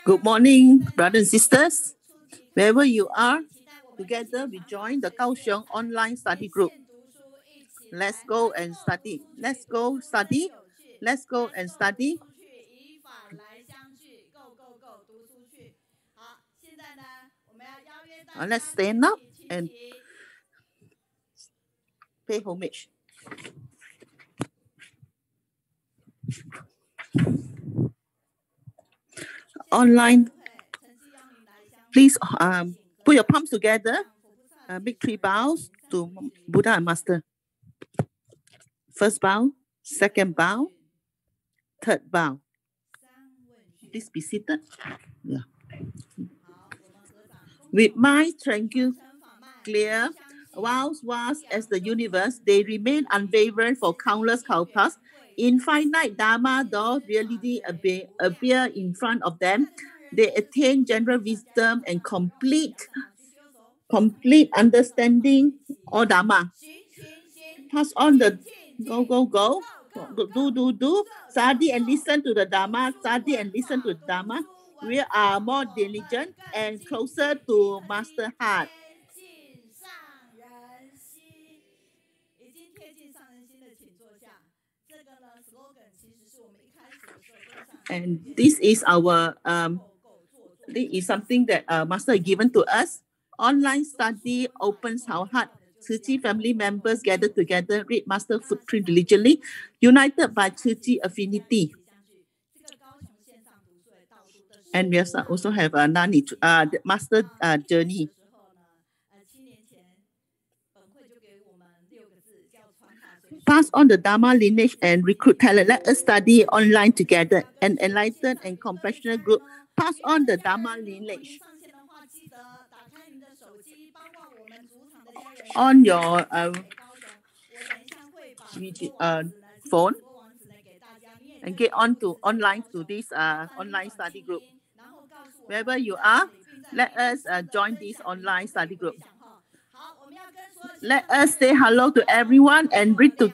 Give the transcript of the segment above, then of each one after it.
Good morning, brothers and sisters. Wherever you are, together we join the Kaohsiung online study group. Let's go and study. Let's go study. Let's go and study. Let's stand up and pay homage. Online, please put your palms together. Make 3 bows to Buddha and Master. First bow, second bow, third bow. Please be seated. Yeah. With mind tranquil, clear, vast as the universe, they remain unwavering for countless kalpas. Infinite Dharma door reality appear in front of them. They attain general wisdom and complete understanding of Dharma. Pass on the go. Do. Study and listen to the Dharma. Study and listen to the Dharma. We are more diligent and closer to Master Heart. And this is our this is something that Master has given to us. Online study opens our heart. 30 family members gather together, read Master footprint diligently, united by 30 affinity. And we also have a Master journey. Pass on the Dharma lineage and recruit talent. Let us study online together. An enlightened and compassionate group. Pass on the Dharma lineage. On your phone and get on to online to this online study group. Wherever you are, let us join this online study group. Let us say hello to everyone and read to.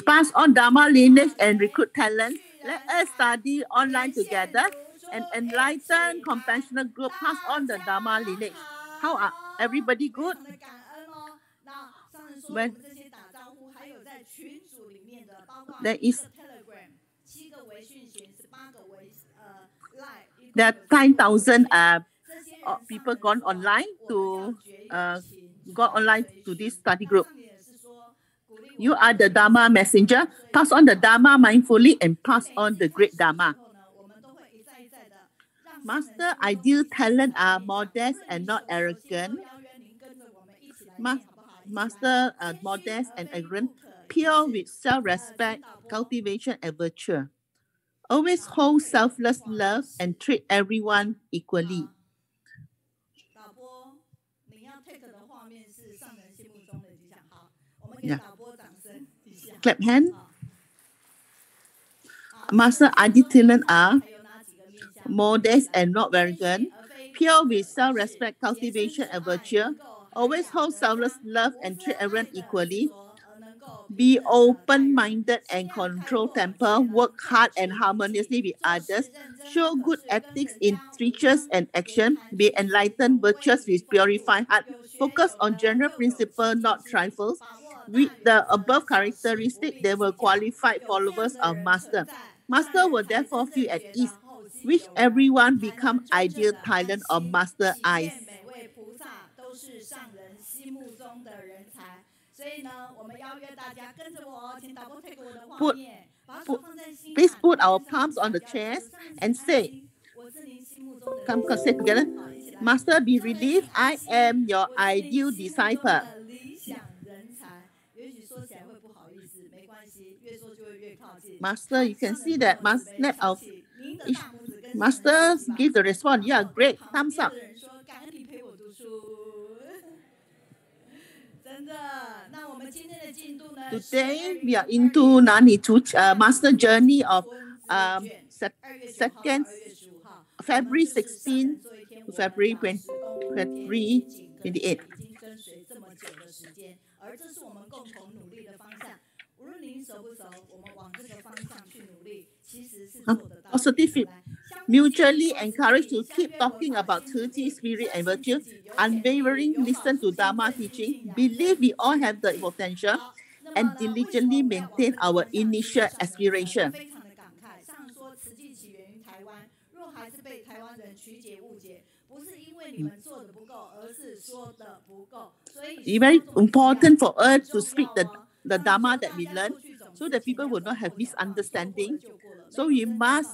Pass on Dharma lineage and recruit talent. Let us study online together. An enlightened, compassionate group. Pass on the Dharma lineage. How are everybody good? When there are 10,000 people gone online to this study group. You are the Dharma messenger. Pass on the Dharma mindfully and pass on the great Dharma. Master ideal talent are modest and not arrogant. Master modest and arrogant, pure with self-respect, cultivation and virtue. Always hold selfless love and treat everyone equally. Yeah. Clap hand. Master ideal talent are modest and not arrogant, pure with self-respect, cultivation and virtue. Always hold selfless love and treat everyone equally. Be open-minded and control temper. Work hard and harmoniously with others. Show good ethics in speeches and action. Be enlightened, virtuous with purified heart. Focus on general principle, not trifles. With the above characteristic, they were qualified followers of Master. Master will therefore feel at ease. Wish everyone become ideal talent of Master eyes. Please put our palms on the chairs and say, come say together, Master, be relieved, I am your ideal disciple. Master, you can see that Master give the response. Yeah, great. Thumbs up. Today we are into Master Journey of February 16 to February 28. Positive, mutually encouraged to keep talking about Tzu Chi, spirit and virtue, unwavering listen to Dharma teaching, believe we all have the potential, and diligently maintain our initial aspiration. It's very important for us to speak the Dharma that we learn so that people will not have misunderstanding. So we must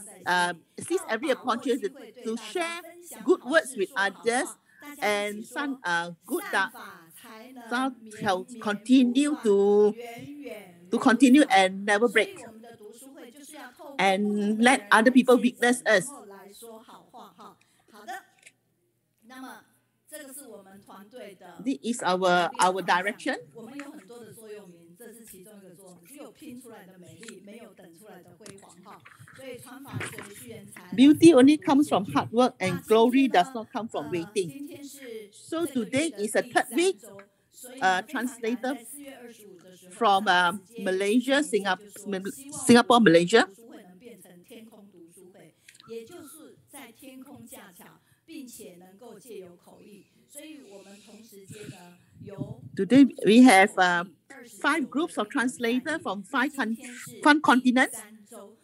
seize every opportunity to share good words with others, and some good Dharma shall continue to continue and never break, and let other people witness us. This is our direction. Beauty only comes from hard work, and glory does not come from waiting. So today is a third week. Translator from Malaysia, Singapore, Malaysia. Today we have 5 groups of translators from 5 continents,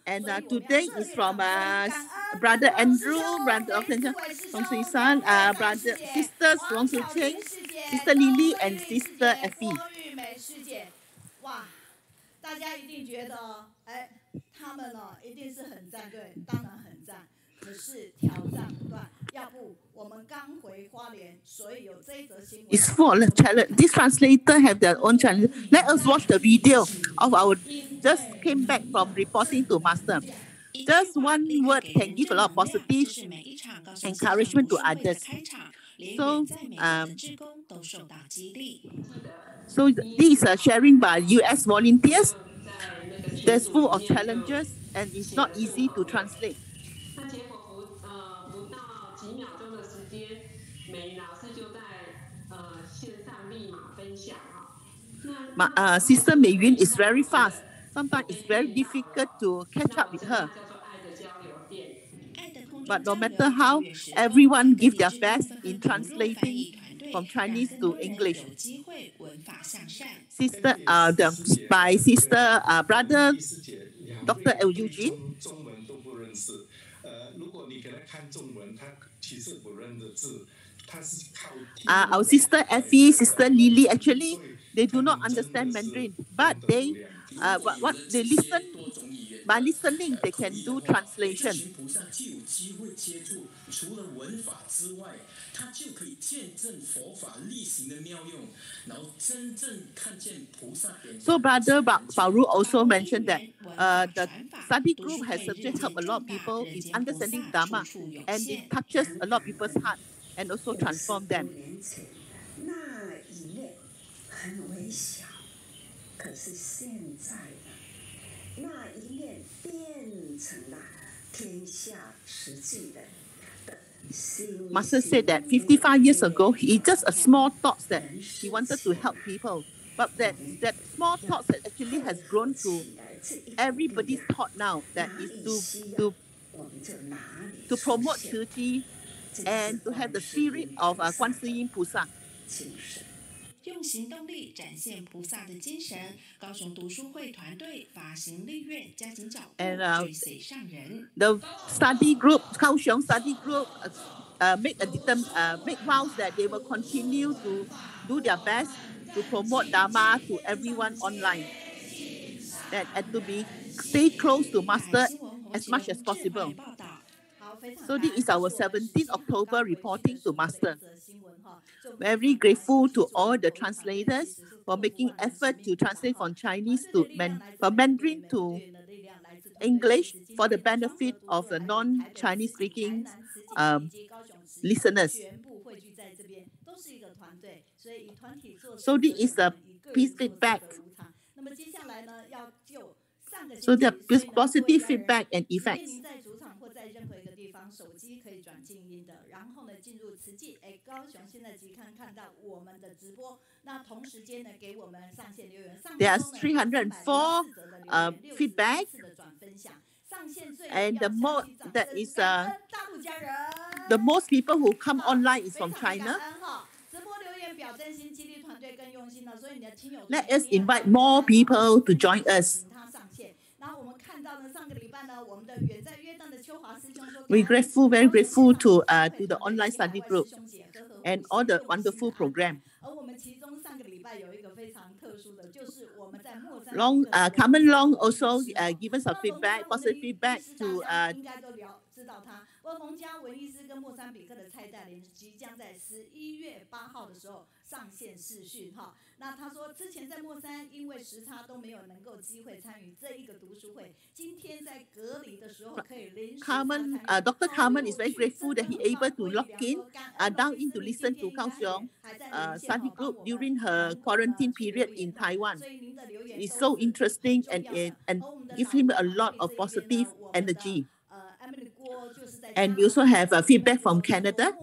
and today is from Brother Andrew, Brother from Suisan, Brother Sisters Wong Su Cheng, Sister Lily, and Sister Effie. 大家一定觉得，他们呢一定是很赞，对，当然很赞。可是挑战不断，要不我们刚回花莲，所以有这一则新闻。It's full of challenge. These translators have their own challenge. Let us watch the video of our just came back from reporting to Master. Just one word can give a lot of positive encouragement to others. So this is sharing by US volunteers. That's full of challenges, and it's not easy to translate. Sister Meifeng is very fast. Sometimes it's very difficult to catch up with her. But no matter how, everyone gives their best in translating from Chinese to English. Brother Dr. Eugene. Our Sister Effie, Sister Lily, actually, they do not understand Mandarin, but what they listen, by listening, they can do translation. So Brother Bauru also mentioned that the study group has helped a lot of people in understanding Dharma, and it touches a lot of people's heart and also transform them. Master said that 55 years ago, he just a small thought that he wanted to help people. But that small thought that actually has grown to everybody's thought now, that is to promote Tzu Chi and to have the spirit of Guan Yin Pusa. 用行动力展现菩萨的精神，高雄读书会团队发行立愿，加紧脚步，追随上人。The study group, Kaohsiung study group, make vows that they will continue to do their best to promote Dharma to everyone online, and to stay close to Master as much as possible. So this is our 17th October reporting to Master. Very grateful to all the translators for making effort to translate from Chinese from Mandarin to English for the benefit of the non-Chinese speaking listeners. So this is the peace feedback. So the positive feedback and effects. There are 304 feedback, and the most people who come online is from China. Let us invite more people to join us. We're grateful, very grateful to the online study group and all the wonderful program. Carmen Long also given some feedback, positive feedback to 翁家文医师跟莫桑比克的蔡代林即将在11月8号的时候上线视讯哈。那他说之前在莫山因为时差都没有能够机会参与这一个读书会，今天在隔离的时候可以临时。Dr. Carmen is very grateful that he able to log in down in to listen to Cao Xiong study group during her quarantine period in Taiwan. It's so interesting and give him a lot of positive energy. And we also have feedback from Canada.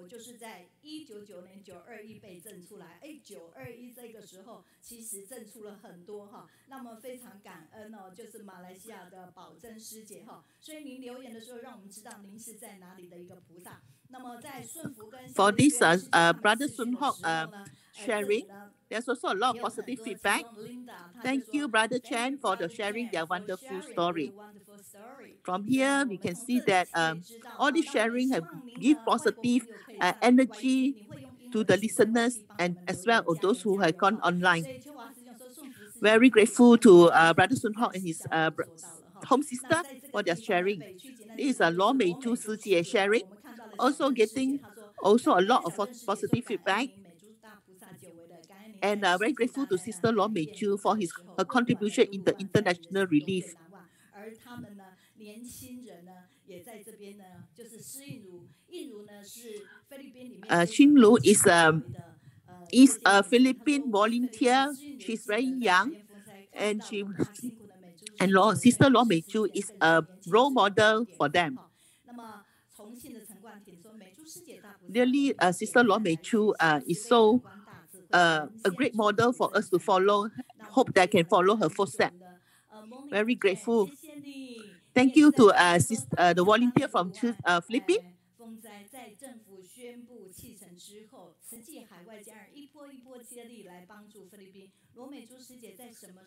就是在1999年921被证出来，921这个时候其实证出了很多哈，那么非常感恩哦，就是马来西亚的宝珍师姐哈，所以您留言的时候让我们知道您是在哪里的一个菩萨。那么在顺服跟 For this Brother Sun-Hok sharing, there's also a lot of positive feedback. Thank you, Brother Chen, for the sharing their wonderful story. From here, we can see that all the sharing have give positive energy to the listeners and as well as those who have gone online. Very grateful to Brother Sun-Hok and his home sister for their sharing. This is a Law Mei Zhu Sijie sharing, also getting a lot of positive feedback. And very grateful to Sister Law Mei Zhu for her contribution in the international relief. 而他们呢，年轻人呢，也在这边呢，就是施映如，映如呢是菲律宾里面。Xin Lu is a Philippine volunteer. She's very young, and Sister Law Mei Zhu is a role model for them. Really, Sister Law Mei Zhu is so a great model for us to follow. Hope that I can follow her footsteps. Very grateful. Thank you to the volunteer from Philippines. 风灾在政府宣布弃城之后，慈济海外家人一波一波接力来帮助菲律宾。罗美珠师姐在什么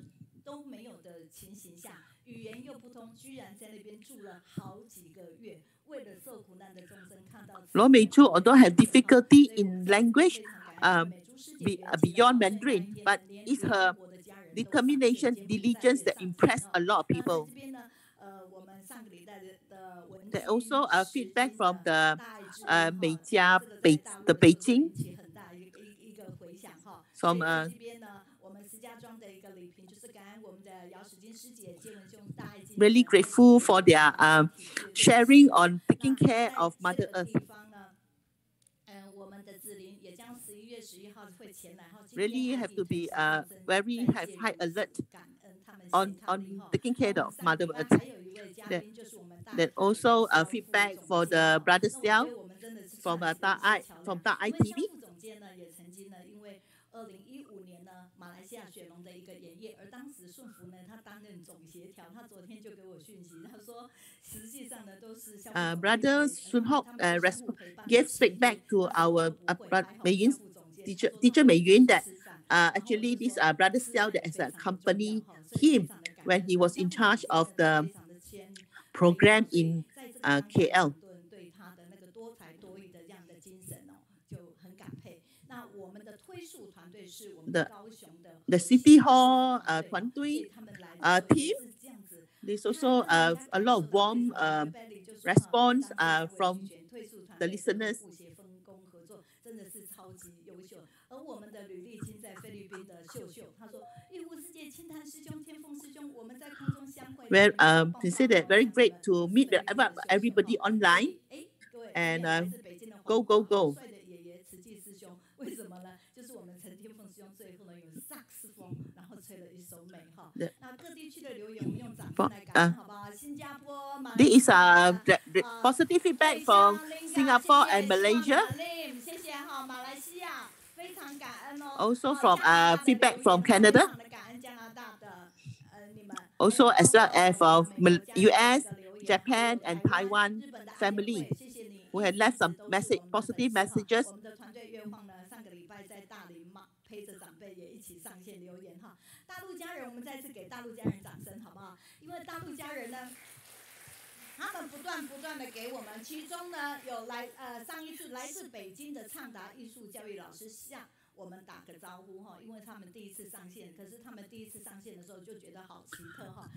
都没有的情形下，语言又不通，居然在那边住了好几个月，为了受苦难的众生看到。罗美珠 although have difficulty in language, beyond Mandarin, but it's her determination, diligence that impressed a lot of people. There also feedback from the Beijing. From really grateful for their sharing on taking care of Mother Earth. Really have to be very high alert on taking care of Mother Earth. That also feedback for the Brother Xiao from Daai TV. 2015年呢，马来西亚雪龙的一个演绎，而当时顺福呢，他担任总协调，他昨天就给我讯息，他说实际上呢都是。Brother Sun-Hok gave feedback to our teacher Mei Yun that actually this Brother Xiao that has accompanied him when he was in charge of the program in KL. the City Hall 团队 team. There's also a lot of warm response from the listeners. 真的是超级优秀。而我们的吕丽青在菲律宾的秀秀，她说：“玉湖世界清谈师兄、天凤师兄，我们在空中相会。” Where they say that very great to meet everybody online. 对 And go go go. 帅的爷爷慈济师兄，为什么呢？就是我们陈天凤师兄最后呢有萨克斯风，然后吹了一首美哈。那各地区的留言，我们用掌声来感恩，好不好？新加坡、马来西亚 This is positive feedback from Singapore and Malaysia. 谢谢哈，马来西亚非常感恩哦。Also from feedback from Canada. 感恩加拿大的你们。Also as well as from US, Japan and Taiwan family who had left some positive messages. 我们的团队约晃呢，上个礼拜在大林嘛，陪着长辈也一起上线留言哈。大陆家人，我们再次给大陆家人掌声好不好？因为大陆家人呢，他们不断的给我们，其中呢有上一次来自北京的畅达艺术教育老师向我们打个招呼哈，因为他们第一次上线，可是他们第一次上线的时候就觉得好奇特哈。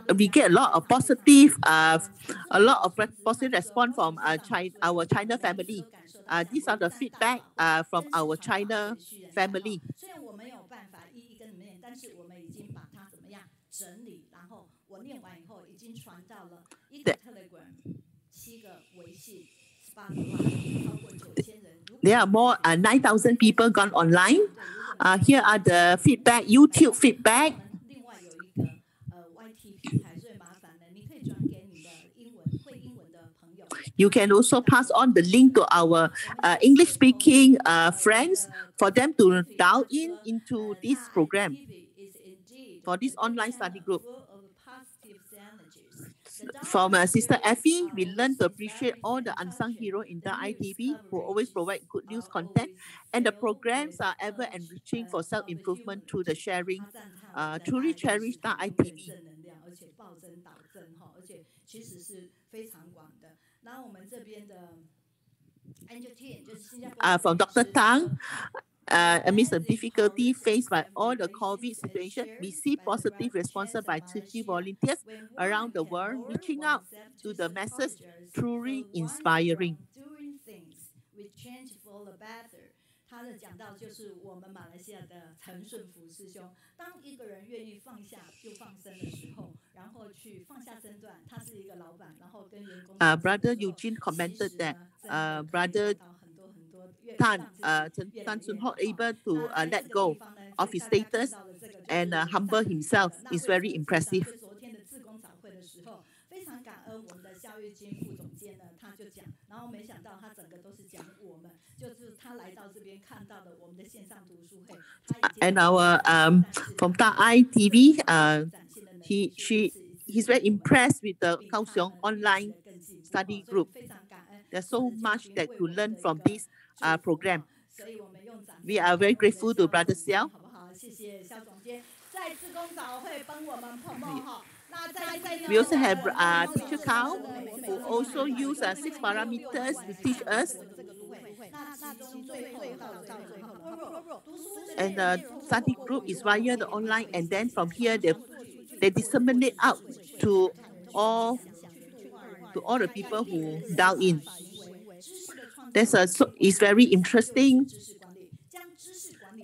We get a lot of positive response from our China family. These are the feedback from our China family. 虽然我没有办法一一跟你们念，但是我们已经把它怎么样整理，然后我念完以后已经传到了1个 Telegram、7个微信、Spotify， 超过9000人。There are more 9,000 people gone online. Here are the feedback, YouTube feedback. 另外有一个YT 平台，所以麻烦了，你可以转给你的会英文的朋友。You can also pass on the link to our English-speaking friends for them to dial into this program for this online study group. From Sister Effie, we learn to appreciate all the unsung heroes in Daai TV who always provide good news content, and the programs are ever enriching for self-improvement through the sharing. Truly cherish Daai TV. 而且暴增导正哈，而且其实是非常广的。然后我们这边的 Angel Team 就是新加坡 from Dr. Tang. Amidst the difficulty faced by all the COVID situation, we see positive responses by Huiqi volunteers around the world, reaching out to the masses, truly inspiring. Doing things we change for the better. 他的讲到就是我们马来西亚的陈顺福师兄，当一个人愿意放下又放生的时候，然后去放下身段，他是一个老板，然后跟员工。Brother Eugene commented that Brother Tan Sun Ho able to let go of his status and humble himself is very impressive. 昨天的志工早会的时候，非常感恩我们的肖玉金副总监呢，他就讲，然后没想到他整个都是讲我们，就是他来到这边看到了我们的线上读书会。And our from Daai TV, he's very impressed with the Kaohsiung online study group. There's so much that to learn from this program. We are very grateful to Brother Xiao. We also have Teacher Kao, who also use 6 parameters to teach us. And the study group is via the online, and then from here they disseminate out to all the people who dial in. It's very interesting,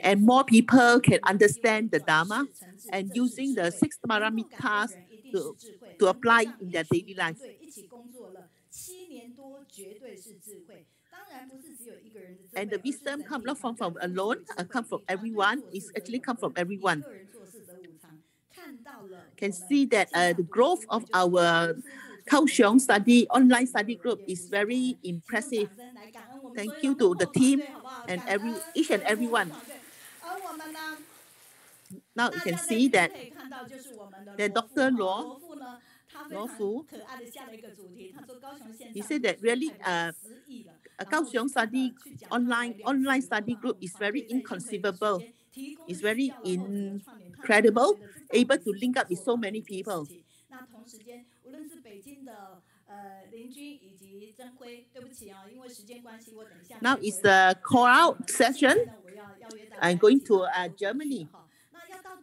and more people can understand the Dharma and using the 6 parameters to apply in their daily life. And the wisdom comes not from alone, comes from everyone. It's actually come from everyone. Can see that the growth of our Kaohsiung online study group is very impressive. Thank you to the team and each and everyone. Now you can see that Dr. Luo Fu, he said that really a Kaohsiung online study group is very inconceivable. It's very incredible, able to link up with so many people. Now is the call out session. I'm going to Germany.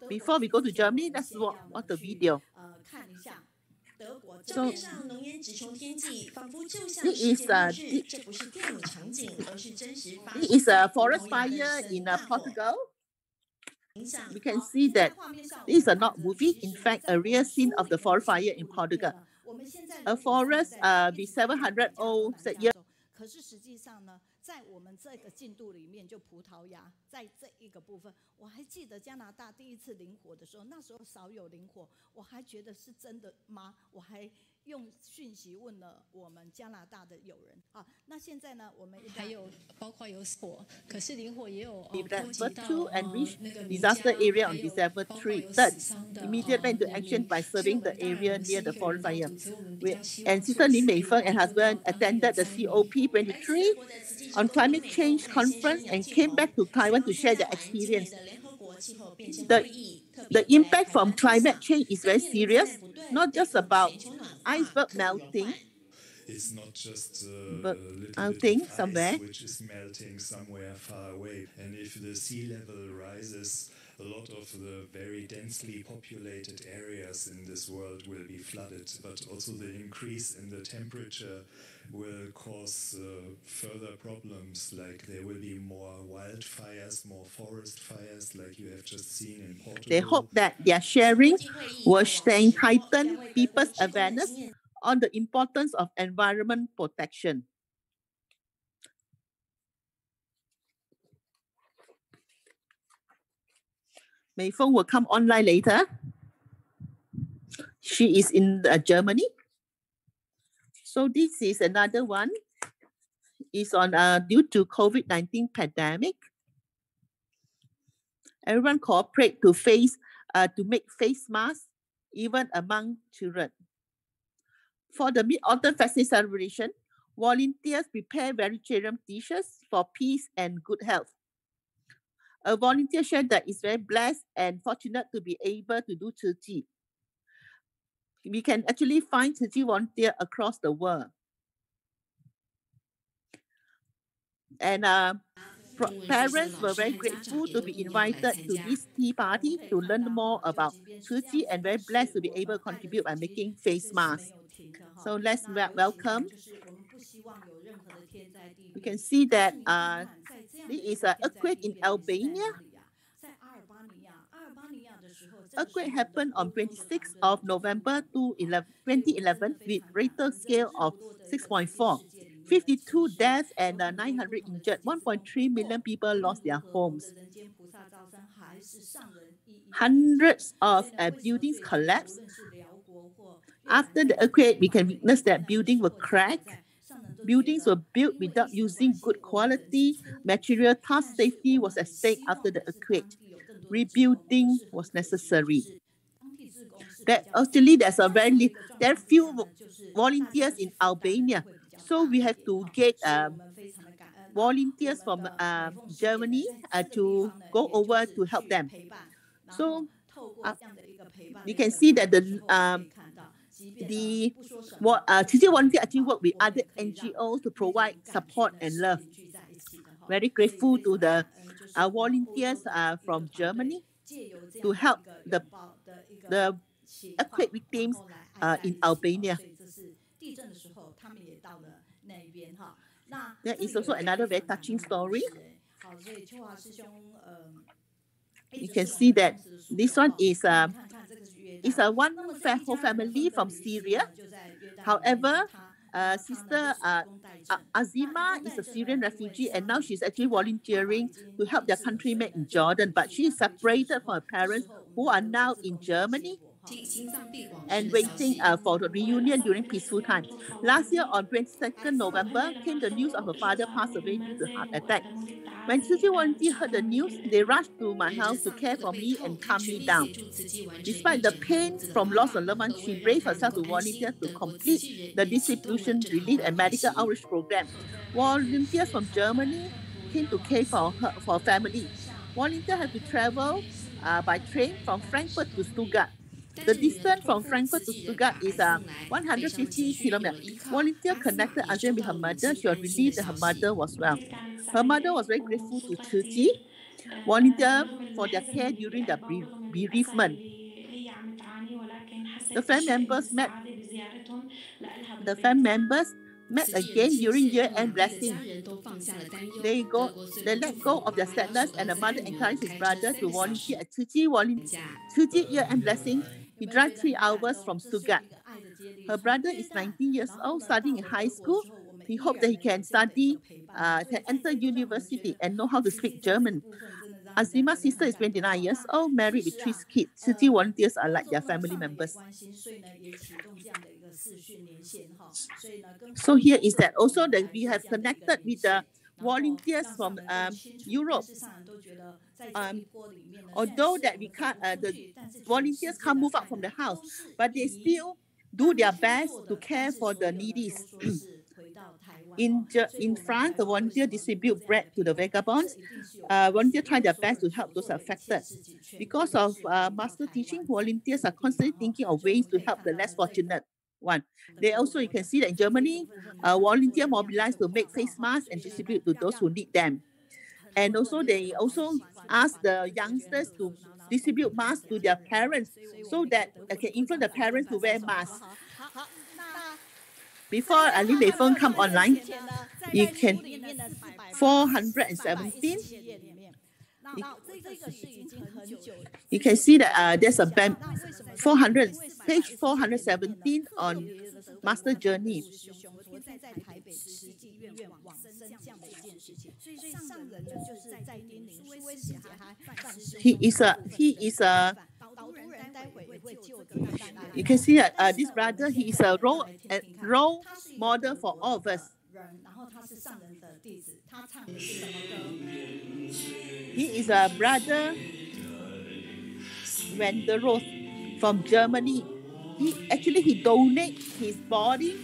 Before we go to Germany, let's watch the video. So, this is a forest fire in Portugal. We can see that this is not movie. In fact, a real scene of the forest fire in Portugal. A forest be 700 years. 可是实际上呢，在我们这个进度里面，就葡萄牙在这一个部分，我还记得加拿大第一次林火的时候，那时候少有林火，我还觉得是真的吗？我还用讯息问了我们加拿大的友人啊。那现在呢，我们还有包括有火，可是林火也有波及 December 到 2 and reach 那个 disaster area on 还有 December 包括 3. 有 Third, 死伤的 immediate went into 人 action 民 by 所以 serving 我 the 们当 area 然是 near 一 the 个 forest 人道 fire. 主义，我们比较希望 And 做 Sister 的 Li 是 Meifeng 可以 and 帮助 husband 到当地的 attended the 灾民。 COP23 on climate change conference and came back to Taiwan to share their experience. The impact from climate change is very serious, not just about iceberg melting, It's not just but a little melting bit of somewhere. ice which is melting somewhere far away. And if the sea level rises, a lot of the very densely populated areas in this world will be flooded. But also the increase in the temperature will cause further problems, like there will be more wildfires, more forest fires, like you have just seen in Portugal. They hope that their sharing will heighten people's awareness on the importance of environment protection. Meifeng will come online later. She is in Germany. So this is another one. It's on due to COVID-19 pandemic. Everyone cooperate to make face masks, even among children. For the Mid-Autumn Festival celebration, volunteers prepare vegetarian dishes for peace and good health. A volunteer shared that is very blessed and fortunate to be able to do Huiqi. We can actually find Huiqi volunteers across the world. And parents were very grateful to be invited to this tea party to learn more about Huiqi and very blessed to be able to contribute by making face masks. So let's welcome. You can see that this is an earthquake in Albania. Earthquake happened on 26th of November 2011 with Richter scale of 6.4. 52 deaths and 900 injured. 1.3 million people lost their homes. Hundreds of buildings collapsed. After the earthquake, we can witness that buildings were cracked. Buildings were built without using good quality material. Thus, safety was at stake after the earthquake. Rebuilding was necessary. Actually, there are few volunteers in Albania. So we have to get volunteers from Germany to go over to help them. So you can see that the Huiqi volunteers actually work with other NGOs to provide support and love. Very grateful to the volunteers from Germany to help the earthquake victims in Albania. There is also another very touching story. You can see that this one is a one whole family from Syria. However, Sister Azima is a Syrian refugee and now she's actually volunteering to help their countrymen in Jordan. But she is separated from her parents who are now in Germany and waiting for the reunion during peaceful times. Last year on 22nd November came the news of her father passed away due to heart attack. When Huiqi volunteers heard the news, they rushed to my house to care for me and calm me down. Despite the pain from loss of loved ones, she braved herself to volunteer to complete the distribution, relief, and medical outreach program. Volunteers from Germany came to care for her family. Volunteers had to travel by train from Frankfurt to Stuttgart. The distance from Frankfurt to Stuttgart is 150 kilometers. Volunteer connected Azim with her mother. She was relieved that her mother was well. Her mother was very grateful to Huiqi volunteer for their care during the bereavement. The family members met again during year-end blessing. They let go of their sadness, and the mother encouraged his brother to volunteer at Huiqi year-end blessing. He drive 3 hours from Stuttgart. Her brother is 19 years old, studying in high school. He hopes that he can study, can enter university and know how to speak German. Azima's sister is 29 years old, married with 3 kids. City volunteers are like their family members. So here is that also that we have connected with the volunteers from Europe. Although that we can't, the volunteers can't move out from the house, but they still do their best to care for the needy. In France, the volunteers distribute bread to the vagabonds. Volunteers try their best to help those affected. Because of master teaching, volunteers are constantly thinking of ways to help the less fortunate one. They also, you can see that in Germany, volunteers mobilize to make face masks and distribute to those who need them. And also, they also ask the youngsters to distribute masks to their parents so that they can influence the parents to wear masks. Before Meifeng come online, you can 417. You can see that there's a page 417 on Master Journey. He is a you can see that this brother, he is a role model for all of us. He is a brother Wenderoth from Germany. He donated his body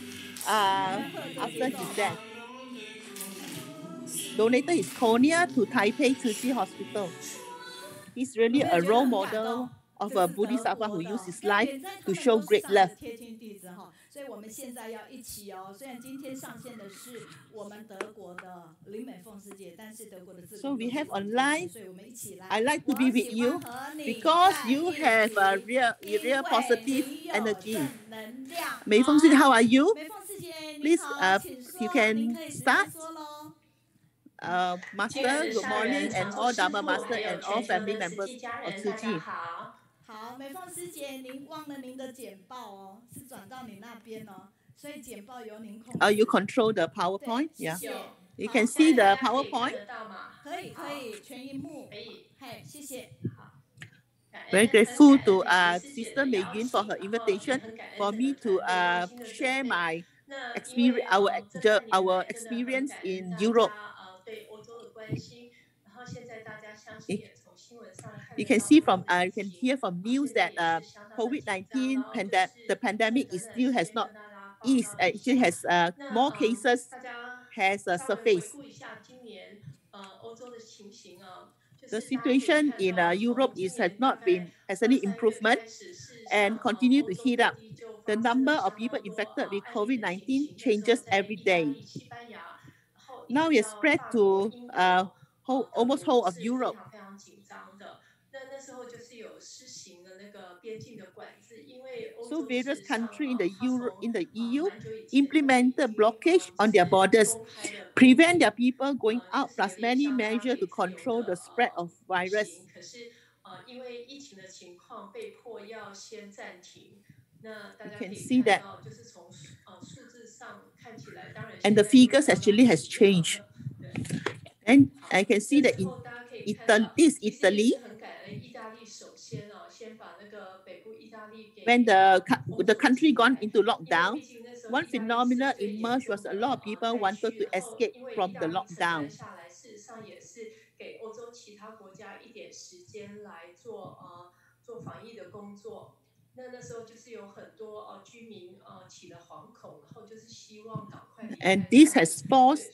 after his death. Donated his cornea to Taipei Tzu Hospital. He's really a role model of a Bodhisattva who used his life to show great love. So we have online. I like to be with you because you have a real positive energy. Meifeng, how are you? Please, you can start. Master, good morning, and all Dharma Master and all family members of Tzu Chi. 好，美凤师姐，您忘了您的简报哦，是转到你那边哦，所以简报由您控制。You control the PowerPoint, yeah. You can see the PowerPoint. 可以，全荧幕。可以，嘿，谢谢。Very grateful to Sister Mei Yun for her invitation for me to share my experience, our experience in Europe. You can see from, you can hear from news that COVID-19 the pandemic is still has not eased. Actually has more cases has surfaced. The situation in Europe has any improvement and continue to heat up. The number of people infected with COVID-19 changes every day. Now it's spread to almost whole of Europe. So various countries in the EU implemented blockage on their borders, prevent their people going out, plus many measures to control the spread of virus. You can see that. And the figures actually has changed. And I can see that in Italy, when the country gone into lockdown, one phenomenon emerged was a lot of people wanted to escape from the lockdown. And this has forced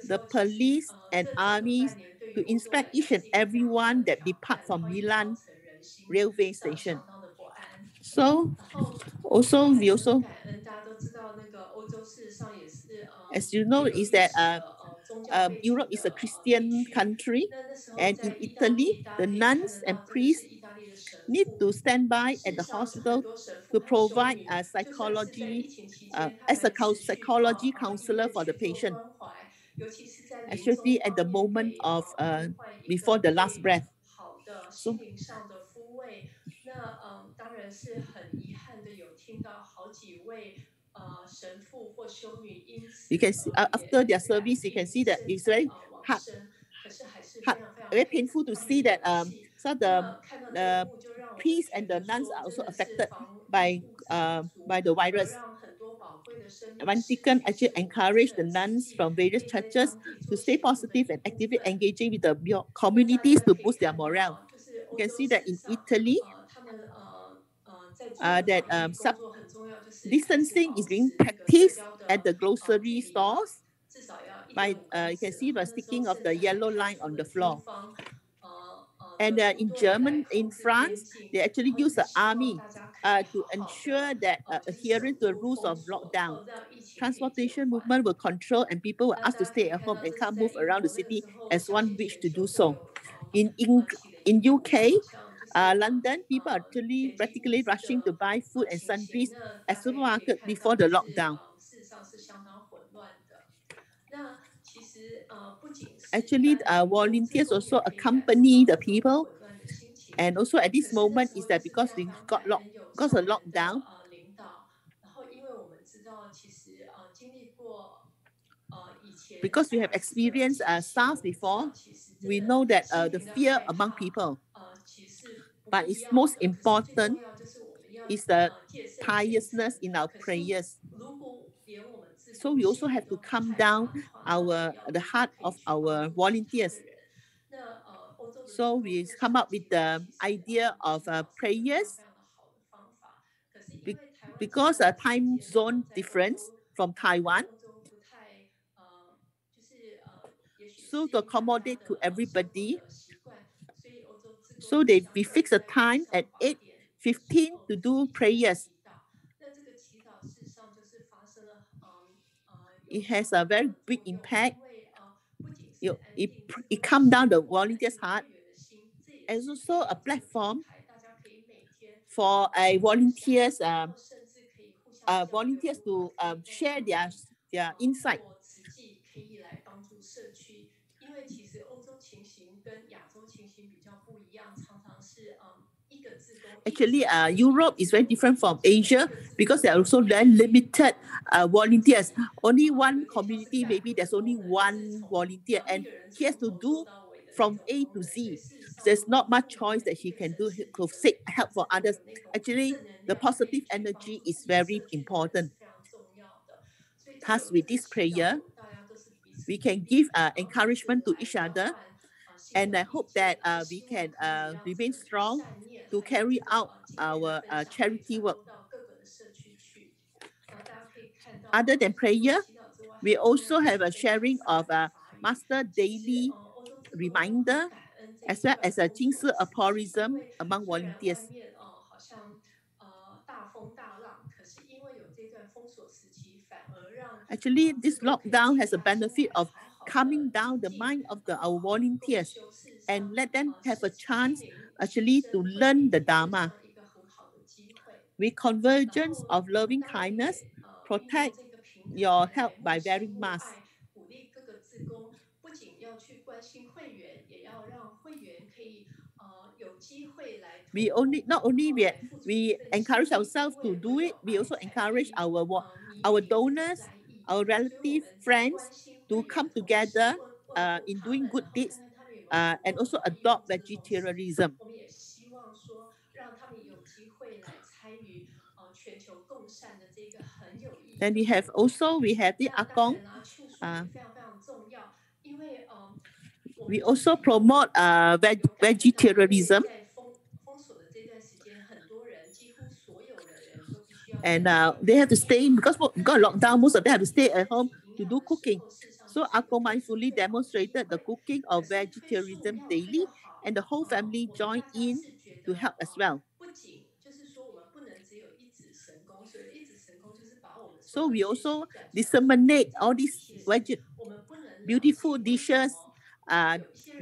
the police and armies to inspect each and every one that depart from Milan railway station. So we also, as you know, is that Europe is a Christian country, and in Italy, the nuns and priests need to stand by at the hospital to provide psychology as a psychology counselor for the patient, especially at the moment of before the last breath. 好的 So 心灵上的抚慰。那当然是很遗憾的，有听到好几位神父或修女因此 you can see after their service, you can see that it's very 往 hard, 生，可是还是 hard 非常非常 very painful to see that so the 看到这一幕就让我们 priests 觉 and the 得 nuns 说 are 真 also 的是 affected 防疫 by 物资不足 by the 而 virus. 让很多宝贵的生命 Vatican 失 actually 去，是我们真 encouraged the 的 nuns 实际 from 可 various 以在 churches 当地 to 做 stay 协助的 positive 一 and 部 actively 分。 engaging with the 那大 communities 家 to 可以 boost their 看 morale. 到，就是 You 欧 can 洲 see that 事实 in 上 Italy, 他们在做 that 防疫工作很重要，就是开始 distancing 保 is 持 being 那个社 practiced 交的 at the 距 grocery 离嘛， stores 至少要 by 1.5公 you can 尺。 see 然 the 后那时候 sticking of 甚 the 至还 yellow 派 line 出 on 了 the 军 floor. 方的 And 部 in 队 German, 来 in 控制边 France, 境， they 然 actually 后也 use the 希望 army 大家可以 to 好好 ensure 的 that 就是 adherence 守 to the 住 rules 封 of 锁， lockdown. 让疫情可以减 Transportation 缓。 movement were controlled and people were 那 asked 大 to 家可 stay 以 at 看 home 到， and 这是 can't 在 move 英 around the 国那个 city 时候， as 相 one 信 wished 全 to 球 do 都 so. 有 In 起了一 in 个鼓 UK, 掌，像就是 London, people 点 actually 击物 practically 资 rushing to 的 buy food and 情形， sundries 那 at 大概也可以 supermarket 看 before 到， the 就是 lockdown. 事实上是相当混乱的。那其实不仅是 Actually, 一般民众，志 volunteers 工 also 也可以感受 accompany 到 the 这种 people. 混乱的心情。 And also at 可 this 是那 moment 时 is 候就 that 是 because 非 we 常非常 got 感恩有 because 上 of 人的 lockdown, 领导。然后因为我们知道，其实经历过以前 because we have SARS 的 experienced 情形， SARS 我们知 before, 道其实 we 真 know 的 that 心 the 灵的 fear 害 among 怕 people. 其实不 But 必 it's 要 most 的。可是最 important 重要就是我们要 is the 戒慎虔 piousness 诚。 in our 可是 prayers. 如果连我们自 So 工 we also 心里 have to 都很 calm 害 down 怕的话，那我们要 the 如何 heart 可以 of 去帮 our 助其他 volunteers. 的人？那欧洲的 So 志工 we 在 come 长 up 期 with 以来 the 其实 idea 是 of 保持一个非常 prayers 非常的好的方法。可是因为台湾这 because 样 a 的时 time 间 zone 在欧 difference 洲 from 跟 Taiwan. 欧洲不太就是也许 So 适 to 应大家 accommodate to 的生活 everybody, 的习惯，所以欧洲志工 so 是 they 相 we 对 fix a 在晚 time 上 at 8点的时 8:15 候 to 一 do 起来 prayers. 祈祷。那这个祈祷事实上就是发生了有 It 相 has 当 a 的 very 作 big 用， impact. 因为不仅是 It, 安 it, 定志 it 工的 calm 心 down the 或安 volunteers' 定 heart 会员的心，这也 and 是 also 借 a 由这个平 platform 台，大家可以每天 for 分享， volunteers 然后甚至可以互相交流 volunteers 如何 to 可以在 share 当地 their insight. 做慈济，可以来帮助社区。因为其实欧洲情形跟亚洲情形比较不一样，常常是一个志工 Actually, Europe is very different from Asia because there are also very limited volunteers. Only one community, maybe there's only one volunteer, and he has to do from A to Z. There's not much choice that he can do to seek help for others. Actually, the positive energy is very important. Thus, with this prayer, we can give encouragement to each other, and I hope that we can remain strong to carry out our charity work. Other than prayer, we also have a sharing of a master daily reminder as well as a 金丝 aphorism among volunteers. 好像大风大浪，可是因为有这段封锁时期，反而让 Actually, this lockdown has a benefit of calming down the mind of our volunteers and let them have a chance actually to learn the Dharma. With convergence of loving kindness, protect your health by wearing masks. 鼓励各个志工不仅要去关心会员，也要让会员可以有机会来。We not only we encourage ourselves to do it, we also encourage our donors, our relatives, friends to come together in doing good deeds and also adopt vegetarianism. 我们也希望说，让他们有机会来参与全球共善的这个很有意义。Then we have the Akong. 庆祝也非常非常重要，因为we also promote vegetarianism. 在封锁的这段时间，很多人几乎所有的人都必须要 and they have to stay because got lockdown. Most of them have to stay at home to do cooking. So Akong mindfully demonstrated the cooking of vegetarianism daily, and the whole family joined in to help as well. So we also disseminate all these beautiful dishes,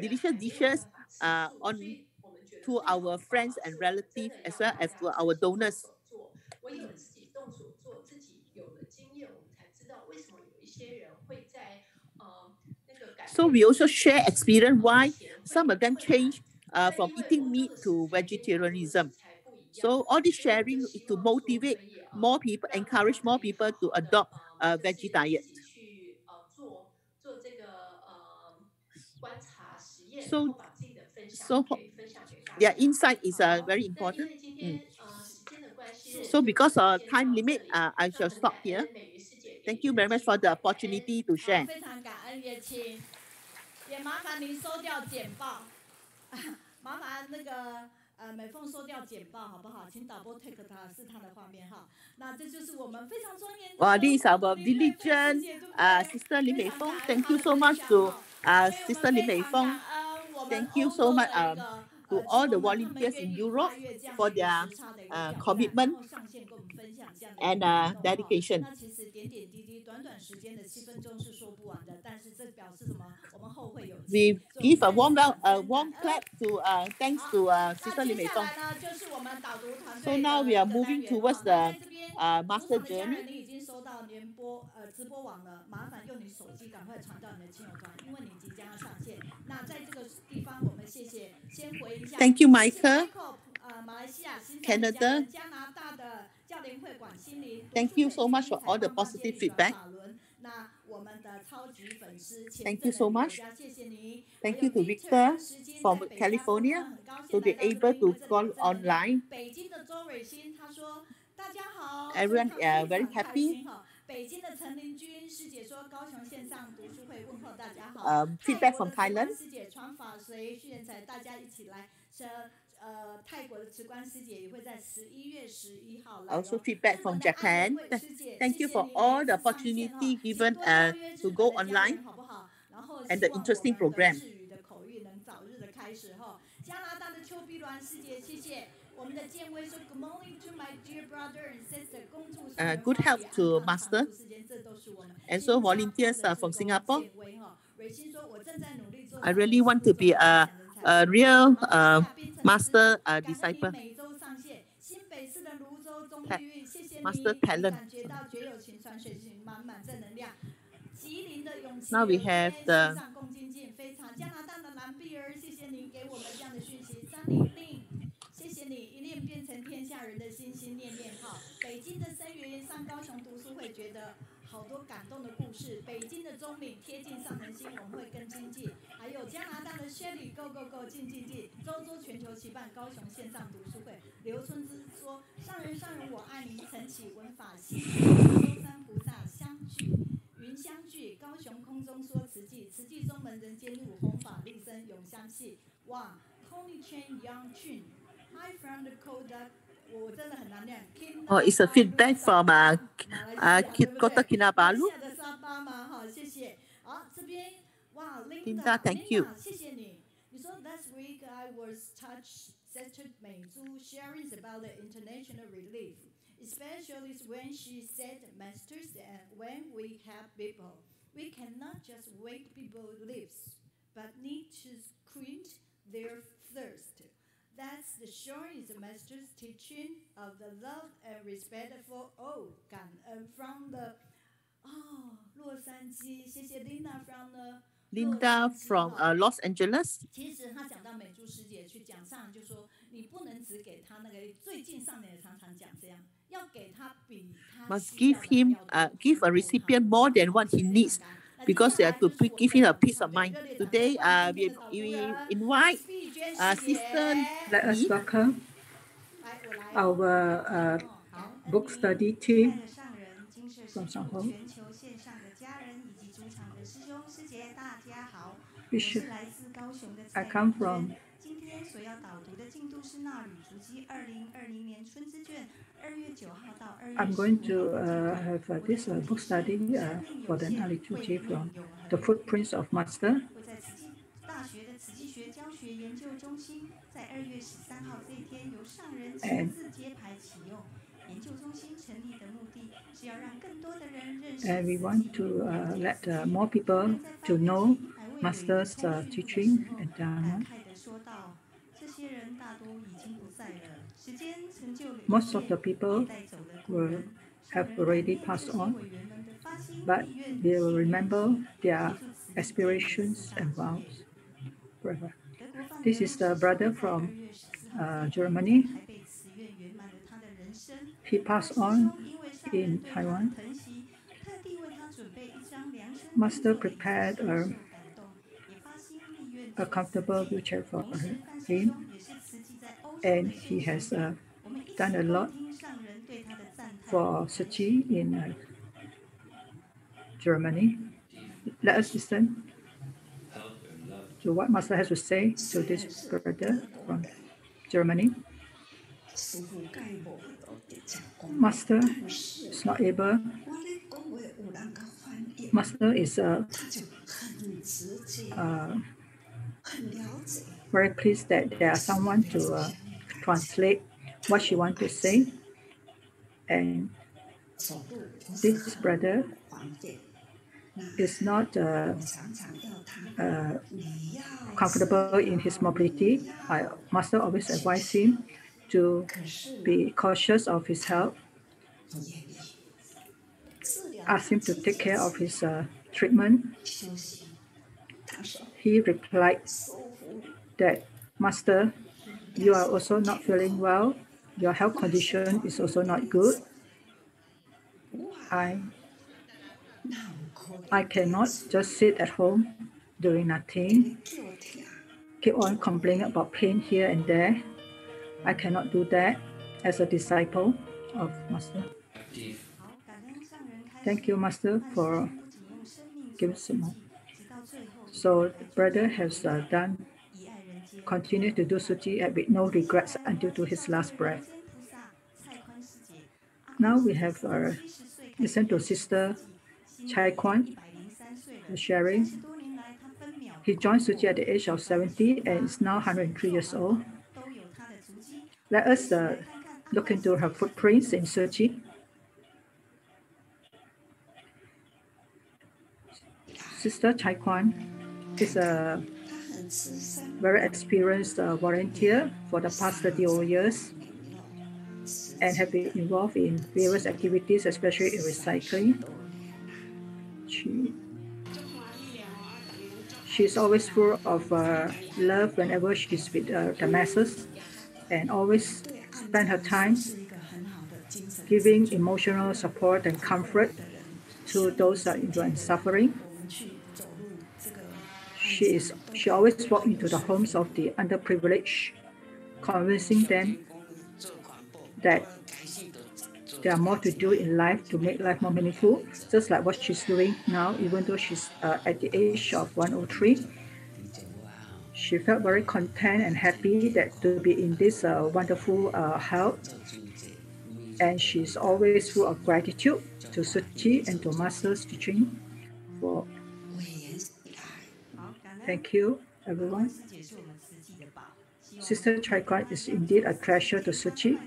delicious dishes on to our friends and relatives as well as to our donors. 唯有自己动手做，自己有了经验，我们才知道为什么有一些人会在那个改变。So we also share experience why some of them change from eating meat to vegetarianism. So all this sharing is to motivate more people, encourage more people to adopt a veggie diet. So, their insight is very important. So because of time limit, I shall stop here. Thank you very much for the opportunity to share. 非常感恩，也麻烦您收掉简报，麻烦那个美凤收掉简报好不好？请导播 take 它是它的画面哈。那这就是我们非常专业的。This is our diligent Sister Li Meifeng. Thank you so much to Sister Li Meifeng. Thank you so much to all the volunteers in Europe for their commitment and dedication. 那其实点点滴滴，短短时间的7分钟是说不完的，但是这表示什么？我们后会有期。We give a warm clap to thanks to Sister Li Meifeng. So now we are moving towards the master journey. 你已经收到直播网了，麻烦用你手机赶快传到你的亲友团，因为你即将要上线。那在这个地方，我们谢谢，先回一下。Thank you, Michael. 马来西亚、新 Canada. 加拿大的教联会管心灵。Thank you so much for all the positive feedback. 那我们的超级粉丝， Thank you so much. 谢谢你。 Thank you to Victor from California to be able to go online. 北京的周蕊欣他说：“大家好。” Everyone very happy. 北京的陈林君师姐说：“高雄线上读书会问候大家好。” Feedback from Thailand. 师姐传法随续人才，大家一起来。泰国的持官师姐也会在11月11号来。Also feedback from Japan. Thank you for all the opportunity given to go online and the interesting program. 加拿大的邱碧鸾师姐，谢谢。我们的建威说 Good morning to my dear brother and sister. 恭祝good health to master. And so volunteers from Singapore. 蕊欣说，我正在努力做。 I really want to be a real master disciple. 每周上线，新北市的泸州钟丽玉，谢谢你。 Master talent. 感觉到绝友情传水性，满满正能量。吉林的勇气。 Now we have the 上共精进，非常。加拿大的蓝碧儿，谢谢您给我们这样的讯息。张玲玲，谢谢你一念变成天下人的心心念念好。北京的生源上高雄读书会，觉得好多感动的故事。北京的钟敏贴近上人心，我们会更精进。还有加拿大的 Shelly Go Go Go 进。周全球期办高雄线上读书会。刘春之说：上人我爱您，晨起文法心，周三菩萨相聚。云相聚，高雄空中说慈济中门人间路，弘法立身永相系。哇 ，Tony Chen Yang Chun，Hi from the Kodak， 我真的很难念。it's a feedback from Kota Kinabalu. 马来西亚的沙巴嘛，哈，谢谢。好，这边哇 Linda, thank you. 谢谢你。你说 Last week I was touched, Sister 美珠 sharing about the international relief. Especially when she said, Masters, and when we have people, we cannot just wait people lives, but need to quench their thirst. That's the showing the Master's teaching of the love and respect for all. 感恩 from the 洛杉矶，谢谢 Linda from the Linda from Los Angeles. 其实他讲到美珠师姐去讲上，就说你不能只给他那个最近上人也常常讲这样。Must give him give a recipient more than what he needs, because they have to give him a peace of mind. Today, we invite Sister. Let us welcome our book study team from Shanghai. I come from. 所要导读的进度是纳履足迹2020年春之卷2月9号到2月。I'm going to have this book study for the Nalichuji from the Footprints of Master. 会在慈济大学的慈济学教学研究中心，在2月13号这一天由上人亲自揭牌启用。And we want to let more people to know Master's teaching and Dharma. Most of the people will have already passed on, but they will remember their aspirations and vows forever. This is the brother from Germany. He passed on in Taiwan. Master prepared a comfortable wheelchair for him, and he has done a lot for Suu Kyi in Germany. Let us listen to what Master has to say to this brother from Germany. Master is not able. Master is very pleased that there are someone to translate what she wants to say. And this brother is not comfortable in his mobility. Master always advised him to be cautious of his health, asked him to take care of his treatment. He replied that, Master, you are also not feeling well. Your health condition is also not good. I cannot just sit at home doing nothing, keep on complaining about pain here and there. I cannot do that as a disciple of Master. Thank you, Master, for giving some more. So the brother has continued to do Suu Kyi with no regrets until to his last breath. Now we have listened to Sister Chai Kwan sharing. He joined Suu Kyi at the age of 70 and is now 103 years old. Let us look into her footprints in Suu Kyi. Sister Chai Kwan is a very experienced volunteer for the past 30 years and have been involved in various activities, especially in recycling. She's always full of love whenever she's with the masses, and always spend her time giving emotional support and comfort to those that are suffering. She always walks into the homes of the underprivileged, convincing them that there are more to do in life to make life more meaningful, just like what she's doing now, even though she's at the age of 103. She felt very content and happy that to be in this wonderful health. And she's always full of gratitude to Suu Kyi and to Master's teaching. Thank you, everyone. Sister Chai Kwan is indeed a treasure to Suu Kyi.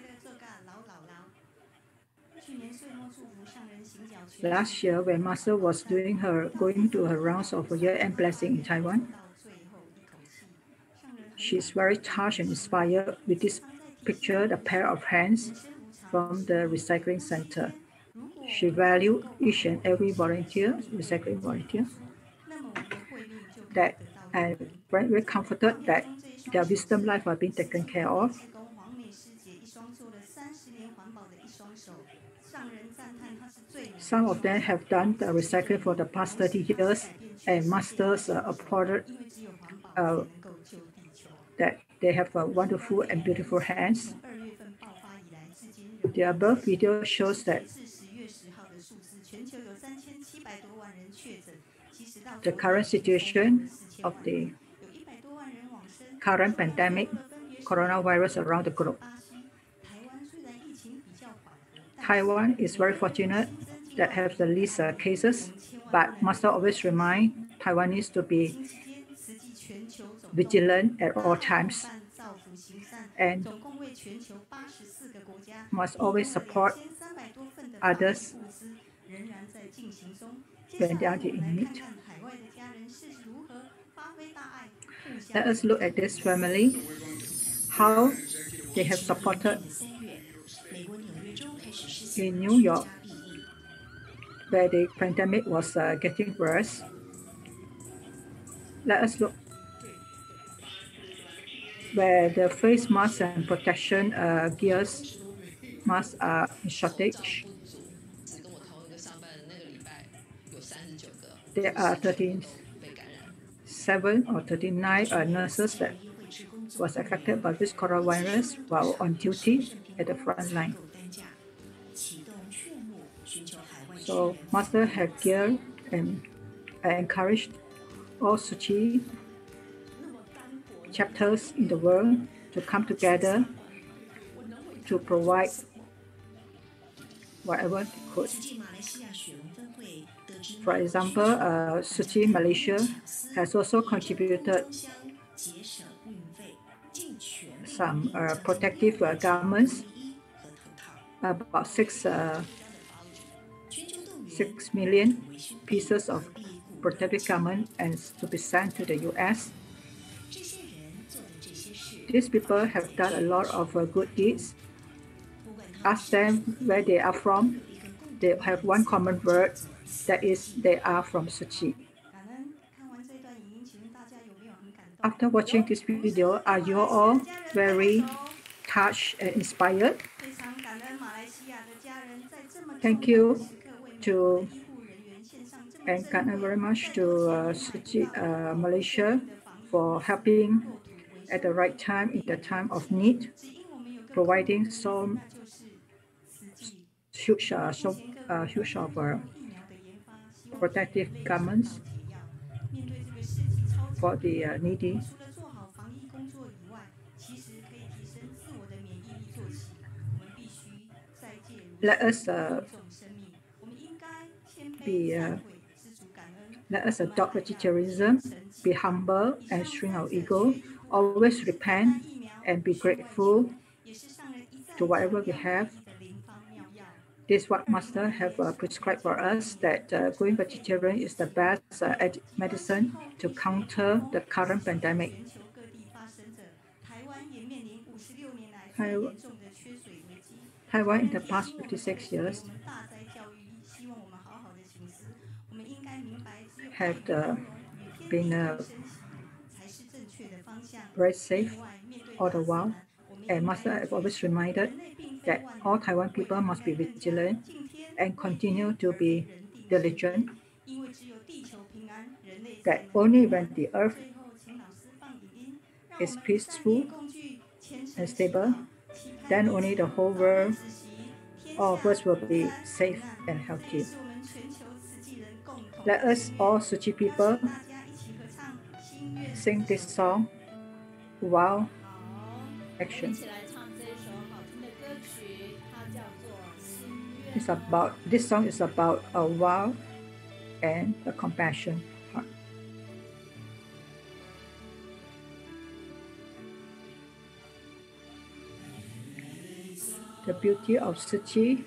Last year, when Master was going to her rounds of year-end blessing in Taiwan, she's very touched and inspired with this picture, the pair of hands from the recycling center. She valued each and every volunteer, recycling volunteer, and very comforted that their wisdom life are being taken care of. Some of them have done the recycling for the past 30 years, and Masters applauded that they have wonderful and beautiful hands. The above video shows that the current situation of the current pandemic, coronavirus around the globe. Taiwan is very fortunate that have the least cases, but Master always remind Taiwanese to be vigilant at all times and must always support others when they are in need. Let us look at this family, how they have supported in New York, where the pandemic was getting worse. Let us look where the face masks and protection gears masks are in shortage. There are 37 or 39 nurses that was affected by this coronavirus while on duty at the front line. So Master had geared and encouraged all Suu Kyi chapters in the world to come together to provide whatever they could. For example, Suu Kyi Malaysia has also contributed some protective garments, about 6 million pieces of protective garment, and to be sent to the US. These people have done a lot of good deeds. Ask them where they are from. They have one common word, that is, they are from Suu Kyi. After watching this video, are you all very touched and inspired? Thank you to, and thank you very much to Suu Kyi Malaysia for helping at the right time in the time of need, providing so huge of protective garments for the needy. Let us let us adopt vegetarianism, be humble and shrink our ego, always repent and be grateful to whatever we have. This is what Master have prescribed for us, that going vegetarian is the best medicine to counter the current pandemic. Taiwan in the past 56 years have been very safe all the while, and Master have always reminded that all Taiwan people must be vigilant and continue to be diligent, that only when the earth is peaceful and stable, then only the whole world, all of us will be safe and healthy. Let us all Suu Kyi people sing this song while action. This song is about a vow and a compassion heart. The beauty of Suu Kyi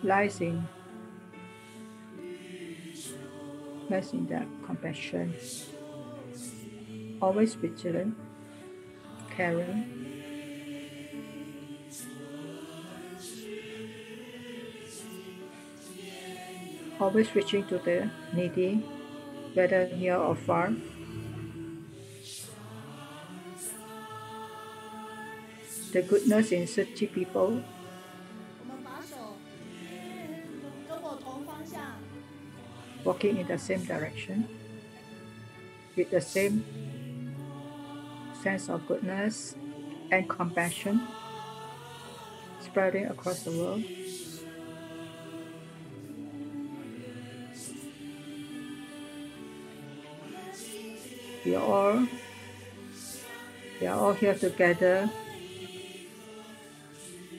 lies in that compassion, always vigilant, caring, always reaching to the needy, whether near or far. The goodness in Suu Kyi people walking in the same direction with the same sense of goodness and compassion spreading across the world. We are all here together.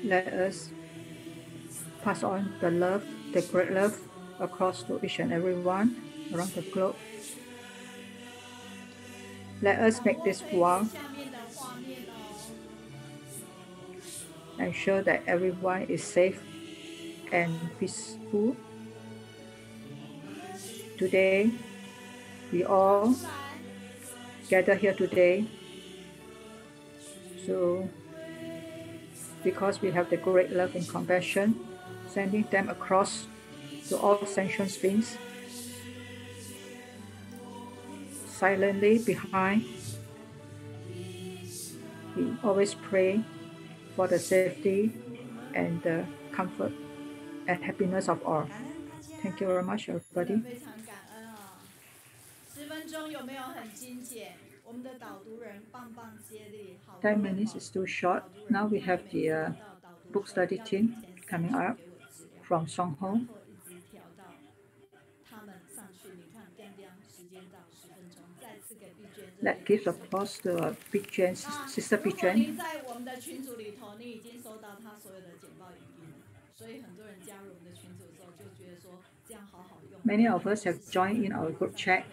Let us pass on the love, the great love, across to each and every one around the globe. Let us make this vow ensure that everyone is safe and peaceful. Today, we all gather here today. So, because we have the great love and compassion, sending them across to all sentient beings, silently behind, we always pray for the safety and the comfort and happiness of all. Thank you very much, everybody. 非常感恩啊！10分钟有没有很精简？我们的导读人棒棒接力，好多 10 minutes is too short. Now we have the book study team coming up from Shuang-H. 一直调到他们上去，你看，叮叮，时间到10分钟，再次给碧娟。Let's give applause to Big Jen, Sister Big 如果 Jen. 您在我们的群组里头，你已经收到他所有的简报语音了，所以很多人加入我们的群组之后，就觉得说这样好好用。Many of us have joined in our group chat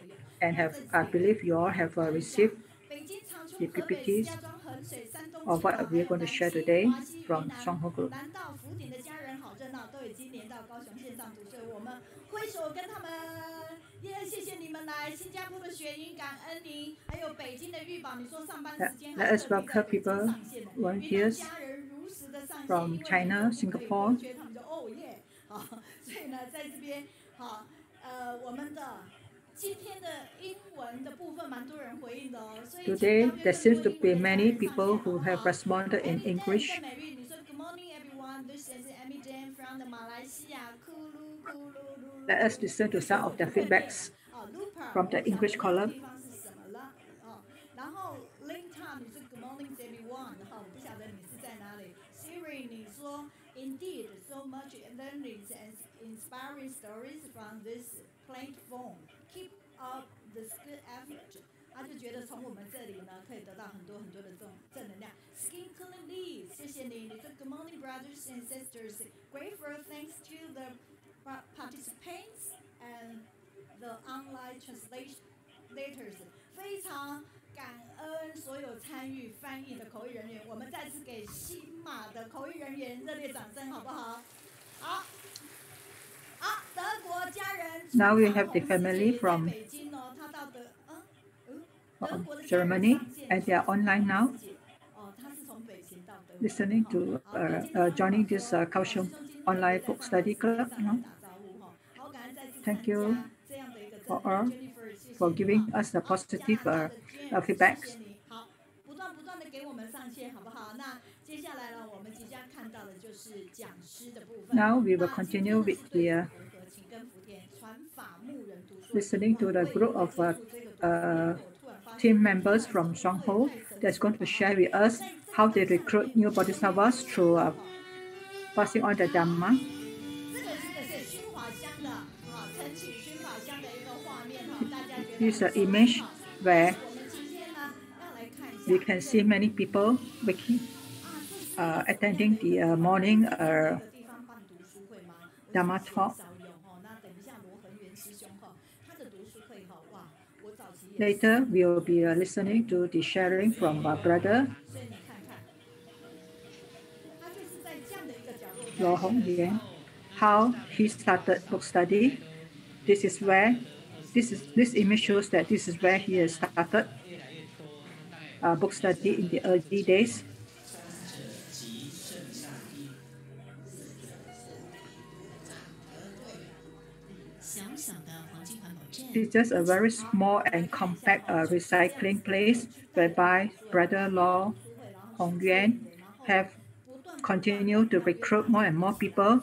and I believe you all have received the PPTs of what we are going to share today from Shuang-H Group. 南到福鼎的家人好热闹，都已经连到高雄线上读，所以我们挥手跟他们，谢谢你们来。新加坡的雪莹，感恩您，还有北京的玉宝，你说上班时间 Let us welcome people, volunteers from China, Singapore. 他们就哦耶，好，所以呢，在这边好，我们的。今天的英文的部分蛮多人回应的哦，所以 Today, there seems to be many people who have responded in English. Good morning, everyone. This is Amy Jane from the Malaysia. Let us listen to some of the feedbacks from the English column. 然后 Linta 你说 Good morning, everyone. 哈，我不晓得你是在哪里。Siri 你说 Indeed, so much learning and inspiring stories from this platform. Keep up this good effort. 他就觉得从我们这里呢，可以得到很多很多的这种正能量。Skin Clean Lee， 谢谢你。你说 Good morning, brothers and sisters. Grateful thanks to the participants and the online translators. 非常感恩所有参与翻译的口译人员。我们再次给新马的口译人员热烈掌声，好不好？好。Now we have the family from Germany, and they are online now, listening to, joining this Kaohsiung online book study club. Thank you for all for giving us the positive feedbacks. Now we will continue with the listening to the group of team members from Shuang-H that's going to share with us how they recruit new bodhisattvas through passing on the Dharma. This is an image where we can see many people attending the morning Dharma talk. Later, we will be listening to the sharing from our brother Lo Hong Yuan, how he started book study. This is where this image shows that this is where he has started book study in the early days. It's just a very small and compact recycling place whereby Brother Lo Hong Yuan have continued to recruit more and more people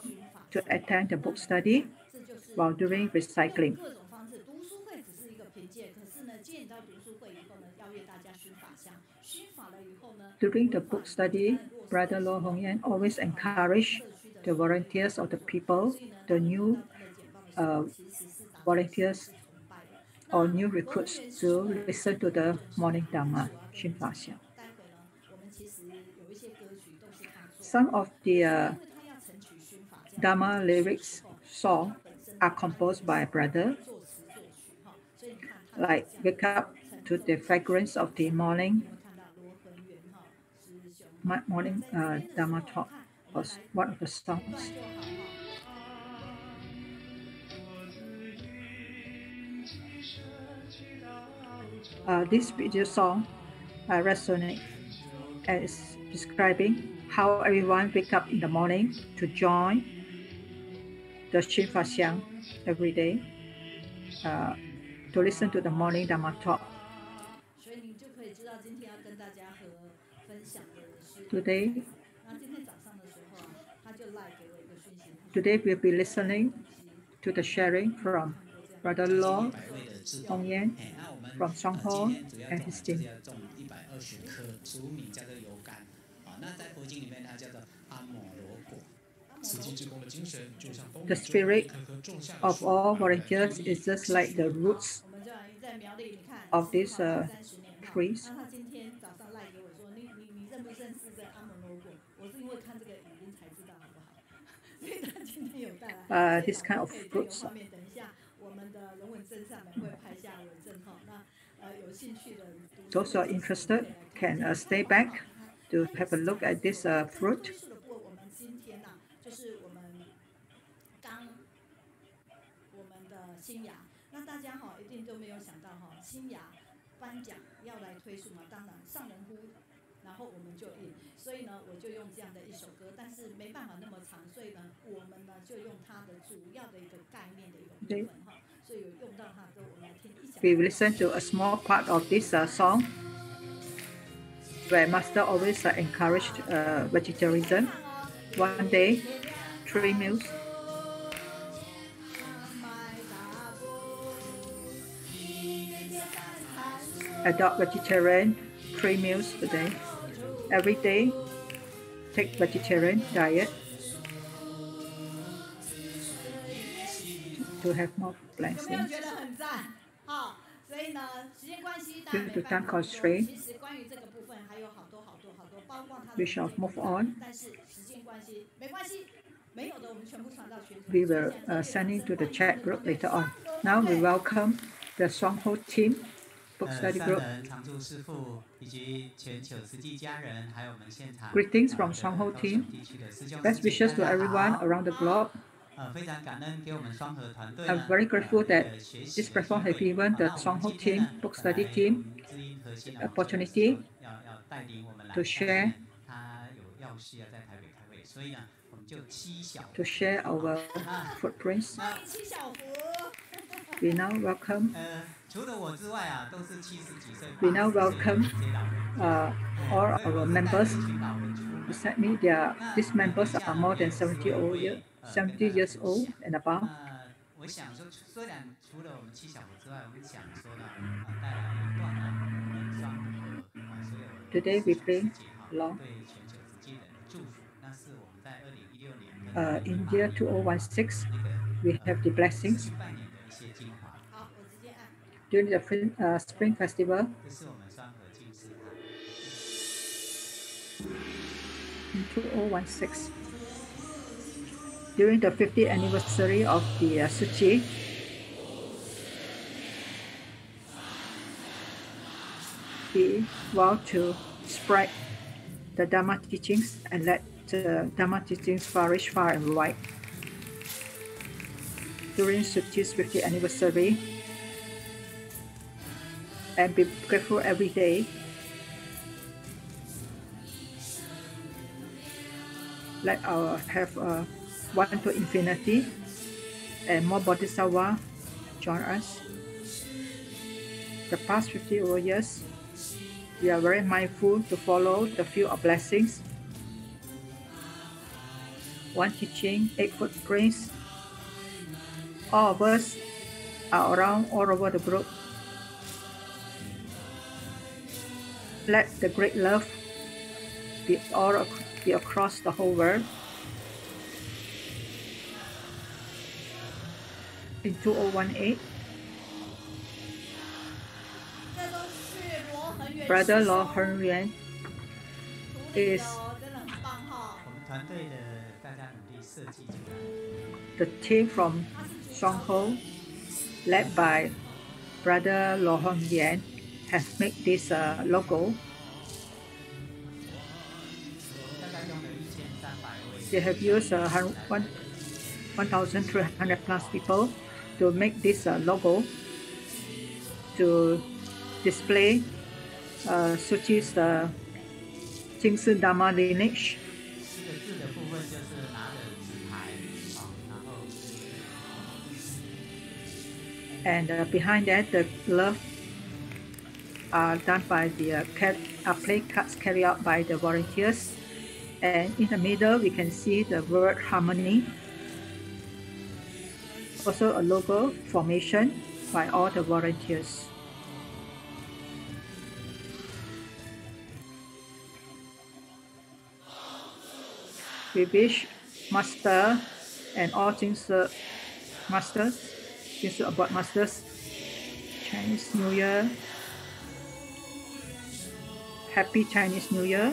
to attend the book study while doing recycling. During the book study, Brother Lo Hong Yuan always encouraged the volunteers of the people, the new volunteers or new recruits to listen to the morning Dharma, Xun Fa Xiang. Some of the Dharma lyrics song are composed by a brother, like Wake Up to the Fragrance of the Morning, morning Dharma talk was one of the songs. This video song resonates and is describing how everyone wake up in the morning to join the Xiang every day to listen to the morning Dharma talk. Today we'll be listening to the sharing from Brother Law Hong-Yan from Shuang-H and his team. The spirit of all volunteers is just like the roots of these trees. This kind of fruits. Those who are interested can stay back to have a look at this fruit. We will listen to a small part of this song where Master always encouraged vegetarianism. One day, 3 meals. Adopt vegetarian 3 meals a day. Every day, take vegetarian diet to have more blessings. Due to time constraint, we shall move on. We will send it to the chat group later on. Now we welcome the Shuang-H team book study group. Greetings from Shuang-H team. Best wishes to everyone around the globe. I'm very grateful that this platform has given the Shuang-H team, book study team, opportunity to share our footprints. We now welcome all our members. Beside me, these members are more than 70 years old and above. Today we play along. In year 2016, we have the blessings. During the Spring Festival, in 2016, during the 50th anniversary of the Huiqi, we vow to spread the Dharma teachings and let the Dharma teachings flourish far and wide. During Huiqi's 50th anniversary, and be grateful every day. Let our have one to infinity and more Bodhisattva join us. The past 50 years, we are very mindful to follow the field of blessings. One teaching, 8 footprints. All of us are around all over the group. Let the great love be across the whole world. In 2018, Brother Law Hong-Yan is the team from Shuang-H, led by Brother Law Hong-Yan, has made this logo. They have used 1,300 plus people to make this logo to display Suchi's Jingsi Dharma lineage. And behind that, the glove are done by the play cards carried out by the volunteers. And in the middle, we can see the word harmony. Also a logo formation by all the volunteers. We wish Master and all Jingsi Masters, Jingsi Abroad Masters, Chinese New Year. Happy Chinese New Year.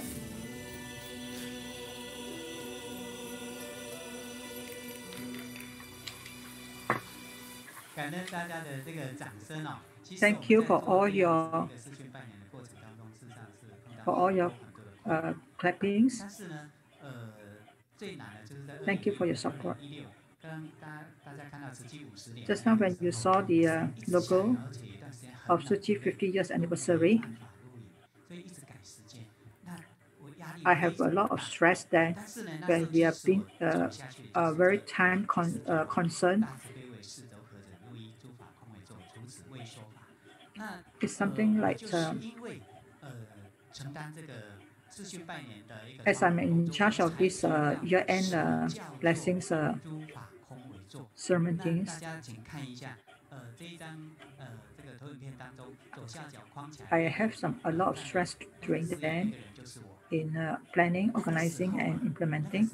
Thank you for all your clappings. Thank you for your support. Just now when you saw the logo of Suchi 50 years anniversary, I have a lot of stress there when we have been very time concerned. It's something like as I'm in charge of this year-end blessings ceremonies, I have a lot of stress during then in planning, organizing, and implementing.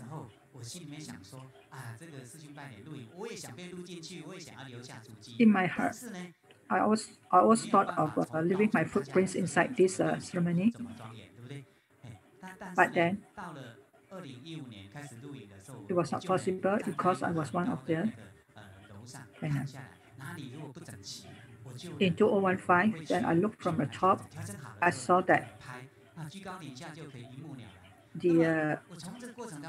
In my heart, I always thought of leaving my footprints inside this ceremony. But then, it was not possible because I was one of the planners. In 2015, when I looked from the top, I saw that the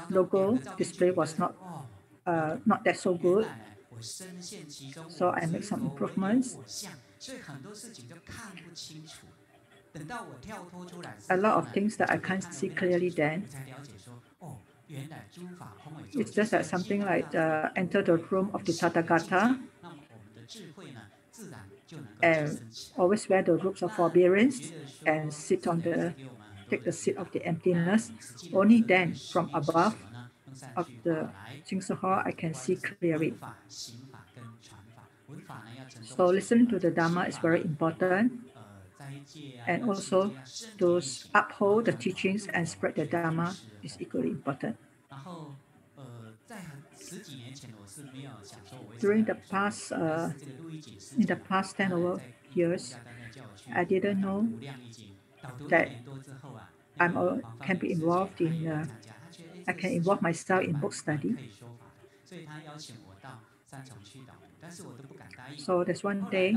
logo display was not that so good. So I made some improvements. A lot of things that I can't see clearly then. It's just like something like enter the room of the Tathagata and always wear the robes of forbearance and take the seat of the emptiness. Only then, from above of the Jingsi Hall, I can see clearly. So listening to the Dharma is very important. And also to uphold the teachings and spread the Dharma is equally important. During the past, in the past 10 over years, I didn't know that I can be involved in, I can involve myself in book study. So there's one day,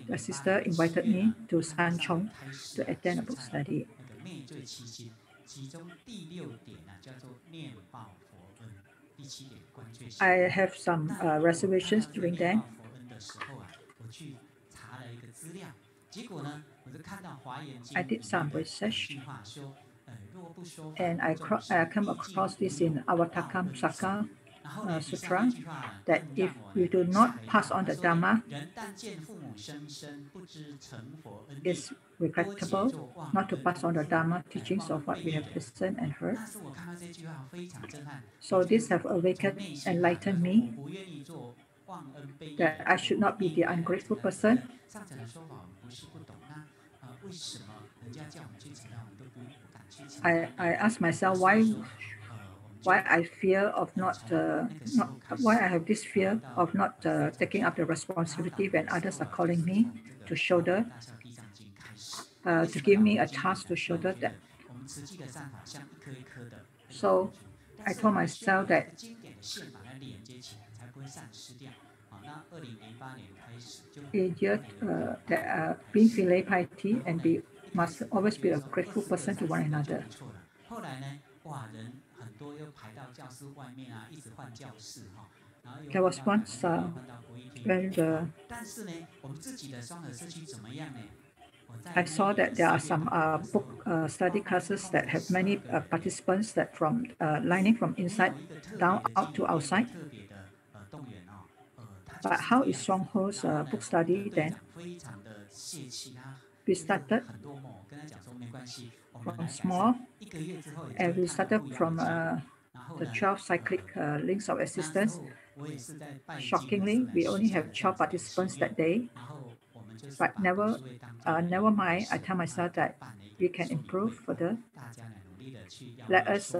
the sister invited me to Sanchong to attend a book study. I have some reservations during then. I did some research and I come across this in Avatakam Saka Sutra, that if we do not pass on the Dharma, it's regrettable not to pass on the Dharma teachings of what we have listened and heard. So this have awakened, enlightened me that I should not be the ungrateful person. I ask myself why I fear of why I have this fear of not taking up the responsibility when others are calling me to shoulder, to give me a task to shoulder that. So I told myself that being filial piety and must always be a grateful person to one another. There was once when I saw that there are some book study classes that have many participants that from lining from inside down out to outside. But how is Shuang-H's book study then? We started from small, and we started from the 12 cyclic links of existence. Shockingly, we only have 12 participants that day. But never mind, I tell myself that we can improve further. Let us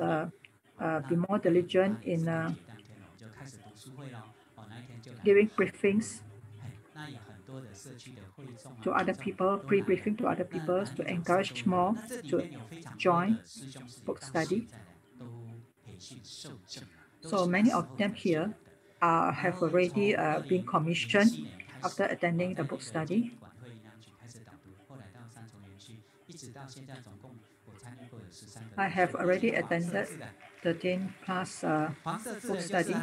be more diligent in giving briefings to other people, pre-briefing to other people to encourage more to join book study. So many of them here have already been commissioned after attending the book study. I have already attended 13 plus book study.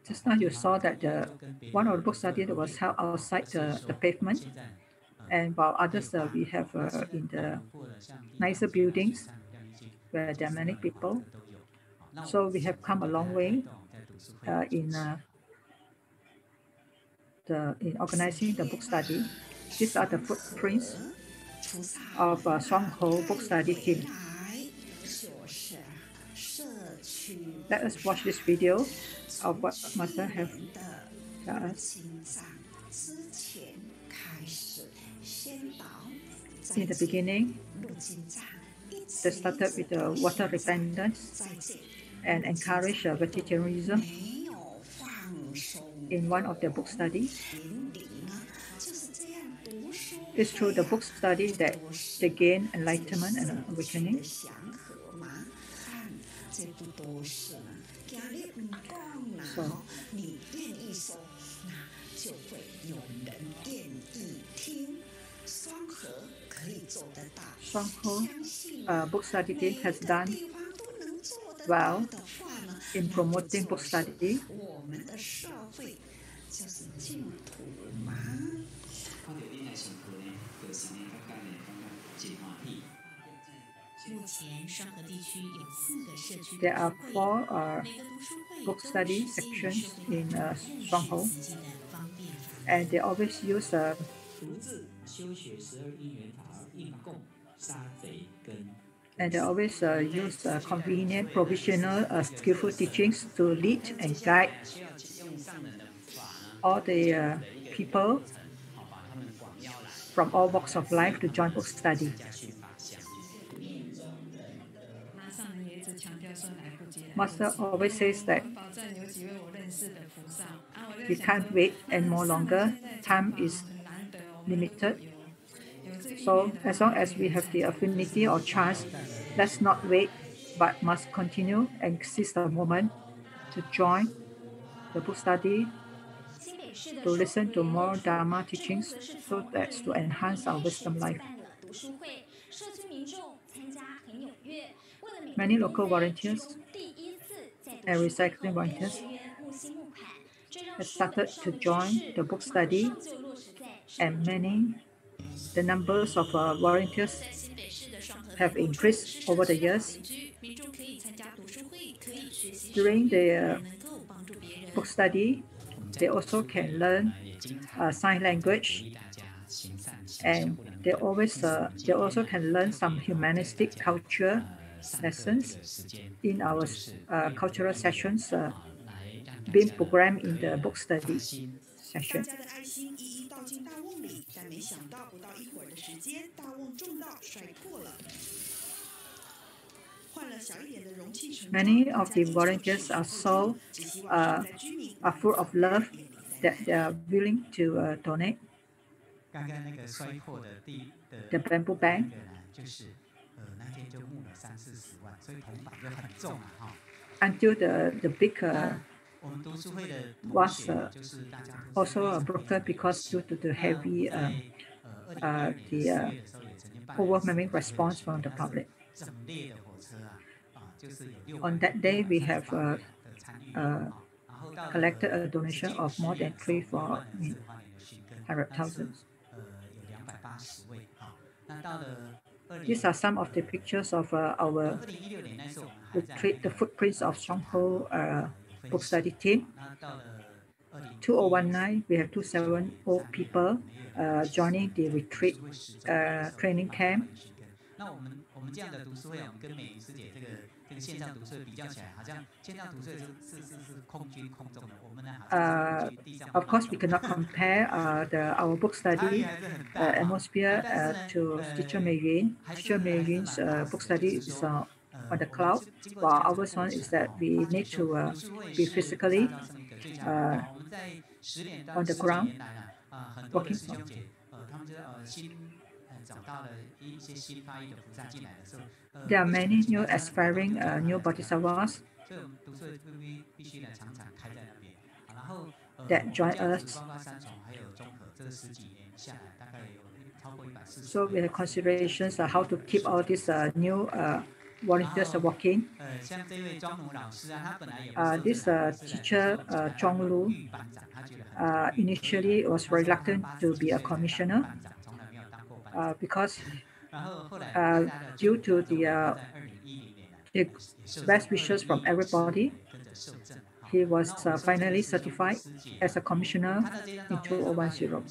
Just now you saw that one of the book study that was held outside the pavement, and while others we have in the nicer buildings where there are many people. So we have come a long way in organizing the book study. These are the footprints of Shuang-H book study team. Let us watch this video of what Master have tell us. In the beginning, they started with the water repentance and encourage vegetarianism in one of their book studies. It's through the book study that they gain enlightenment and awakening. So, Shuang-H book study team has done well in promoting book study. There are 4 book study sections in Shuang-H, and they always use convenient, provisional, skillful teachings to lead and guide all the people from all walks of life to join book study. Master always says that we can't wait any more longer. Time is limited. So as long as we have the affinity or chance, let's not wait, but must continue and seize the moment to join the book study, to listen to more Dharma teachings, so that's to enhance our wisdom life. Many local volunteers and recycling volunteers have started to join the book study, and the numbers of volunteers have increased over the years. During the book study, they also can learn sign language, and they also can learn some humanistic culture lessons in our cultural sessions being programmed in the book study session. Many of the volunteers are so full of love that they are willing to donate the bamboo bank. Until the big was also broken because due to the heavy overwhelming response from the public. On that day, we have collected a donation of more than 300,000. These are some of the pictures of our retreat, the footprints of Shuang-H book study team. 2019, we have 270 people joining the retreat training camp. Of course, we cannot compare our book study atmosphere to Teacher Meiyun. Teacher Meiyun's book study is on the cloud, while ours one is that we need to be physically on the ground, working from. There are many new aspiring new bodhisattvas that join us. So we have considerations on how to keep all these new volunteers working. This teacher, Zhong Lu, initially was reluctant to be a commissioner because due to the best wishes from everybody, he was finally certified as a commissioner in 2010.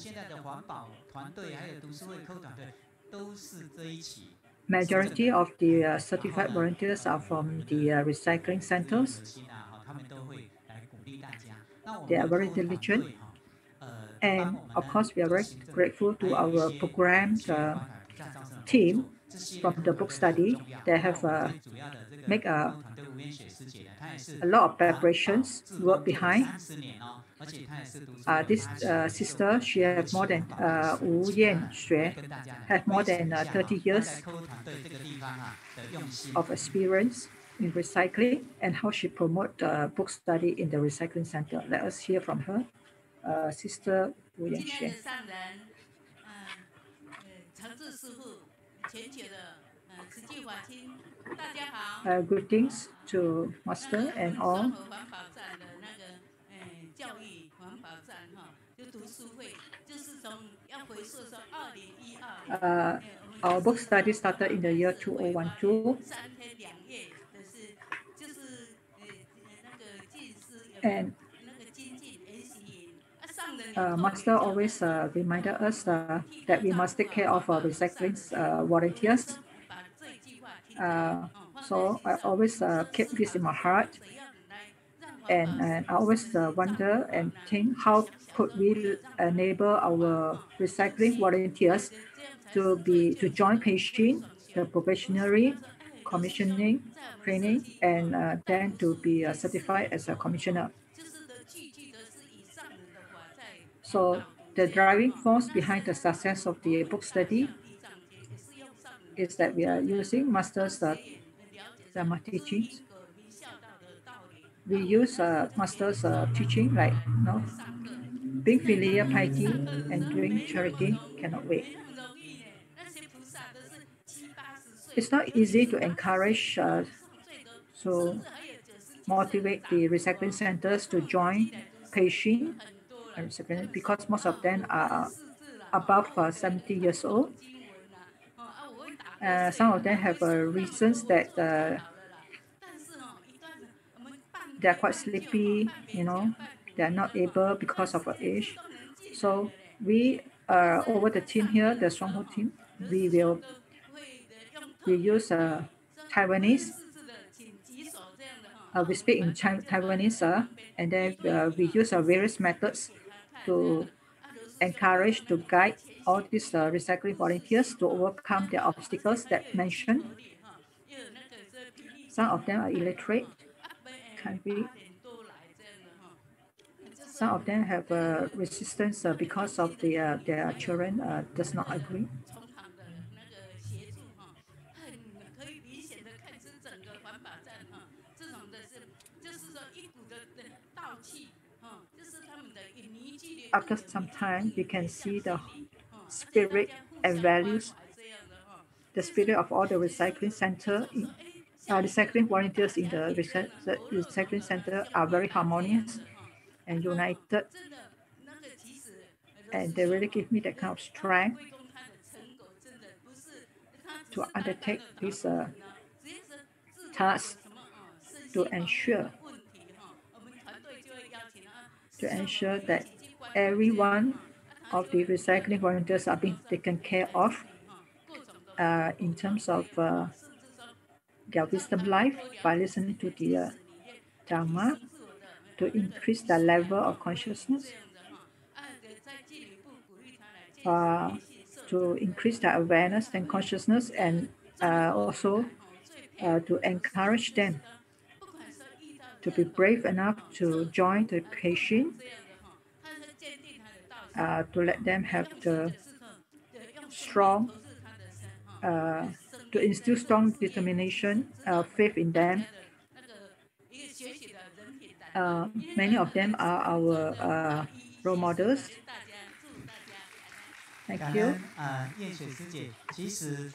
Majority of the certified volunteers are from the recycling centers. They are very diligent. And of course, we are very grateful to our program team from the book study. They have made a lot of preparations, work behind. This sister, she has more than Wu Yanxue, has more than 30 years of experience in recycling and how she promotes book study in the recycling center. Let us hear from her, Sister Wu Yanxue. Greetings to Master and all. Our book study started in the year 2012. And Master always reminded us that we must take care of our recycling volunteers. So I always keep this in my heart. And I always wonder and think how could we enable our recycling volunteers to join Peishing, the probationary, commissioning, training, and then to be certified as a commissioner. So the driving force behind the success of the book study is that we are using Master's Dharma teachings. We use Master's teaching like being filial piety and doing charity cannot wait. It's not easy to encourage to motivate the recycling centers to join Peishing because most of them are above 70 years old. Some of them have reasons that they are quite sleepy, they are not able because of age. So we over the team here, the Shuang-H team, we use Taiwanese. We speak in Taiwanese, and then we use various methods to encourage, to guide all these recycling volunteers to overcome the obstacles that mentioned. Some of them are illiterate, can't read. Some of them have resistance because of their children does not agree. after some time, we can see the spirit and values, the spirit of all the recycling center, recycling volunteers in the recycling center are very harmonious and united, and they really give me that kind of strength to undertake this task to ensure that every one of the recycling volunteers are being taken care of in terms of their wisdom life by listening to the Dharma to increase the level of consciousness, to increase their awareness and consciousness, and also to encourage them to be brave enough to join the patient, to let them have the strong, to instill strong determination, faith in them. Many of them are our role models. Thank you. 燕雪师姐，其实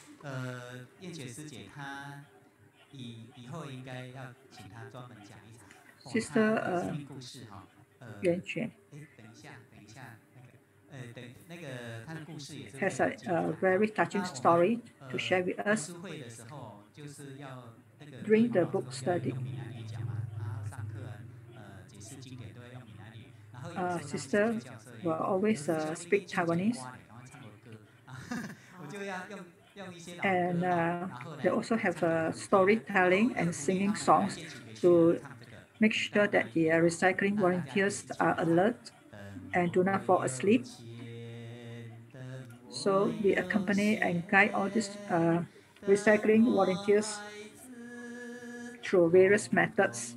燕雪师姐她以后应该要请她专门讲一场她的生命故事哈。袁雪。等一下，那个她的故事也是 has a very touching story to share with us. 读书会的时候就是要那个 during the book study. 用闽南语讲嘛，然后上课解释经典都要用闽南语，然后有时候 sister will always speak Taiwanese. And they also have storytelling and singing songs to make sure that the recycling volunteers are alert and do not fall asleep. So we accompany and guide all these recycling volunteers through various methods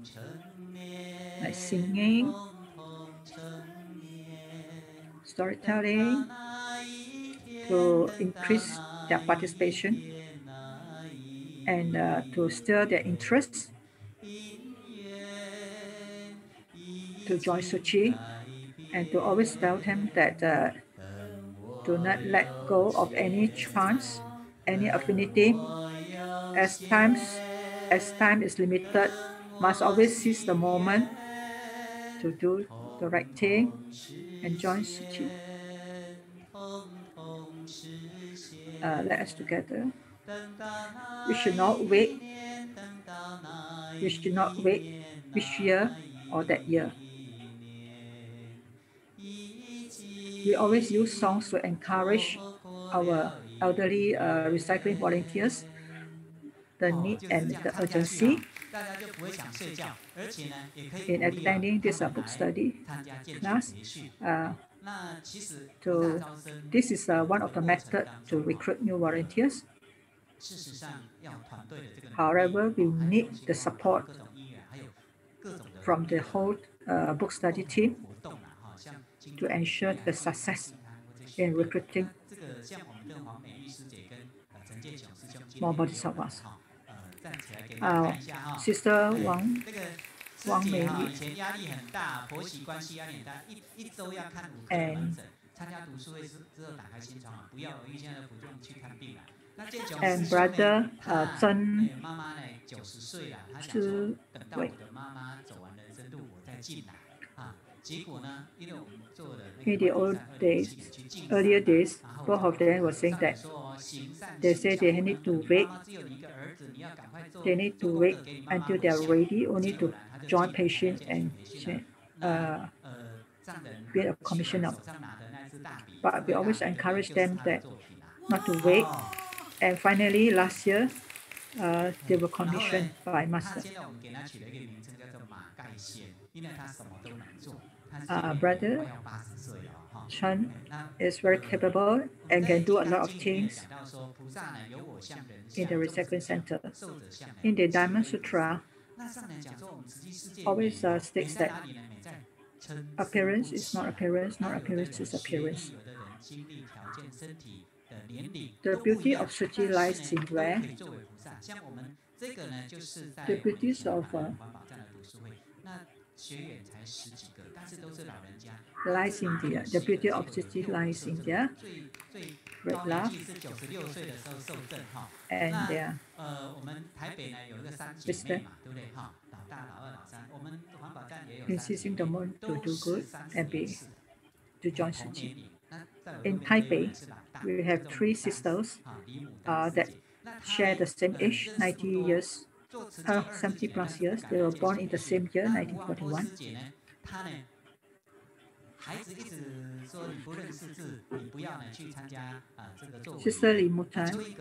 like singing, storytelling, to increase their participation and to stir their interest to join Suchi, and to always tell them that do not let go of any chance, any affinity. As time is limited, must always seize the moment to do the right thing and join Suchi. Let us together. We should not wait. We should not wait which year or that year. We always use songs to encourage our elderly recycling volunteers the need and the urgency in attending this book study class. This is one of the methods to recruit new volunteers. However, we need the support from the whole book study team to ensure the success in recruiting more bodhisattvas. Sister Wang Mei and brother Zhen Wei. In the earlier days, both of them were saying that they say they need to wait. They need to wait until they are ready, only to join patient and be a commissioner. But we always encourage them that not to wait. And finally, last year, they were commissioned by Master. Brother Chen is very capable and can do a lot of things in the recycling center. In the Dharma Sutra, always states that appearance is not appearance, not appearance is appearance. The beauty of Suchi lies in where the beauties of lies in the beauty of city lies in their great love and their wisdom, in seizing the moment to do good and to join Suji. In Taipei, we have 3 sisters that share the same age, 90 years, 70 plus years. They were born in the same year, 1941. Sister Li Mutan,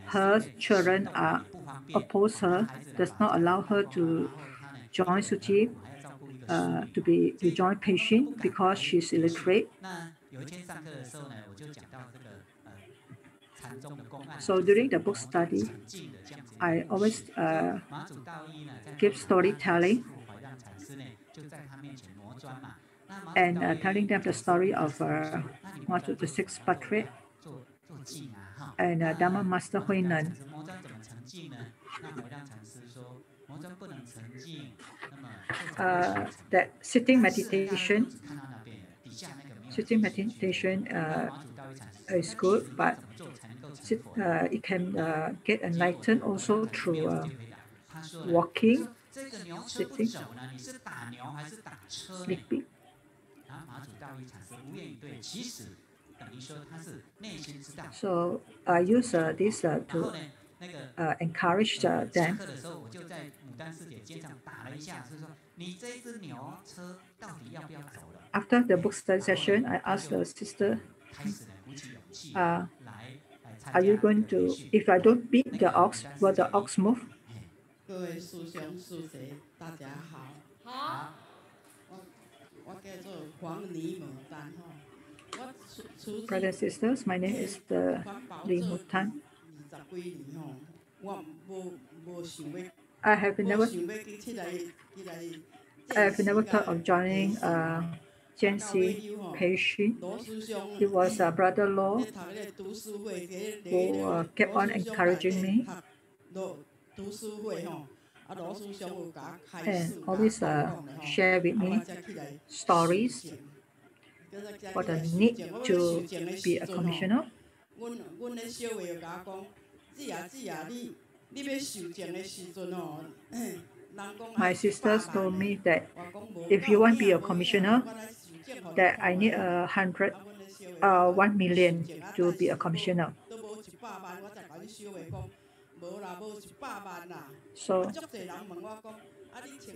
her children are oppose her, does not allow her to join Suji, to join Peishin because she's illiterate. So during the book study, I always give storytelling and telling them the story of the sixth portrait and Dharma Master Huinan. That sitting meditation is good, but it can get enlightened also through walking, sitting, sleeping. So I use this to encourage them. After the book study session, I asked the sister, are you going to, if I don't beat the ox, will the ox move? Brothers and sisters, my name is Li Mutan. I have never thought of joining Jianxi Peishin. He was a brother-in-law who kept on encouraging me and always share with me stories for the need to be a commissioner. My sisters told me that if you want to be a commissioner, that I need 1 million to be a commissioner. So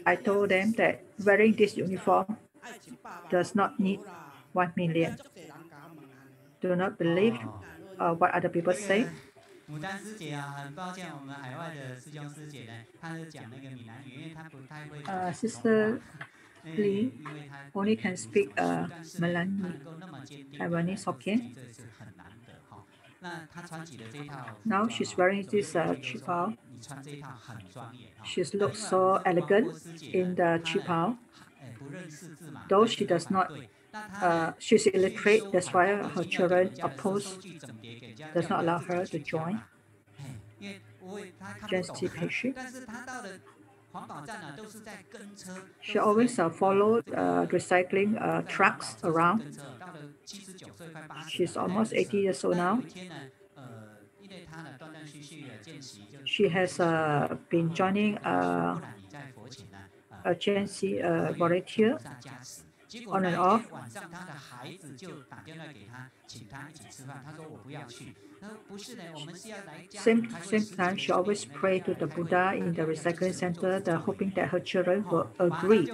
I told them that wearing this uniform does not need 1 million. Do not believe what other people say. Sister Lee only can speak Taiwanese Hokkien. Now she's wearing this qipao. She looks so elegant in the qipao. Though she does not, she's illiterate, that's why her children does not allow her to join Jianxi Peishin. She always followed recycling trucks around. She's almost 80 years old now. She has been joining a Jianxi volunteer on and off. Same time, she always pray to the Buddha in the recycling center, hoping that her children will agree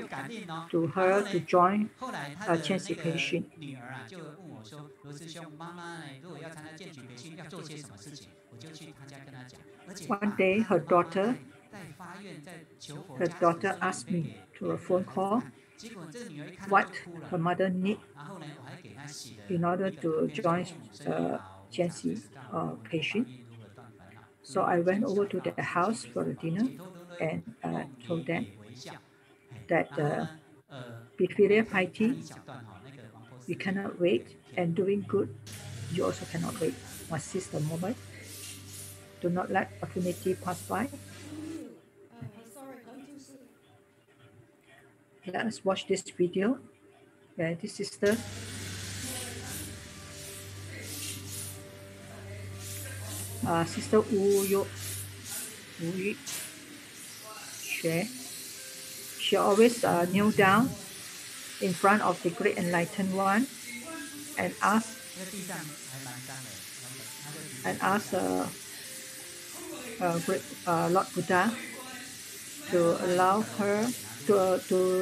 to her to join Jianxi Peishin. One day, her daughter asked me through a phone call what her mother needs in order to join Jianxi Peishin. So I went over to their house for a dinner and told them that be filial piety, we cannot wait, and doing good, you also cannot wait. Must seize the moment. Do not let opportunity pass by. Let us watch this video where this sister Sister Wu Xue. She always kneel down in front of the Great Enlightened One and ask Lord Buddha to allow her to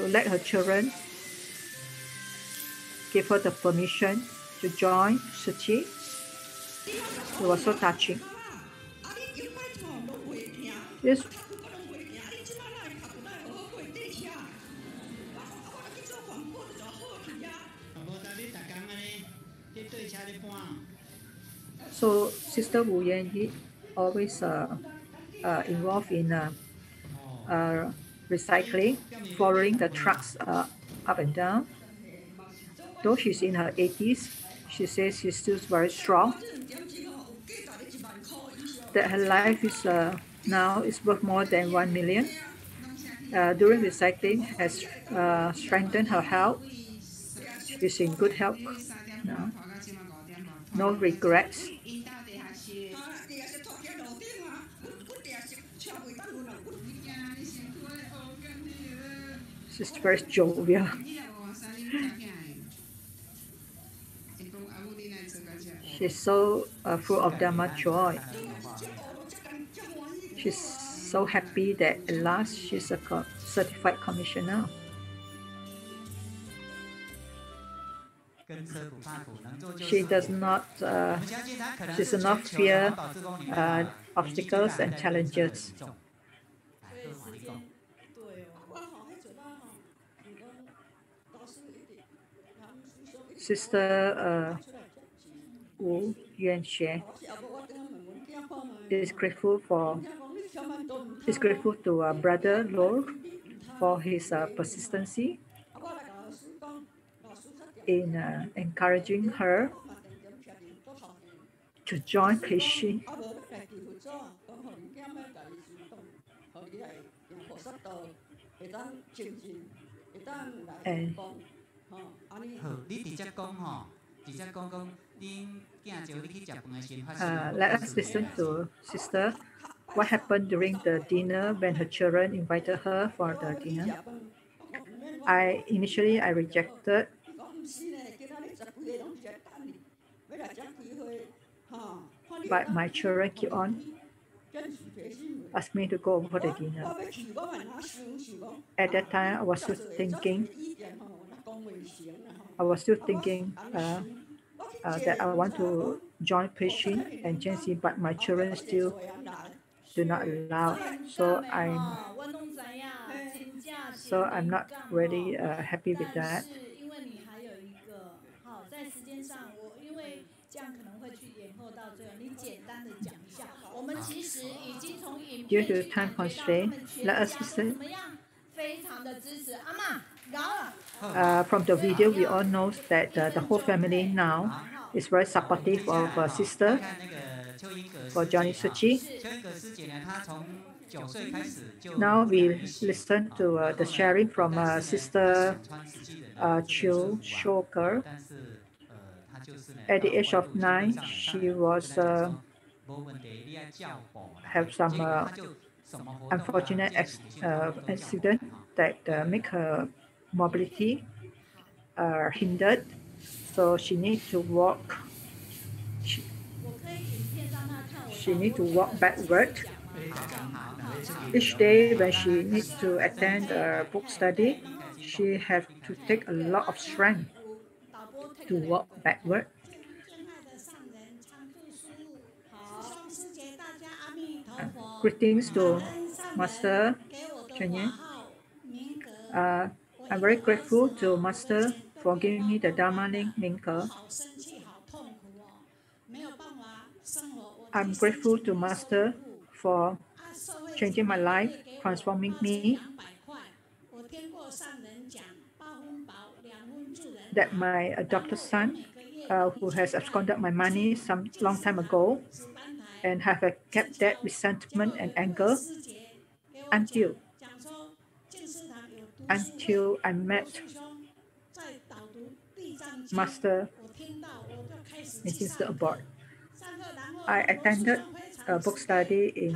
let her children give her the permission to join Suchi. It was so touching. This so Sister Wu Yanyi always involved in recycling, following the trucks up and down. Though she's in her 80s, she says she's still very strong. That her life is now is worth more than 1 million. During recycling has strengthened her health. She's in good health now. No regrets. She's very jovial. She's so full of Dharma joy. She's so happy that at last she's a certified commissioner. She does not fear obstacles and challenges. Sister Wu Yuanxue is grateful to Brother Lord for his persistency in encouraging her to join Huiqi. And let us listen to Sister what happened during the dinner when her children invited her for the dinner. Initially I rejected, but my children keep on asking me to go over the dinner. At that time, I was still thinking that I want to join Huiqi and Jensi, but my children still do not allow. So I'm not really happy with that. Due to time constraint, let us listen. From the video, we all know that the whole family now is very supportive of a sister for joining Suchi. Now we listen to the sharing from Sister Chiu Shoker. At the age of 9, she was have some unfortunate accident that make her mobility hindered, so she needs to walk. She needs to walk backward. Each day when she needs to attend a book study, she has to take a lot of strength to walk backward. Greetings to Master Chen. I'm very grateful to Master for giving me the Dharma link linker. I'm grateful to Master for changing my life, transforming me. That my adopted son, who has absconded my money some long time ago, and have kept that resentment and anger until until I met Master Meifeng abroad. I attended a book study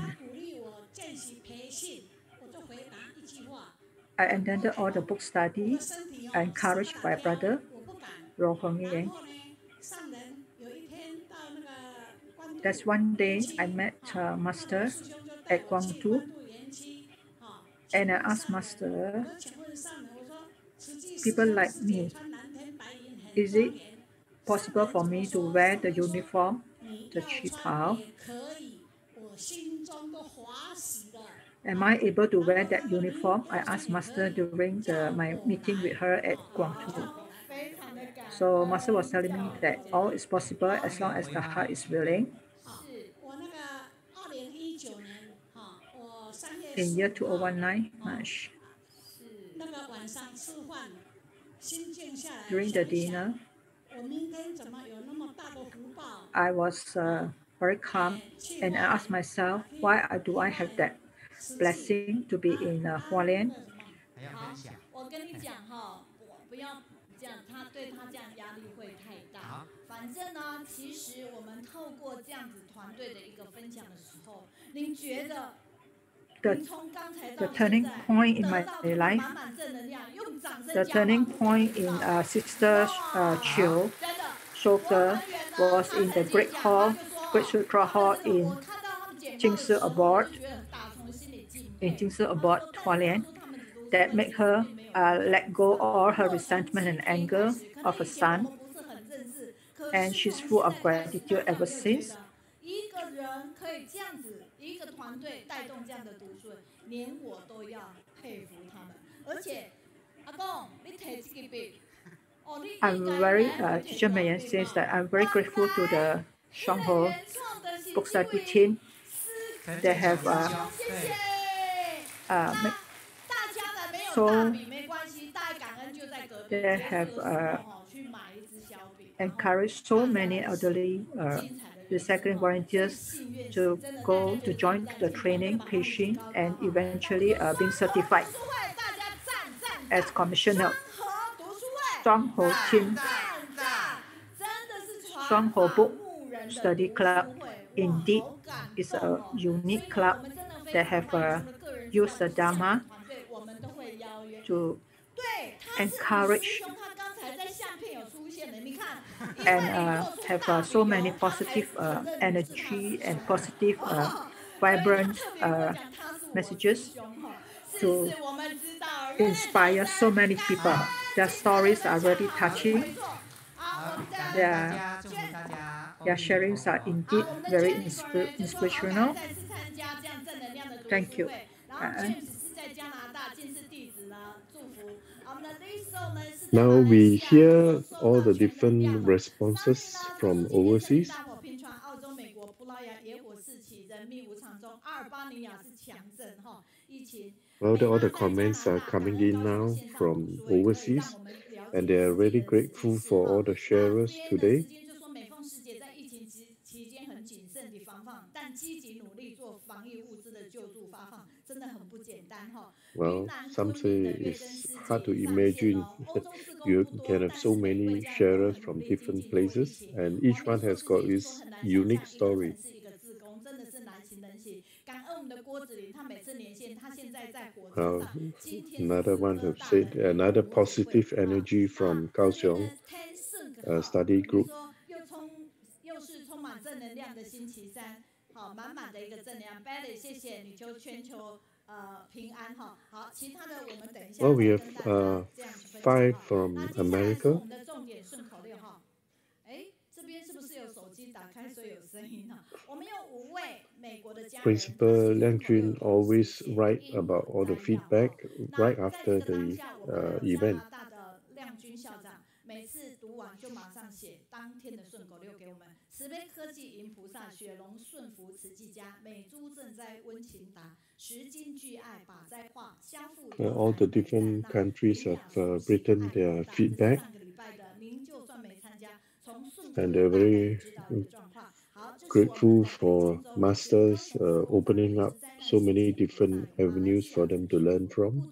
I attended all the book study encouraged by brother Ro Hong Yang. That's one day I met Master at Guangzhou, and I asked Master, people like me, is it possible for me to wear the uniform, the qipao? Am I able to wear that uniform? I asked Master during my meeting with her at Guangzhou. So Master was telling me that all is possible as long as the heart is willing. In year 2019, March, during the dinner, I was very calm, and I asked myself, why do I have that blessing to be in Hualien? 还要分享。我跟你讲哈，不要这样，他对他这样压力会太大。反正呢，其实我们透过这样子团队的一个分享的时候，您觉得？The turning point in my life, the turning point in Sister Chiu Shoker was in the Great Hall, Great Sutra Hall in Jingshi Abroad, Hualien, that made her let go all her resentment and anger of her son, and she's full of gratitude ever since. 一个人可以这样子，一个团队带动这样的读书，连我都要佩服他们。而且，阿公，你提这个笔，哦，你 I'm very, Teacher Mayan says that I'm very grateful to the Shuang-H book study team. They have they have encouraged so many elderly recycling volunteers to go to join the training, teaching, and eventually being certified as commissioner. Shuang-H team, Shuang-H Book Study Club, indeed is a unique club that have used the Dharma to encourage and have so many positive energy and positive, vibrant messages to inspire so many people. Their stories are really touching. Their sharings are indeed very inspirational. Thank you. Now we hear all the different responses from overseas. Well, all the comments are coming in now from overseas, and they are really grateful for all the sharers today. Well, some say it's hard to imagine you can have so many sharers from different places, and each one has got its unique story. Another one have said another positive energy from Kaohsiung study group. Well, we have 5 from America. Principal Liang Jun always write about all the feedback right after the event. 每次读完就马上写当天的顺口溜给我们。慈悲科技迎菩萨，雪龙顺福慈济家，美珠赈灾温情达，十金聚爱把灾化，相互。All the different countries have written their feedback, and they're very grateful for masters opening up so many different avenues for them to learn from.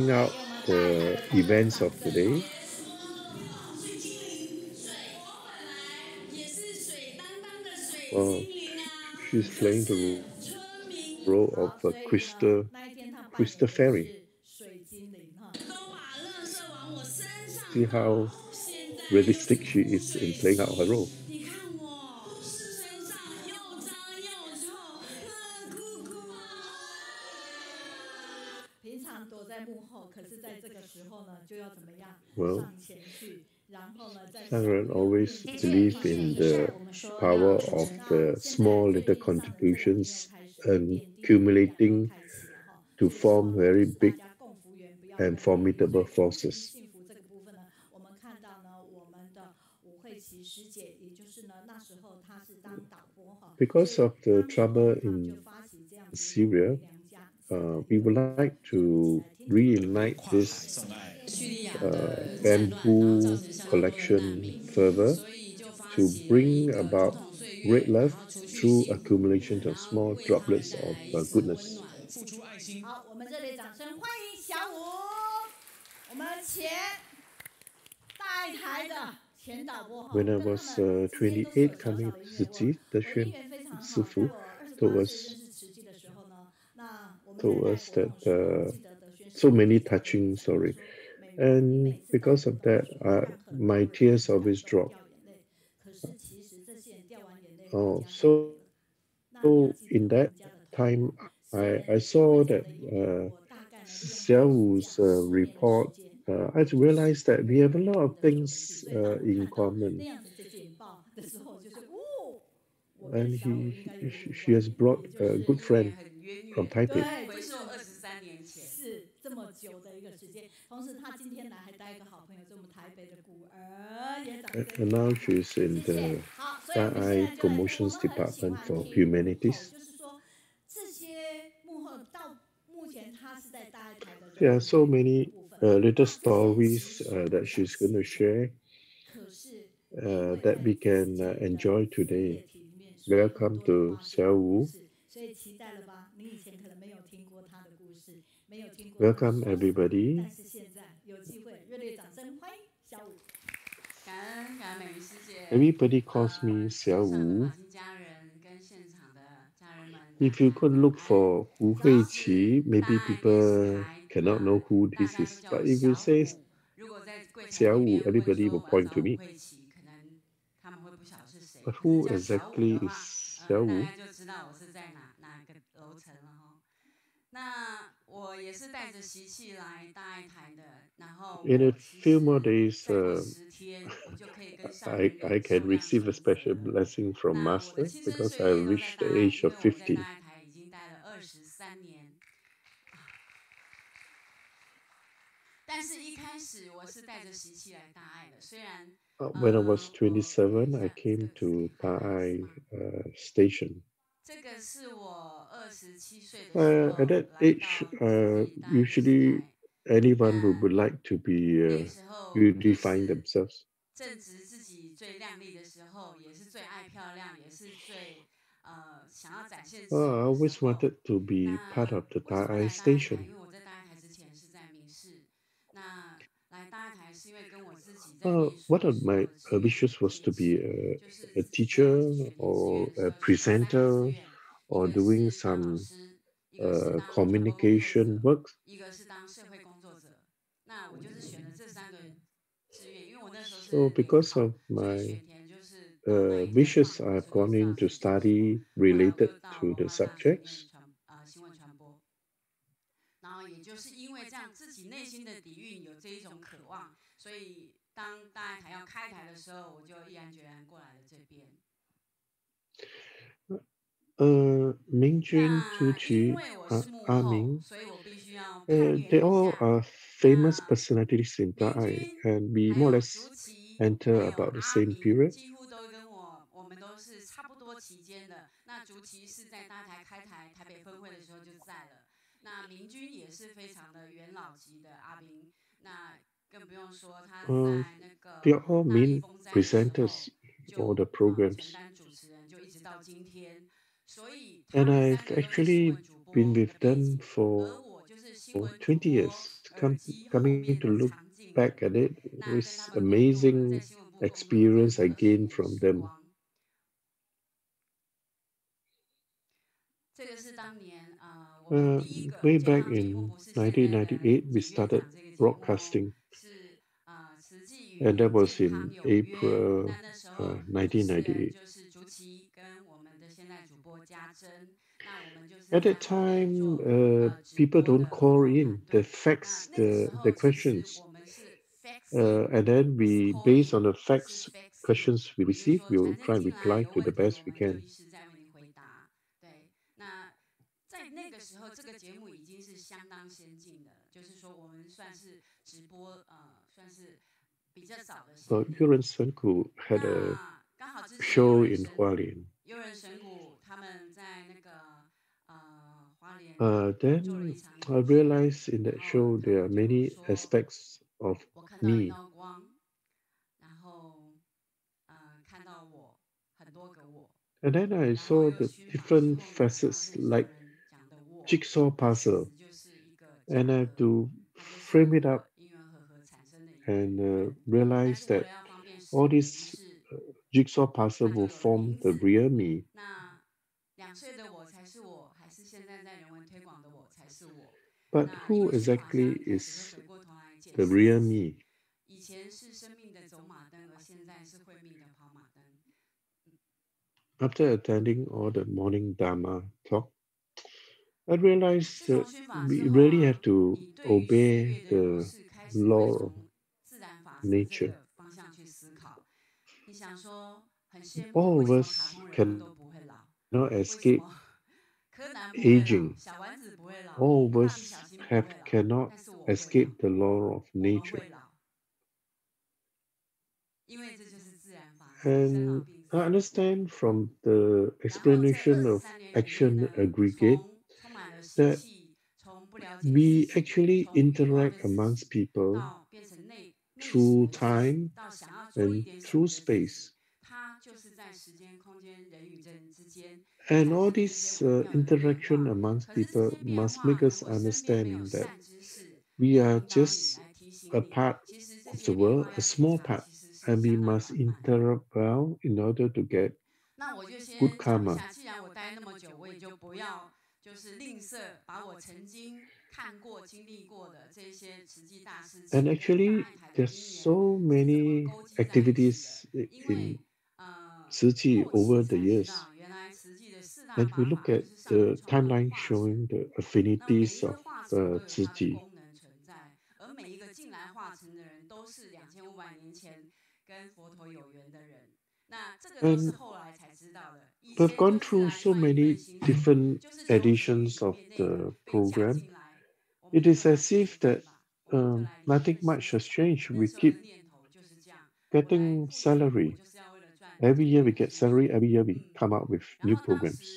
reading out the events of today. Well, she's playing the role of a crystal crystal fairy. See how realistic she is in playing out her role. Well, Sangren always believed in the power of the small little contributions accumulating to form very big and formidable forces. Because of the trouble in Syria, we would like to reignite this bamboo collection further to bring about great love through accumulation of small droplets of goodness. 好，我们热烈掌声欢迎小武，我们前大台的前导播哈。 When I was 28, coming to Tzu the Xuan Sifu told us that so many touching story, and because of that, my tears always drop. Oh, so in that time, I saw that Xiao Wu's report. I realized that we have a lot of things in common. And she has brought a good friend from Taipei. And now she's in the Daai promotions department for humanities. There are so many little stories that she's going to share that we can enjoy today. Welcome to Xiao Wu. Welcome, everybody. Everybody calls me Xiao Wu. If you could look for Huiqi, maybe people cannot know who this is. But if you say Xiao Wu, everybody will point to me. But who exactly is Xiao Wu? In a few more days, I can receive a special blessing from Master because I reached the age of 50. When I was 27, I came to Daai station. At that age, usually anyone who would like to be redefine themselves. I always wanted to be part of the Daai station. One of my wishes was to be a teacher or a presenter or doing some communication work. So because of my wishes, I've gone in to study related to the subjects. Mingjun, Tuqi, Ming, they all are famous personalities in Daai, and we more or less enter about the same period. They are all main presenters for the programs. And I've actually been with them for 20 years. Coming to look back at it, it's amazing experience I gained from them. Way back in 1998, we started broadcasting, and that was in April 1998. At that time, people don't call in, they fax the questions. And then we, based on the fax questions we receive, we will try and reply to the best we can. 在那个时候，这个节目已经是相当先进的，就是说我们算是直播，算是比较早的先。Yuren Senku had a show in Hualien. 悠人神谷他们在那个花莲 Then I realized in that show there are many aspects of 我看到一 me. 道光，然后看到我很多个我。 And then I saw the different facets like jigsaw puzzle, and I have to frame it up and realize that all these jigsaw puzzle will form the real me. 那2岁的我才是我，还是现在在人文推广的我才是我？ But who exactly is the real me? 以前是生命的走马灯，而现在是慧命的跑马灯。 After attending all the morning Dharma talk, I realized that we really have to obey the law of nature. All of us cannot escape aging. All of us cannot escape the law of nature. And I understand from the explanation of action aggregate that we actually interact amongst people through time and through space. And all this interaction amongst people must make us understand that we are just a part of the world, a small part, and we must interact well in order to get good karma. 就是吝啬把我曾经看过、经历过的这些慈济大师。 And actually, there's so many activities in Tzu Chi over the years. And we look at the timeline showing the affinities of Tzu Chi. 而每一个进来化成的人，都是2500年前跟佛陀有缘的人。 And we've gone through so many different editions of the program. It is as if that nothing much has changed. We keep getting salary. Every year we get salary. Every year we come up with new programs.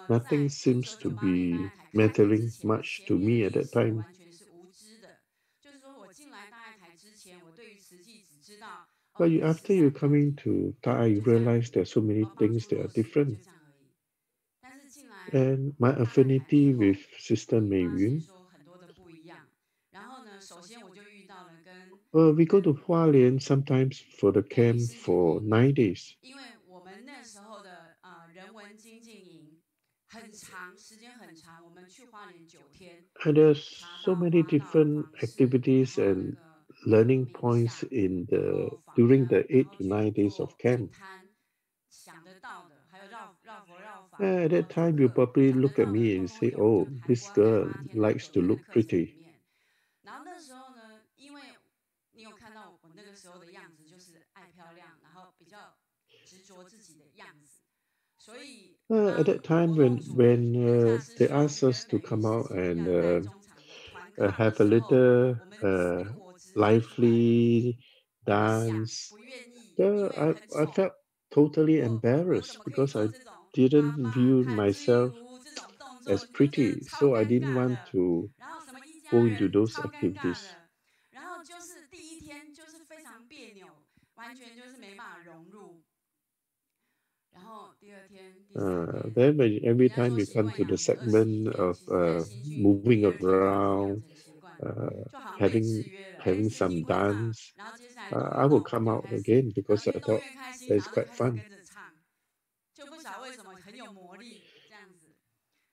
Nothing seems to be mattering much to me at that time. But after you come into Daai, you realize there are so many things that are different. And my affinity with Sister Meifeng, we go to Hualien sometimes for the camp for 9 days. And there's so many different activities and learning points in during the 8 to 9 days of camp. At that time, you probably look at me and say, "Oh, this girl likes to look pretty." At that time, when they asked us to come out and have a little lively dance, I felt totally embarrassed because I didn't view myself as pretty, so I didn't want to go into those activities. Then every time you come to the segment of moving around, having some dance, I will come out again because I thought that is quite fun.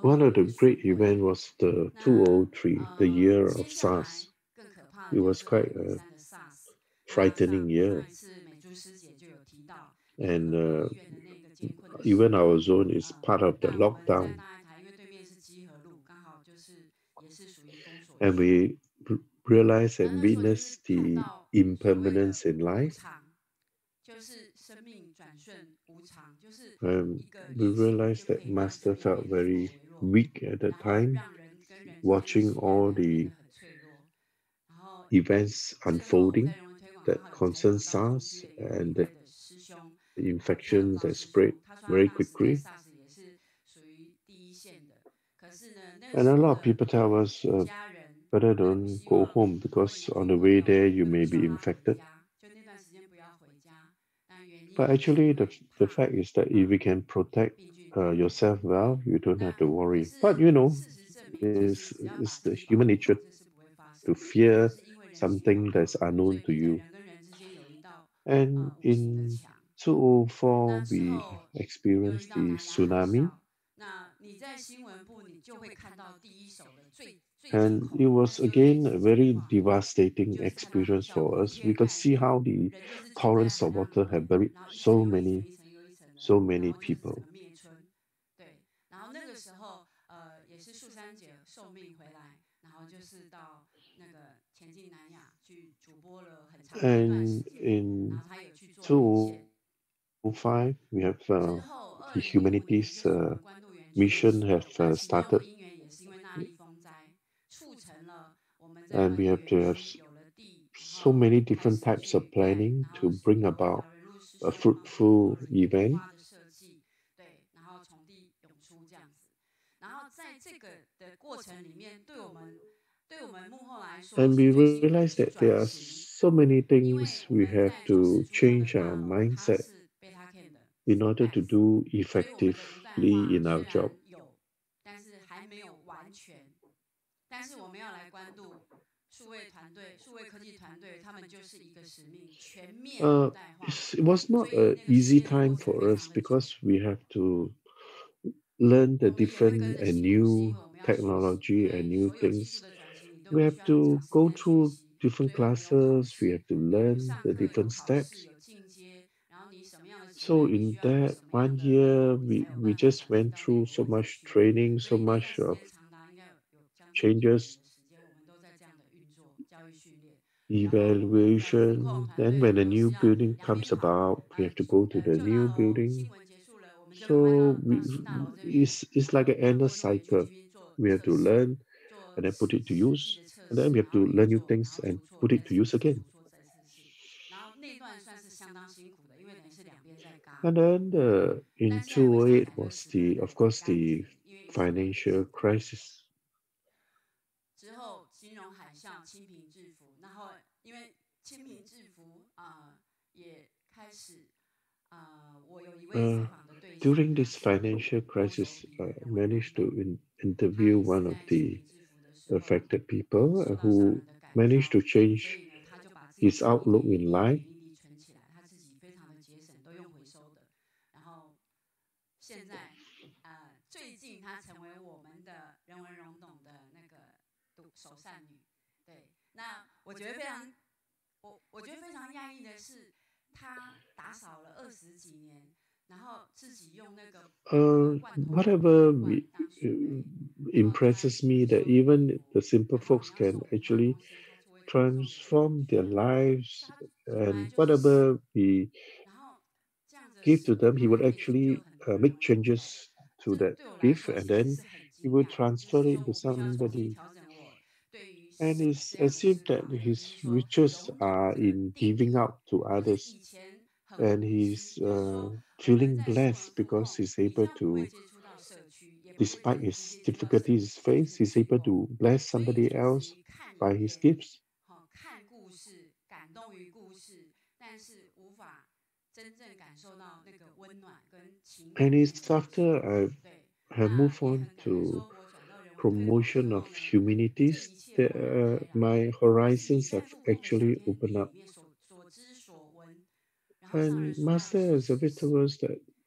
one of the great events was the 2003, the year of SARS. It was quite a frightening year. And even our zone is part of the lockdown. And we realize and witness the impermanence in life. We realized that Master felt very weak at the time, watching all the events unfolding that concern SARS and the infections that spread very quickly. And a lot of people tell us, better don't go home because on the way there you may be infected. But actually, the fact is that if you can protect yourself well, you don't have to worry. But you know, it's the human nature to fear something that's unknown to you. And in 2004, we experienced the tsunami. And it was again a very devastating experience for us. We could see how the torrents of water have buried so many people. And in 2005, we have the humanities mission have started, and we have to have so many different types of planning to bring about a fruitful event. And we realize that there are so many things we have to change our mindset in order to do effectively in our job. It was not an easy time for us because we have to learn the different and new technology and new things. We have to go through different classes, we have to learn the different steps. So in that 1 year, we just went through so much training, so much of changes, evaluation. Then when a new building comes about, we have to go to the new building. So it's like an endless cycle. We have to learn and then put it to use, and then we have to learn new things and put it to use again. And then in 2008 was of course, the financial crisis. Uh, During this financial crisis, I managed to interview one of the affected people who managed to change his outlook in life. Whatever impresses me that even the simple folks can actually transform their lives, and whatever we give to them, he would actually make changes to that gift, and then he would transfer it to somebody. And it's as if that his riches are in giving out to others, and he's feeling blessed because he's able to, despite his difficulties he face, he's able to bless somebody else by his gifts. And it's after I have moved on to promotion of humanities that my horizons have actually opened up. And Master has a bit towards that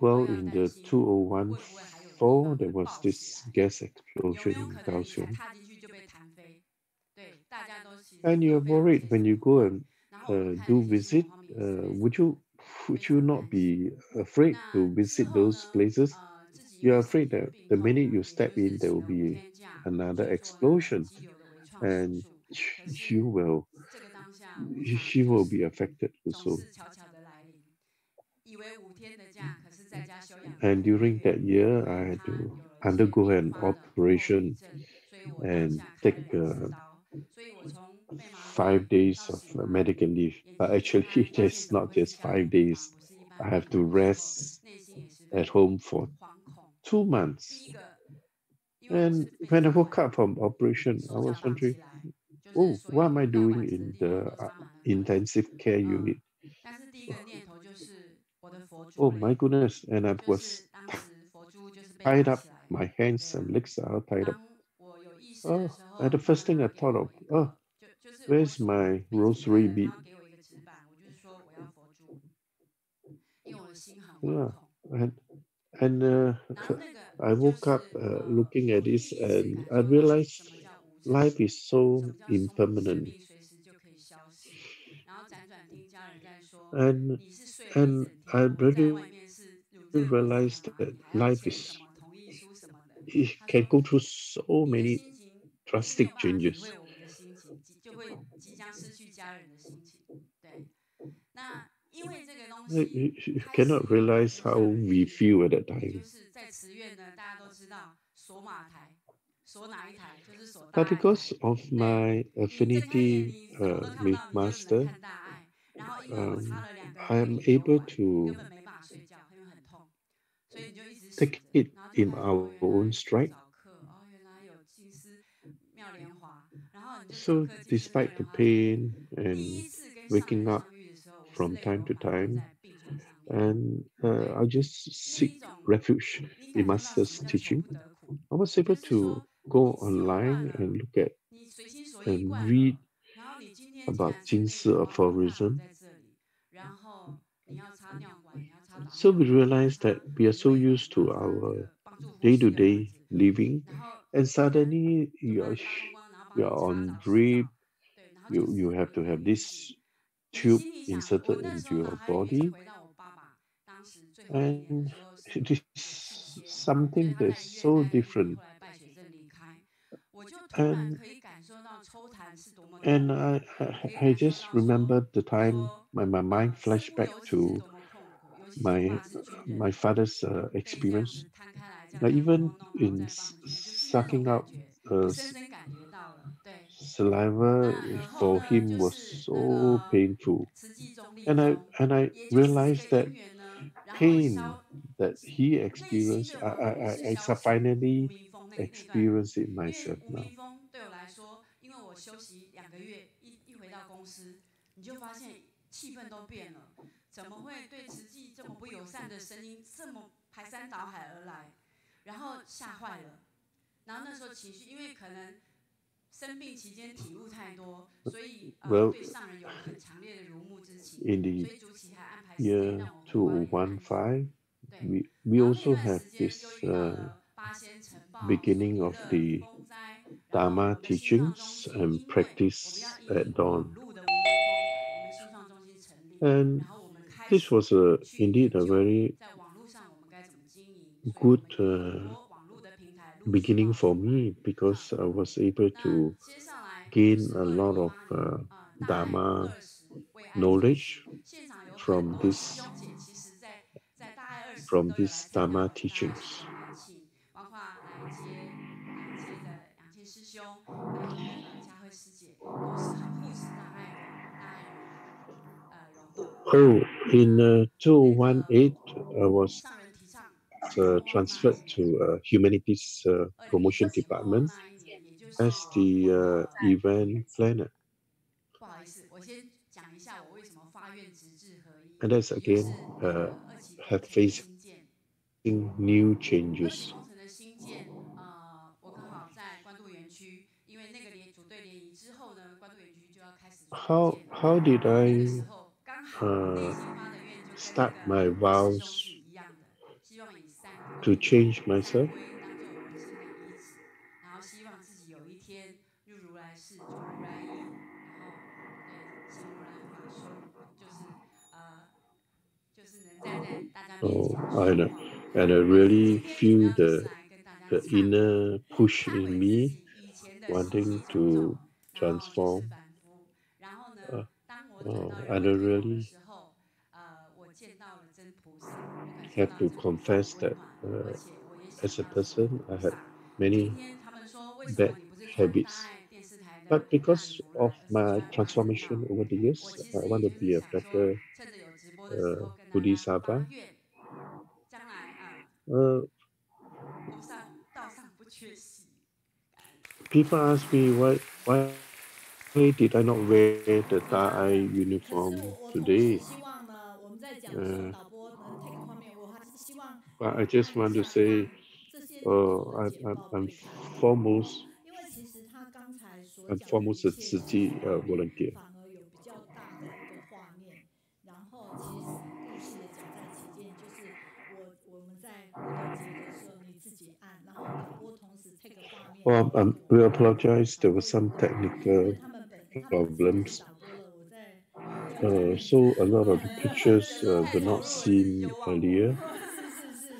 Well, in the 2014, there was this gas explosion in Kaohsiung. And you're worried when you go and do visit, would you would you not be afraid to visit those places? You're afraid that the minute you step in, there will be another explosion, and you will she will be affected also. And during that year, I had to undergo an operation and take 5 days of medical leave. But actually, it's not just 5 days. I have to rest at home for 2 months. And when I woke up from operation, I was wondering, oh, what am I doing in the intensive care unit? Oh my goodness. And I was tied up. My hands and legs are tied up. Oh, and the first thing I thought of, oh, where's my rosary bead? Yeah, and and I woke up looking at this, and I realized life is so impermanent. And and I really realized that life is it can go through so many drastic changes. You cannot realize how we feel at that time. But because of my affinity with Master, um, I am able to take it in our own stride. So, despite the pain and waking up from time to time, and I just seek refuge in Master's teaching, I was able to go online and look at and read about Jinsi aphorism. So we realize that we are so used to our day-to-day living, and suddenly you are on drip. You have to have this tube inserted into your body, and it is something that's so different. And I just remembered the time when my mind flashed back to my my father's experience. Now, even in sucking out saliva for him was so painful, and I realized that pain that he experienced, I finally experience it myself now. Well, in the year 2015, we also have this beginning of the Dharma teachings and practice at dawn. And this was indeed a very good beginning for me because I was able to gain a lot of Dharma knowledge from these Dharma teachings. Oh, in 2018, I was transferred to Humanities Promotion Department as the event planner. And that's again have facing new changes. How did I start my vows to change myself? and I really feel the inner push in me wanting to transform. And I really have to confess that as a person, I had many bad habits. But because of my transformation over the years, I want to be a better Bodhisattva. Uh, People ask me why did I not wear the Daai 可是 uniform 我是 today? 希望呢，我们在讲的时候，导播能 take 画面，我还是希望 But I just 按一 want to 下， say, 让这些旅途的简报可 I'm 以看得到。 foremost 因为其实他刚才所 I'm 讲的 foremost 一 a 切，慈济其实画面 volunteer. 反而有比较大的一个画面，然后其实故事也讲在其间，就是我们在互动结合的时候，你自己按，然后导播同时 take 画面 Well, 给我， we 然后 apologize. 导 There 播 were 也 some 看到，因 technical 为他本身也是 problems. 导播了，我在 YouTube 上面 So a lot of the 对 pictures 对 were not seen earlier.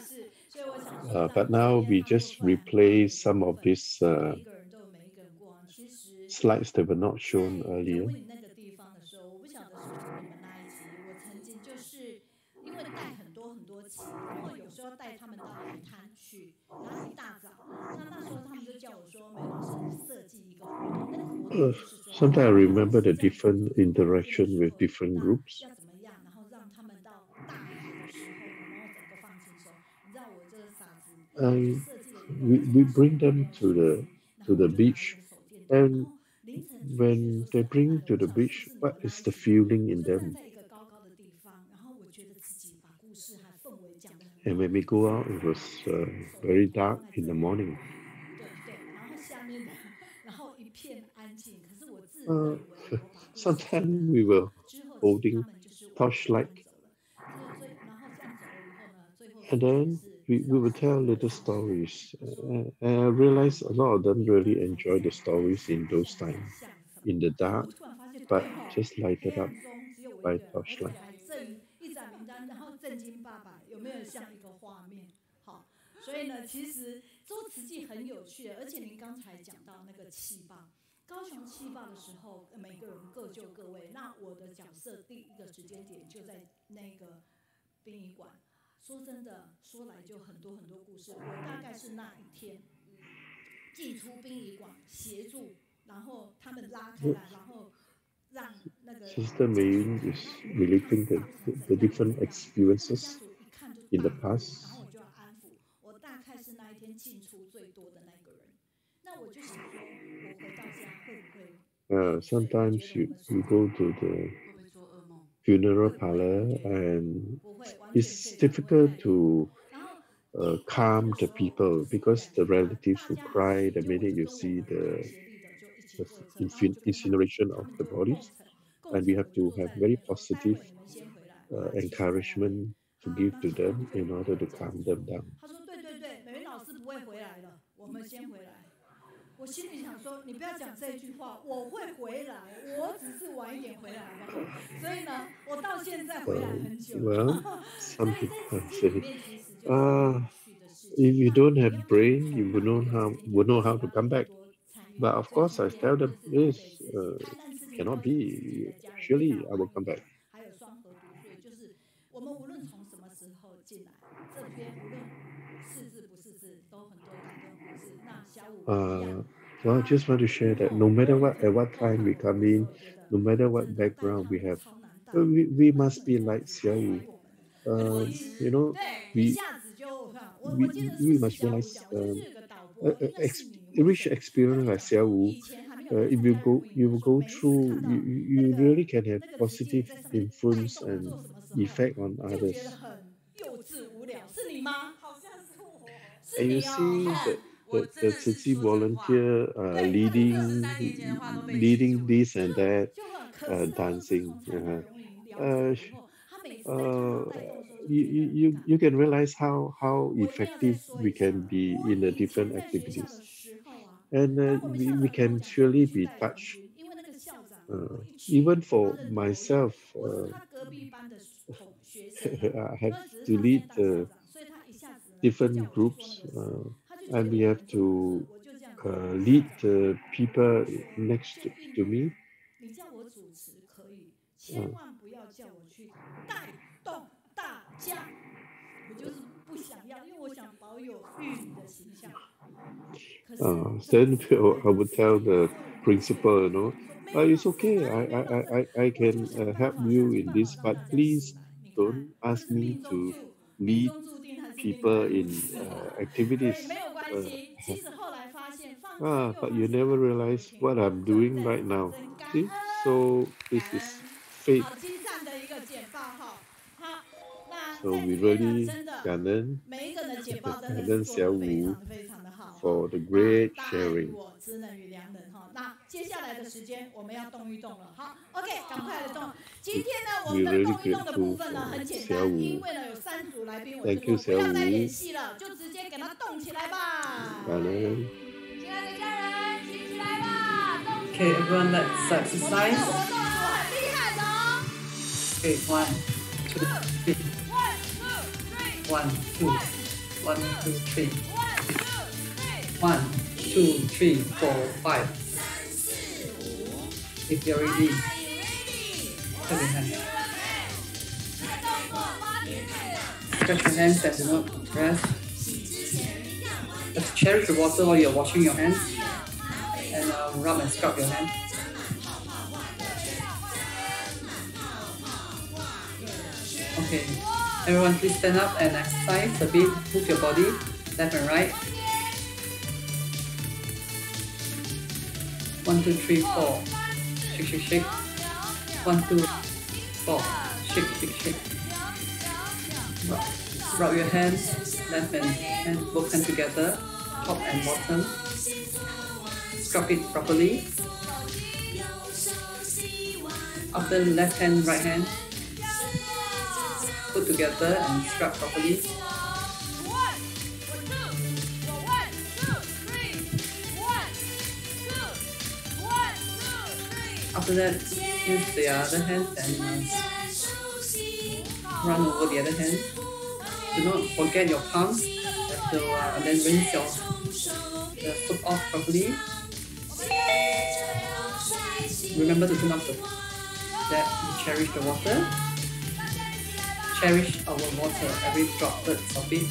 是，所以我想说，让 But 这 now 边 we 他们 just 会很多的 replay 一个 some 部 of 分， these 所以每一个人都有每一个人过往。其实 slides that were not 在 shown 人 earlier. 物影那个地方的时候，我不晓得是不是你们那一集，我曾经就是因为带很多旗，然后有时候带他们到海滩去，然后一大早，那时候他们就叫我说，梅老师你设计一个活动，那个活动就是说， Sometimes I 梅老 remember 师 the 这样走 different 走走，这个 interaction 时 with 候 different 那 groups. 要怎么样，然后让他们到大海的时候呢，然后整个放轻松。你知道我这个傻子，我就设计了一个，而且 We 那时候 bring 我没 them 有 to 手 the 机，然后我就拿一 beach, 个手电筒，然 and 后凌晨出去的 when 时 they 候，在 bring 我 to 不 the 晓得是不 beach, 是你 what 们那 is 一 the 集， feeling 我 in 就站 them? 在一个高高的地方，然后我觉得自己把故事和氛围讲得很 And 好， when we go out, it was 手 very 电筒 dark 放在 in 这 the 里， morning. 对，然后下面的，然后一片安静，可是我自 Uh, 认为我把故事讲得 Sometimes 很 we 好， were 之后其实他 holding 们就是往海 torchlight, 滩走了，然后这样走了以后呢，最后 and 书写 then 是 we 李老 would 师 tell 跟我 little 说的， stories. 他说 And I realized a lot of them 你 really 刚才 enjoy 讲 the 的那个 stories in 现 those 象在 times 像什 in 么？ the 我 dark, 突然发现 but 对哦， just 黑 lighted up 暗中只有我一 by 个人，而且 torchlight. 还一盏明灯，然后正经八百，有没有像一个画面？好，所以呢，其实做慈济很有趣的，而且您刚才讲到那个气棒。高雄气爆的时候，每个人各就各位。那我的角色第一个时间点就在那个殡仪馆。说真的，说来就很多故事。我大概是那一天进出殡仪馆协助，然后他们拉开来，然后让那个 Sister Mayun is relating the different 家 experiences 属一看就 in the 大哭， past. 然后我就要安抚。我大概是那一天进出最多的那个人。那我就想说，我回到家会不会你 Sometimes 觉得我们 you go to the funeral parlor and 不会，完全 it's 睡着，不会 difficult 太累。 to 然后 calm the people 就是 because 感 the 觉到 relatives 大 will 家很 cry 协 the 就我 minute 就 you 跟我 see 们很协力的就一起过车，然后我就跟他们， incineration 他 of 们 the 就 bodies. 共 And 乘， we 我 have 就 to 坐 have 在里 very 面说，待 positive 会你们先回来，我要继续在那边。 encouragement to give 那 to 时候他 them 们就 in 跟 order 我 to 讲 calm 说， them down. 他说对，美云老师不会回来了，我们先回来。我心里想说，你不要讲这句话，我会回来，我只是晚一点回来，好不好？所以呢，我到现在回来很久了。 Well, 所 some 以在 people 慈济里 say, 面，其实就是很有趣的事 if 情。 you 那 don't 你 have 要讲 brain, you 头， will 那我 know 有 how 时间 will 点， know 但是 how 我 to 要 come 更 back. 多参与。 But of 所以 course, 今 I 天 tell 就 them, 是台 yes, 北慈济台南慈济 cannot 高雄慈济 be. 的家人非 Surely 常 I will 欢 come 迎， back. 还有双河读书会，就是我们无论从什么时候进来，这边无论是字不是字，都很多感动故事。那小五一样。 Well, I just want to share that no matter what, at what 偷 time 看 we 我， come 有时 in, 候觉得 no matter what 真的带 background 他 we 们 have, 超难带， we 他们 must 真 be 的 like 太爱 Xiaoyu. 我们了。我一 You know, 对，一 we 下子就看。我 we 记得是 we 不是 must 小五 realize 讲，我就是有个导播，应该是你或 rich 谁，他 experience 就 like 讲说， Xiaowu. 以前还没有来 If 参 you 加人 go, 物营 you 的 will 时候， go 每一次 through, 看到 you really can have 那个慈济 positive 在上面带 influence 动 and 做什么时候， effect on 就觉得 others. 很幼稚无聊。是你吗？好像是我，是 And you 你 see 哦。 the Tzu volunteer 对，leading this and that 就很。可是呢，自 dancing. 从参加人物营了解以后，他每次在看到带动的时候，就觉得很 You 感 you 动。 can realize how 我一定要再 effective 说 we 一下， can be 我 in the 以前 different 在学校的 activities. 时候啊， And 当我们校 we 长跟我 can 讲说你 surely 去 be 带童 touched 军，因为那个校长 even for myself, I have to lead different groups, and we have to lead the people next to me. 你叫我主持可以，千万不要叫我去带动大家。我就是不想要，因为我想保有玉女的形象。Then I would tell the principal, you know, it's okay. I can help you in this, but please don't ask me to lead people in activities. But you never realize what I'm doing right now. See, so this is fate. So we really 感恩小五 for the great sharing. 那接下来的时间我们要动一动了。好 ，OK， 赶快来动。今天呢，我 We 们的 really 动一动的部 grateful 分呢 for 很简 小 单， 五。因为呢有3组来宾，我 Thank 就 you 说不要再演 小五。戏了，就直接给他动起来吧。感恩。亲爱的家人，起起来吧，动起 Okay, 来。 everyone, let's 我们的 exercise. 活动组很厉害的哦。 Okay, 1, 2, 3. 1, 2, 1, 2, 3. 1, 2, 3, 4, 5. If you're ready, clap your hands. Stretch your hands and do not rest. Just cherish the water while you're washing your hands, and rub and scrub your hands. Okay, everyone please stand up and exercise a bit, move your body left and right. 1, 2, 3, 4. Shake, shake, shake. 1, 2, 4. Shake, shake, shake. Rub your hands, left and both hands together, top and bottom. Scrub it properly. After left hand, right hand, put together and scrub properly. After that, use the other hand and run over the other hand. Do not forget your palms. And then rinse your soap off properly. Remember to turn off the tap and cherish the water. Cherish our water, every droplet of it.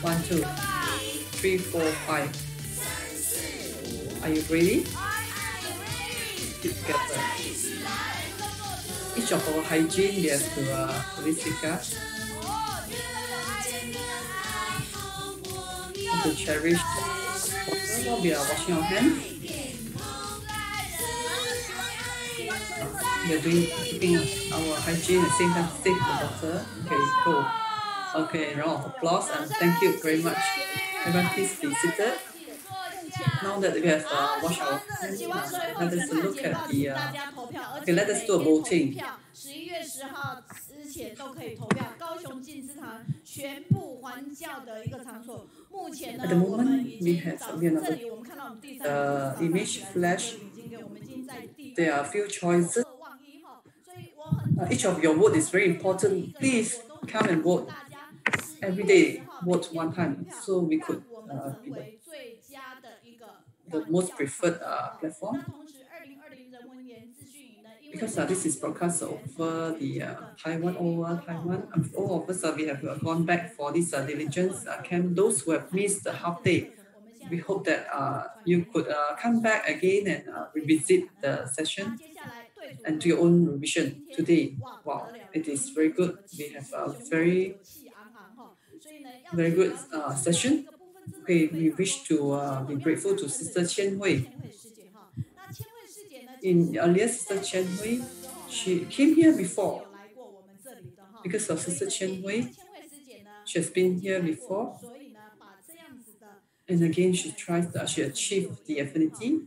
1, 2, 3, 4, 5. Are you ready? Keep together. Each of our hygiene we have to safeguard. To cherish water while we are washing our hands. We are keeping our hygiene at the same time safe the water. Okay, cool. Okay, round of applause and thank you very much. Everyone please be seated. Now that we have washed our hands, let us look at the okay, let us do a voting. 11月10号之前都可以投票。高雄静思堂全部环教的一个场所，目前呢， At the 我们 moment, 已 we 经 have 找 we 这里，我们看到我们第三 image flash. 已经给我们已经在第 There are a few choices. 望一哈，所以我很 Each of your vote is very important. Please come and vote every day. Vote one time, so we could be 为最佳的一个 the most preferred platform. 同时，2020人文研资讯营呢，因为 Because this is broadcast over the Taiwan, over Taiwan. All of us we have gone back for this diligence camp. Those who have missed the half day, we hope that you could come back again and revisit the session and do your own revision today. Wow, it is very good. We have a very good session. Okay, we wish to be grateful to Sister Qian Hui. In earlier, Sister Qian Hui, she came here before. Because of Sister Qian Hui, she has been here before. And again, she achieved the affinity.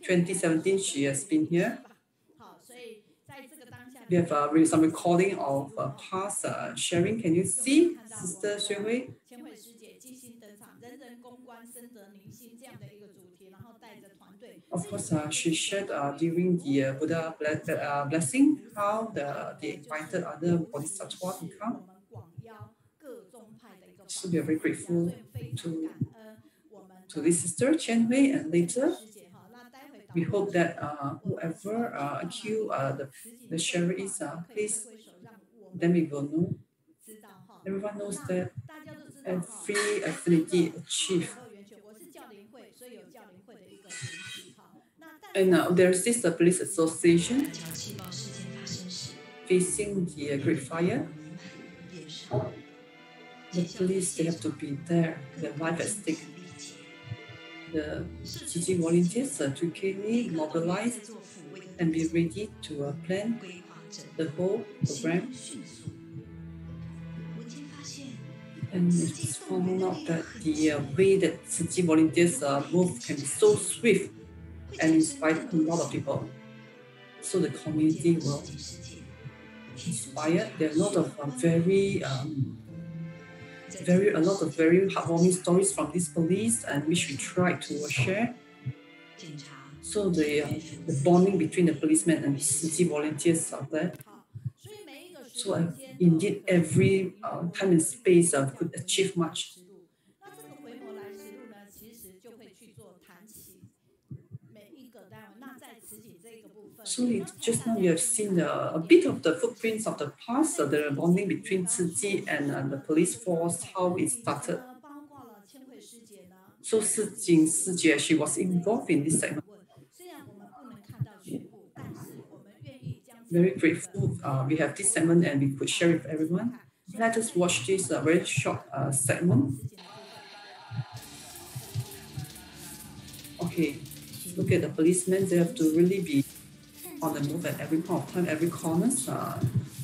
2017, she has been here. We have some recording of past sharing. Can you see, Sister Qian Hui? 千惠师姐即兴登场，人人公关，深得民心这样的一个主题，然后带着团队。Of course, she shared during the Buddha blessing how they invited other bodhisattvas to come. So we are very grateful to this sister Chen Hui, and later we hope that whoever queue the sharer is, please, then we will know. Everyone knows that every affinity achieved. And there's this police association facing the Great Fire. The police, they have to be there. Their life at stake. The CG volunteers to quickly mobilize and be ready to plan the whole program. And it's found out that the way that CG volunteers move can be so swift and inspire a lot of people. So the community will inspire. There are a lot of very heartwarming stories from these police, and which we try to share. So the bonding between the policemen and the city volunteers out there. So indeed, every time and space could achieve much. So just now you have seen a bit of the footprints of the past, the bonding between Tzu Chi and the police force, how it started. So Si Jie, she was involved in this segment. Very grateful we have this segment and we could share it with everyone. Let us watch this very short segment. Okay, look at the policemen. They have to really be on the move at every point of time, every corner,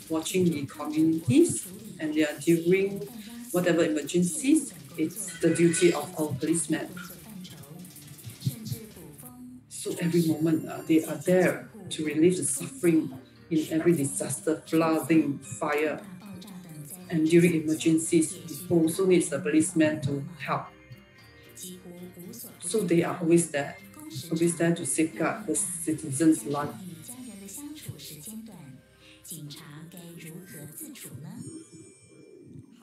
watching the communities, and they are during whatever emergencies. It's the duty of our policemen. So every moment they are there to relieve the suffering in every disaster, flooding, fire, and during emergencies, it also needs the policemen to help. So they are always there to safeguard the citizens' life.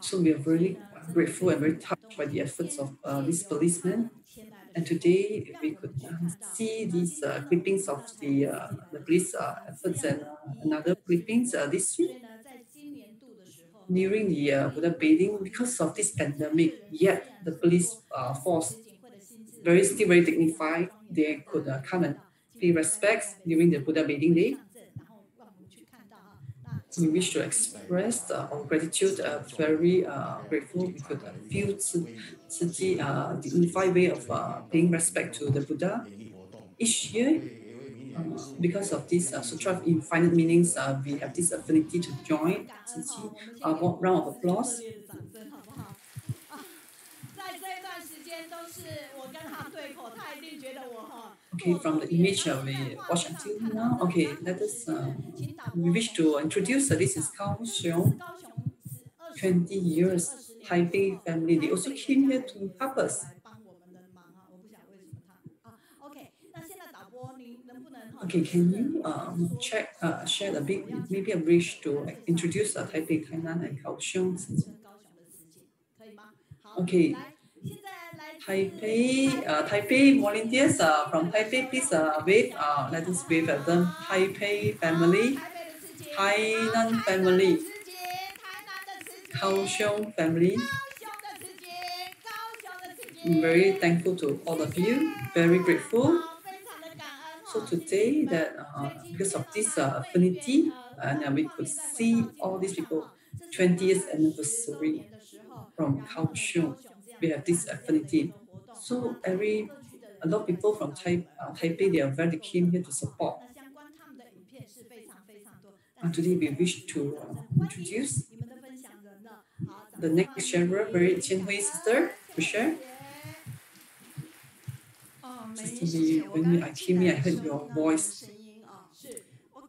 So we are really grateful and very touched by the efforts of these policemen. And today we could see these clippings of the police efforts and another clippings this week. During the Buddha bathing, because of this pandemic, yet the police force still very dignified. They could come and pay respects during the Buddha bathing day. We wish to express our gratitude, very grateful we could feel Tzu Chi dignified way of paying respect to the Buddha. Each year, because of this Sutra of Infinite Meanings, we have this ability to join Tzu Chi. Round of applause. Okay, from the image we watched until now. Okay, let us. We wish to introduce. This is Kao Xiong. 20 years Taipei family. They also came here to help us. Okay, can you share a bit, maybe a wish to introduce Taipei, Tainan, and Kaohsiung? Okay. Taipei volunteers from Taipei, please wave. Let us wave at them. Taipei family, Tainan family, Kaohsiung family. I'm very thankful to all of you. Very grateful. So today, that because of this affinity, and we could see all these people. 20th anniversary from Kaohsiung. We have this affinity. So a lot of people from Taipei, they are very keen here to support. And today we wish to introduce the next sharer, very Chen Hui sister, to share. Sister, when I came here, I heard your voice.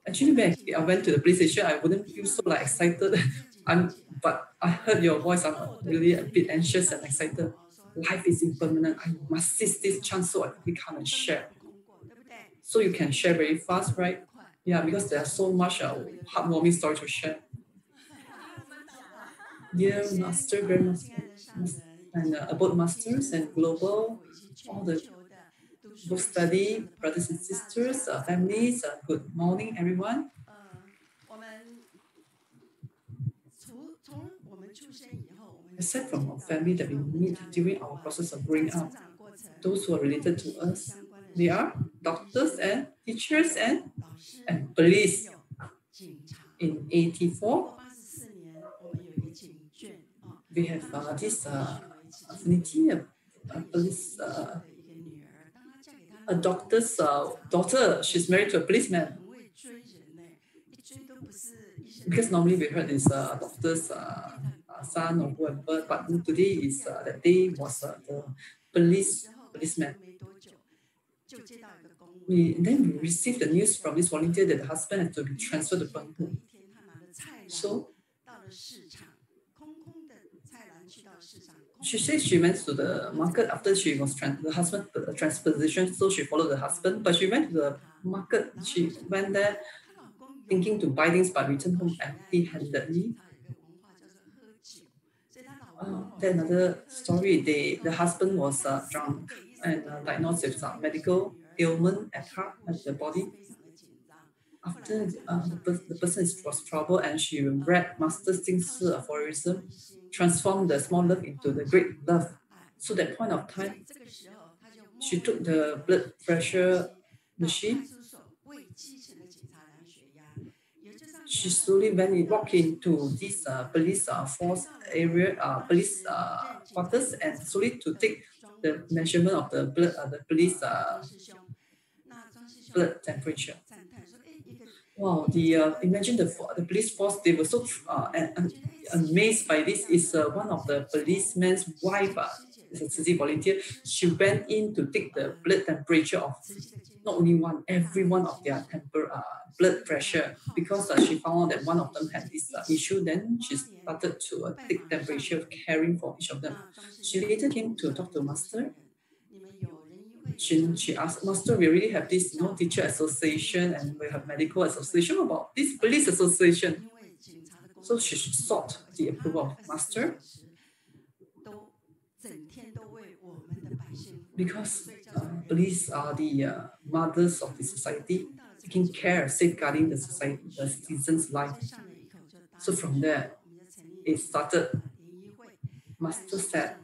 Actually, when I went to the police station, I wouldn't feel so excited. But I heard your voice, I'm really a bit anxious and excited. Life is impermanent. I must seize this chance so I can come and share. so you can share very fast, right? Yeah, because there's so much heartwarming story to share. Dear Master, Grandmaster, and about Masters and Global, all the book study, brothers and sisters, families, good morning, everyone. Aside from our family that we meet during our process of growing up, those who are related to us, they are doctors and teachers and police. In 84, we have this affinity, police, a doctor's daughter. She's married to a policeman. Because normally we heard this doctor's son or whoever, but today is that day was the policeman. Then we received the news from this volunteer that the husband had to be transferred to Penghu. So she says she went to the market after she was the husband transposition, so she followed the husband. But she went to the market. She went there thinking to buy things, but returned home empty-handedly. Then another story, the husband was drunk and diagnosed with some medical ailment at the body. After the person was troubled and she read Master Xing's aphorism, transformed the small love into the great love. So that point of time, she took the blood pressure machine. She slowly walked into this police force area, police quarters, and slowly to take the measurement of the blood, the police blood temperature. Wow! Imagine the police force. They were so amazed by this. Is one of the policeman's wife. Is a Tzu Chi volunteer. She went in to take the blood temperature of not only one, every one of their blood pressure, because she found out that one of them had this issue. Then she started to take temperature, caring for each of them. She later came to talk to Master. She asked, Master, we really have this teacher association and we have medical association about this police association. So she sought the approval of Master. Because police are the mothers of the society, taking care, safeguarding the society, the citizens' life. So from there, it started. Master said,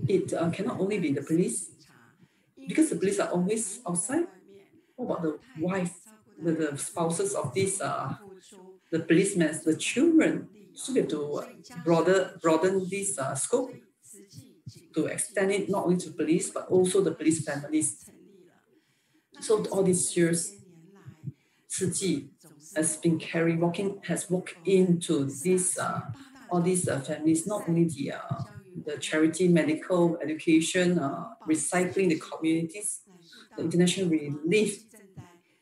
it cannot only be the police, because the police are always outside. What about the wife, the spouses of these, the policemen, the children? So we have to broaden this scope to extend it not only to police, but also the police families. So all these years, Tzu Chi has walked into this, all these families, not only the charity, medical, education, recycling, the communities, the international relief,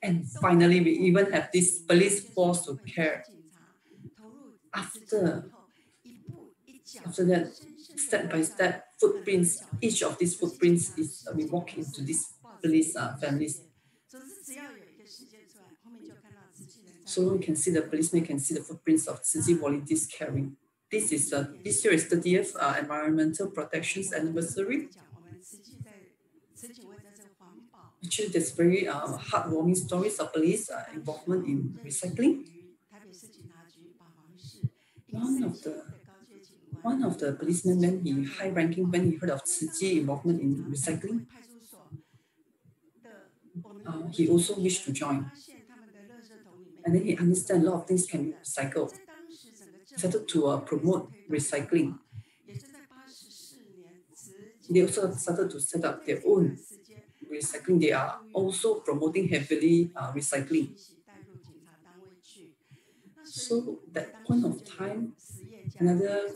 and finally, we even have this police force to care. After that, step by step, footprints, each of these footprints is we walk into these police families. So we can see the policemen can see the footprints of Tzu Chi volunteers caring. This year is 30th Environmental Protection's anniversary. Actually, there's very heartwarming stories of police involvement in recycling. One of the policemen, when he high-ranking, when he heard of Tzu Chi involvement in recycling, he also wished to join. And then he understands a lot of things can be recycled. He started to promote recycling. They also started to set up their own recycling. They are also promoting heavily recycling. So that point of time, another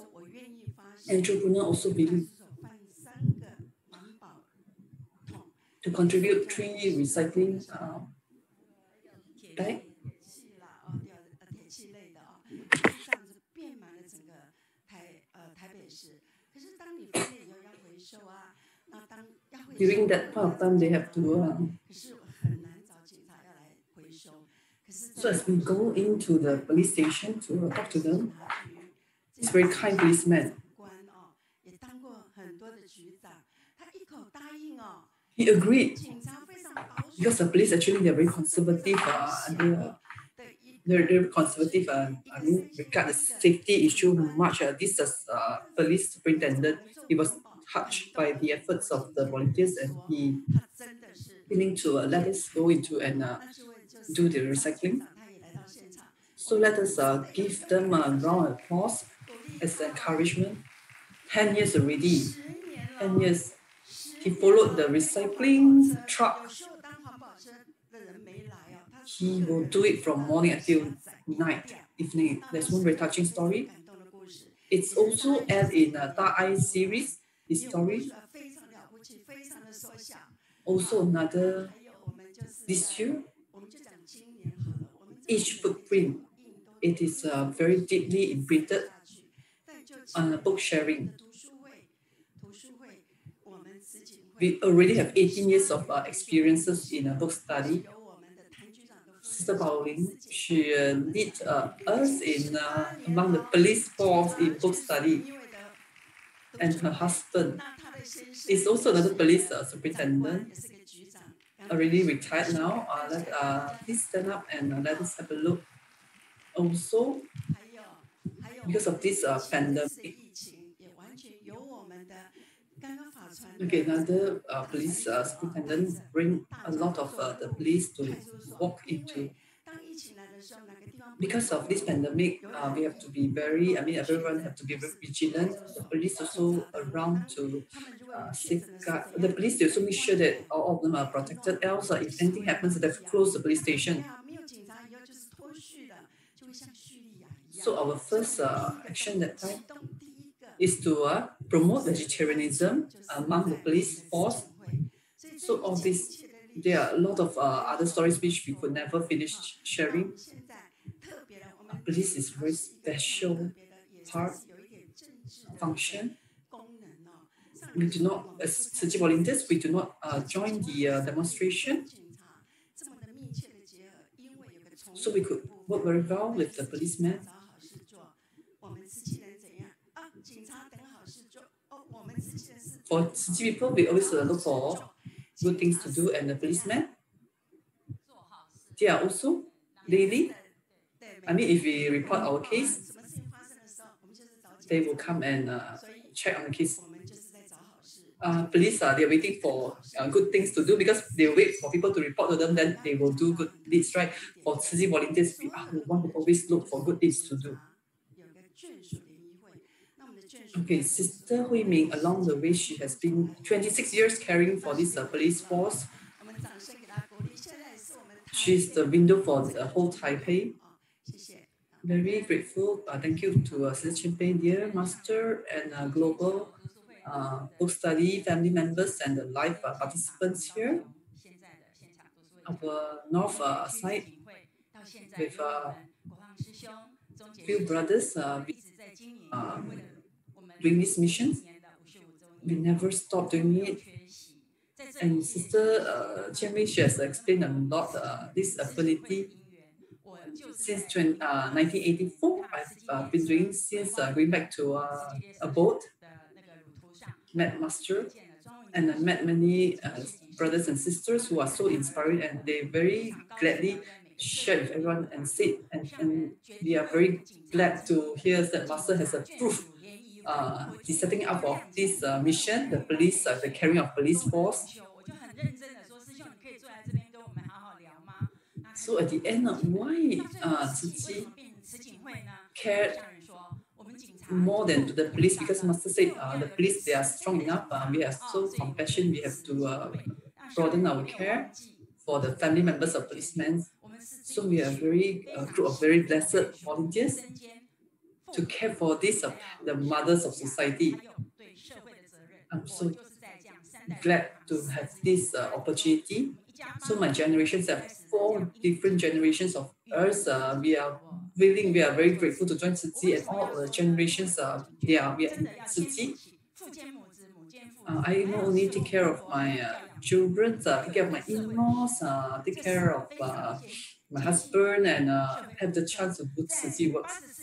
entrepreneur also believed to contribute 3 recycling bags. during that point of time, they have to. So as we go into the police station to talk to them, this very kind policeman, he agreed because the police actually they're very conservative. They're conservative. I mean, regard the safety issue much. This is police superintendent. He was touched by the efforts of the volunteers, and he willing to let us go into and do the recycling. So let us give them a round of applause as encouragement. 10 years already. 10 years. He followed the recycling truck. He will do it from morning until night, evening. There's one very touching story. It's also aired in a Daai series, his story. Also another, this year, each footprint, it is very deeply imprinted on book sharing. We already have 18 years of experiences in book study. Sister Pauline, she leads us in among the police force in book study. And her husband is also another police superintendent, already retired now. Please stand up and let us have a look. Also, because of this pandemic, okay, another police superintendent bring a lot of the police to walk into. Because of this pandemic, we have to be very, everyone have to be very vigilant. The police also around to safeguard. The police, they also make sure that all of them are protected. Else, if anything happens, they have to close the police station. So our first action that time is to promote vegetarianism among the police force. So all this, there are a lot of other stories which we could never finish sharing. Police is very special part, function. We do not, as Tzu volunteers, we do not join the demonstration. So we could work very well with the policemen. For Tzu people, we always look for good things to do, and the policemen, they are also daily. If we report our case, they will come and check on the case. Police, they're waiting for good things to do because they wait for people to report to them, then they will do good deeds, right? For Tzu volunteers, we want to always look for good deeds to do. Okay, Sister Huiming, along the way, she has been 26 years caring for this police force. She's the window for the whole Taipei. Very grateful. Thank you to Sister Chinpei, dear Master, and global book study family members and the live participants here. Our north side with few brothers doing this mission. We never stop doing it. And Sister Chinpei, she has explained a lot this ability. Since 1984, I've been doing since going back to a boat, met Master, and I met many brothers and sisters who are so inspiring, and they very gladly shared with everyone and said, and we are very glad to hear that Master has approved the setting up of this mission, the police, the carrying of police force. So at the end, why Tzu cared more than to the police? Because Master said the police, they are strong enough. We are so compassionate. We have to broaden our care for the family members of policemen. So we are a group of very blessed volunteers to care for this the mothers of society. I'm so glad to have this opportunity. So my generations have 4 different generations of us. We are very grateful to join Tzu, and all the generations we are in Tzu. I not only take care of my children, take care of my in-laws, take care of my husband, and have the chance to do Tzu works.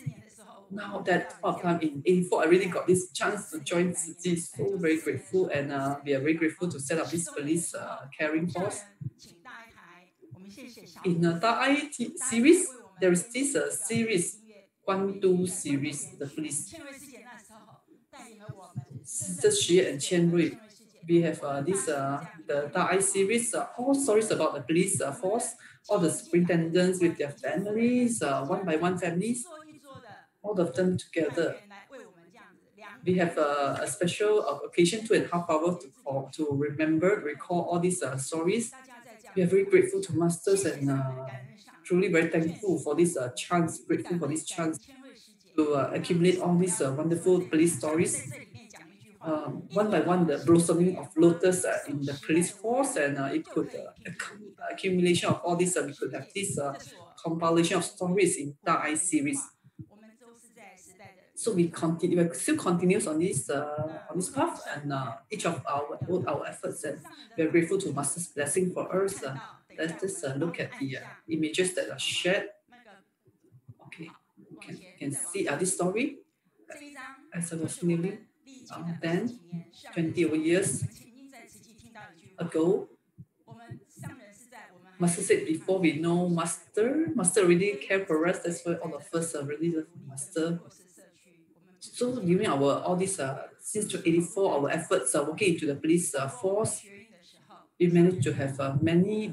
Now that time in 84, I really got this chance to join Tzu. So very grateful, and we are very grateful to set up this police caring force. In the Daai series, there is this series, 1-2 series, the police. Sister Xue and Qian Rui. We have the Daai series, all stories about the police force, all the superintendents with their families, one by one families, all of them together. We have a special occasion, 2.5 hours to recall all these stories. We are very grateful to masters and truly very thankful for this chance, grateful for this chance to accumulate all these wonderful police stories. One by one, the blossoming of lotus in the police force, and it could accumulation of all this. We could have this compilation of stories in Daai series. So we still continues on this path, and each of our efforts, and we are grateful to Master's blessing for us. Let's just look at the images that are shared. Okay, you can see this story. As I was nearly 10, 20 over years ago, Master said before we know Master really cared for us. That's why all of us really love Master. So during all this since 84, our efforts working into the police force, we managed to have many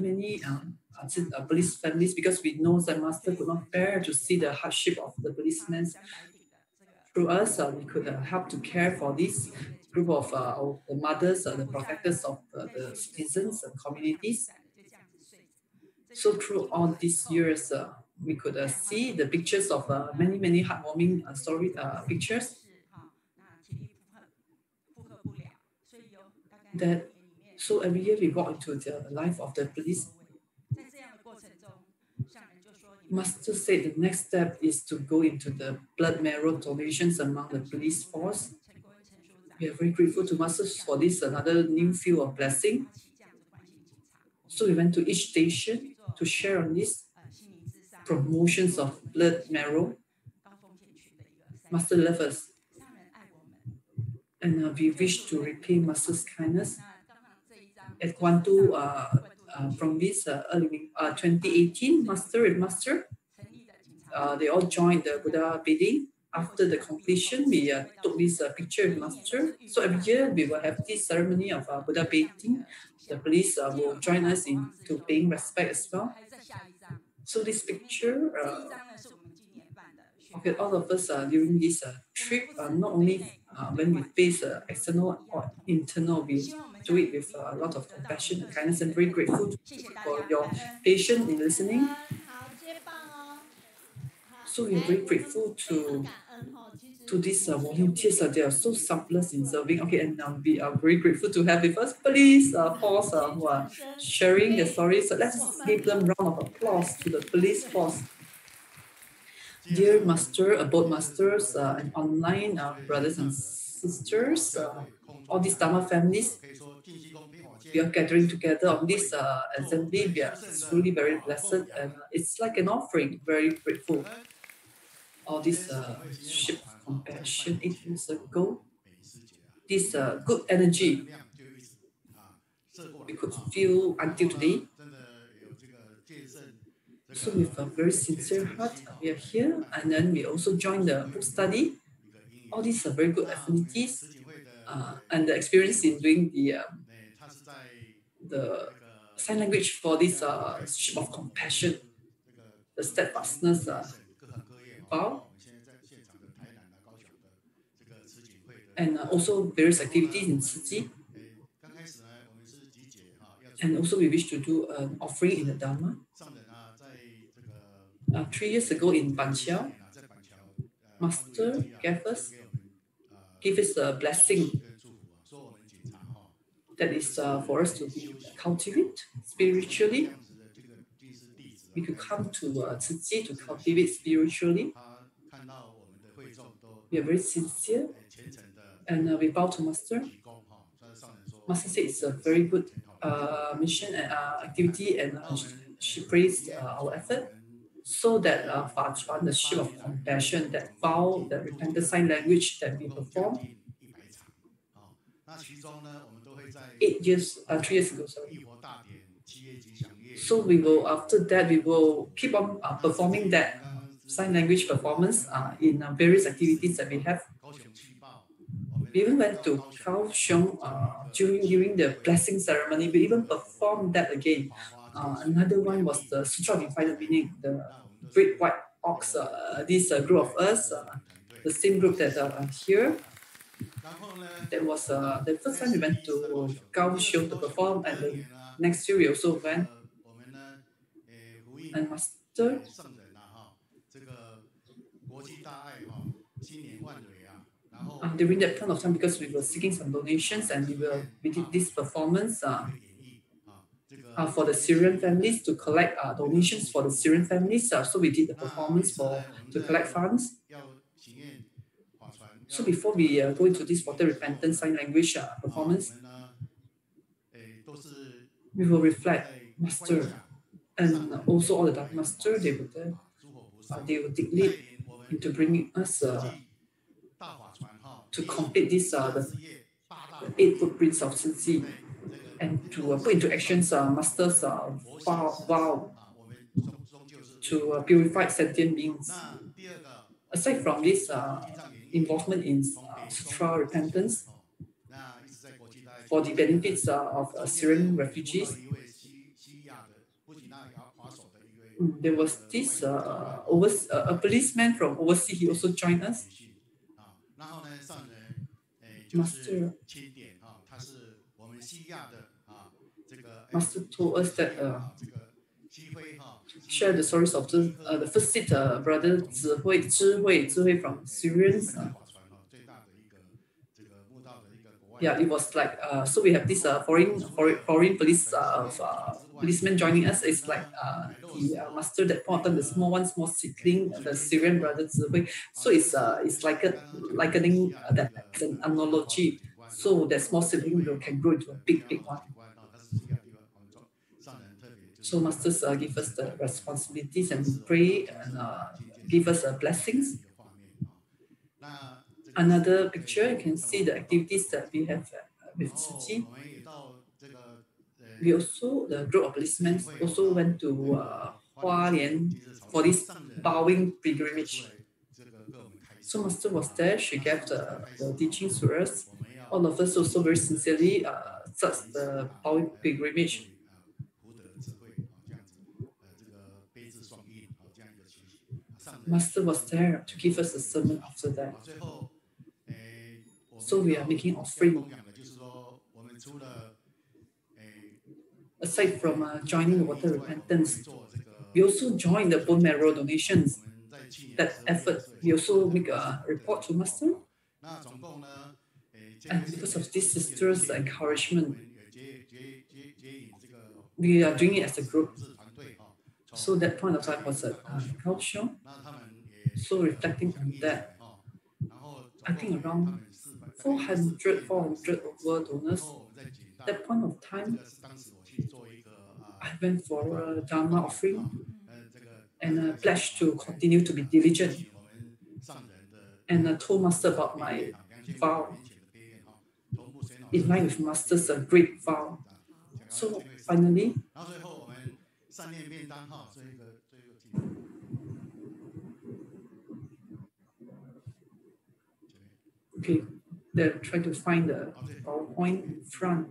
police families, because we know that Master could not bear to see the hardship of the policemen. Through us, we could help to care for this group of the mothers, the protectors of the citizens and communities. So through all these years, we could see the pictures of many heartwarming pictures. So every year we walk into the life of the police. Master said the next step is to go into the blood marrow donations among the police force. We are very grateful to Master for this, another new field of blessing. So we went to each station to share on this promotions of blood marrow. Master loves us, and we wish to repay Master's kindness. At Guangdu, from this 2018, Master and Master, they all joined the Buddha bidding. After the completion, we took this picture with Master. So every year we will have this ceremony of Buddha bidding. The police will join us into paying respect as well. So this picture, okay, all of us during this trip, not only when we face external or internal, we do it with a lot of compassion and kindness, and very grateful for your patience in listening. So we are very grateful to these volunteers. They are so selfless in serving. Okay, and we are very grateful to have with us police force who are sharing their stories. So let's give them a round of applause to the police force. Dear Master, both Masters and online brothers and sisters, all these Dharma families, we are gathering together on this assembly. We are truly very blessed, and it's like an offering, very grateful. All this ship of compassion 8 years ago, this good energy we could feel until today. So with a very sincere heart, we are here, and then we also join the book study. All these are very good affinities, and the experience in doing the sign language for this ship of compassion, the steadfastness vow, and also various activities in Tzu. And also we wish to do an offering in the Dharma. 3 years ago in Banqiao, Master gave us a blessing that is for us to cultivate spiritually. We could come to Tzu to cultivate spiritually. We are very sincere, and we bow to Master. Master said it's a very good mission and activity, and she praised our effort. So that Fa Chuan, the ship of compassion, that vow, the repentant sign language that we performed 3 years ago, sorry. So we will, after that, we will keep on performing that sign language performance in various activities that we have. We even went to Kaohsiung during the blessing ceremony. We even performed that again. Another one was the Sutra of Infinite Meaning, the Great White Ox. This group of us, the same group that are here. That was the first time we went to Kaohsiung to perform, and the next year we also went. And Master, during that point of time, because we were seeking some donations and we did this performance for the Syrian families to collect donations for the Syrian families. So we did the performance to collect funds. So before we go into this water repentance sign language performance, we will reflect, Master, and also all the Dharma Master, they will dig lead into bringing us to complete this the 8 footprints of Huiqi, and to put into actions Master's vow to purify sentient beings. Aside from this involvement in sutra repentance for the benefits of Syrian refugees, there was this a policeman from overseas. He also joined us. Master told us that share the stories of the first seat brother Zhihui from Syrians. Yeah, it was like so we have this foreign policeman joining us. It's like the Master that point out the small seedling, the Syrian brother Zhihui. So it's likening that as an analogy. So that small seedling can grow into a big one. So Masters give us the responsibilities and we pray and give us blessings. Another picture, you can see the activities that we have with Huiqi. We also, the group of policemen, also went to Hualien for this bowing pilgrimage. So Master was there, she gave the teachings to us. All of us also very sincerely such the bowing pilgrimage. Master was there to give us a sermon after that. So we are making offering. Aside from joining the water repentance, we also join the bone marrow donations. That effort, we also make a report to Master. And because of this sister's encouragement, we are doing it as a group. So that point of time was at Kaohsiung. So reflecting on that, I think around 400 over donors. At that point of time, I went for a Dharma offering and pledged to continue to be diligent. And I told Master about my vow, in line with Master's great vow. So finally, okay, they're trying to find the PowerPoint in front.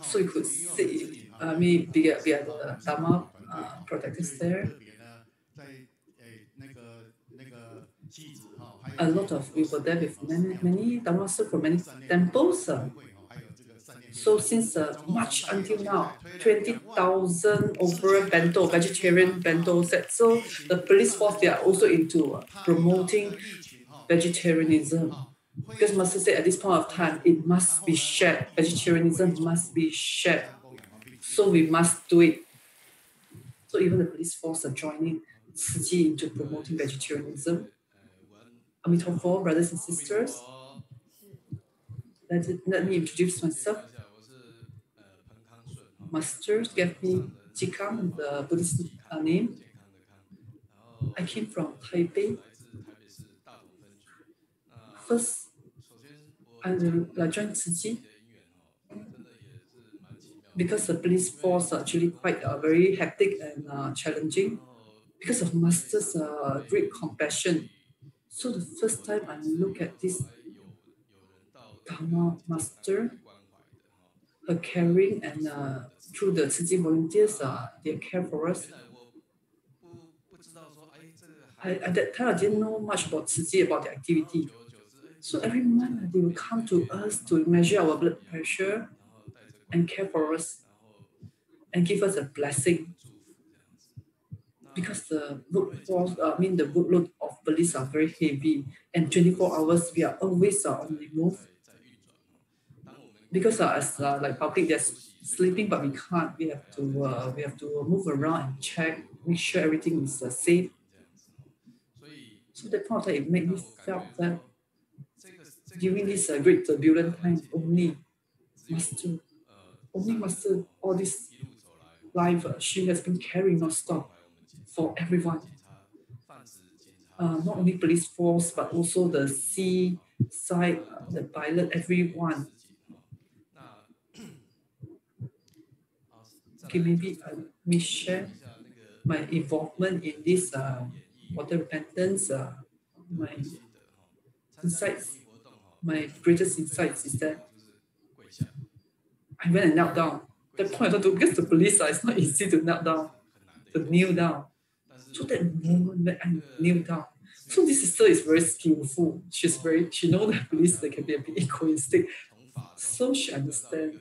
So you could see me be the Dharma protectors there. A lot of people there with many Dharma from many temples. So since March until now, 20,000 over vegetarian bento sets. So the police force, they are also into promoting vegetarianism. Because Master said at this point of time, it must be shared. Vegetarianism must be shared. So we must do it. So even the police force are joining Huiqi into promoting vegetarianism. Amitabha, brothers and sisters. Let me introduce myself. Master gave me Jikang, the Buddhist name. I came from Taipei. First, I joined Tzu Chi because the police force are actually quite very hectic and challenging because of Master's great compassion. So the first time I look at this Dharma Master, her caring and through the Tzu Chi volunteers, they care for us. At that time, I didn't know much about Tzu Chi, about the activity. So every month, they will come to us to measure our blood pressure and care for us and give us a blessing. Because the workload of police are very heavy, and 24 hours we are always on the move. Because as like public, they're sleeping, but we can't. We have to move around and check, make sure everything is safe. So that point of time, it made me felt that during this great turbulent time, only Master, all this life, she has been carrying non-stop for everyone. Not only police force, but also the sea side, the pilot, everyone. Okay, maybe let me share my involvement in this water repentance. My insights, my greatest insights is that I went and knelt down. That point I thought, because the police it's not easy to kneel down. So that moment that I kneel down. So this sister is very skillful. She knows the police, they can be a bit egoistic. So she understands.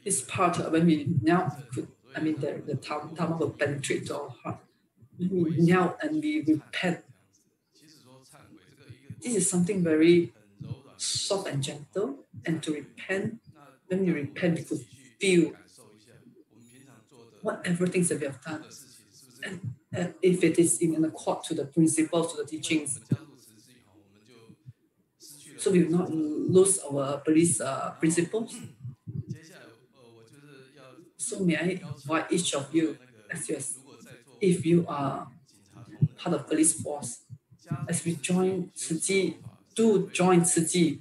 This part when we knelt, the Dharma will penetrate to our heart. When we knelt and we repent. This is something very soft and gentle. And to repent, when we repent, we could feel whatever things that we have done. And if it is in accord to the principles, to the teachings. So we will not lose our police principles. So may I invite each of you, if you are part of police force, as we join Tzu Chi, do join Tzu Chi,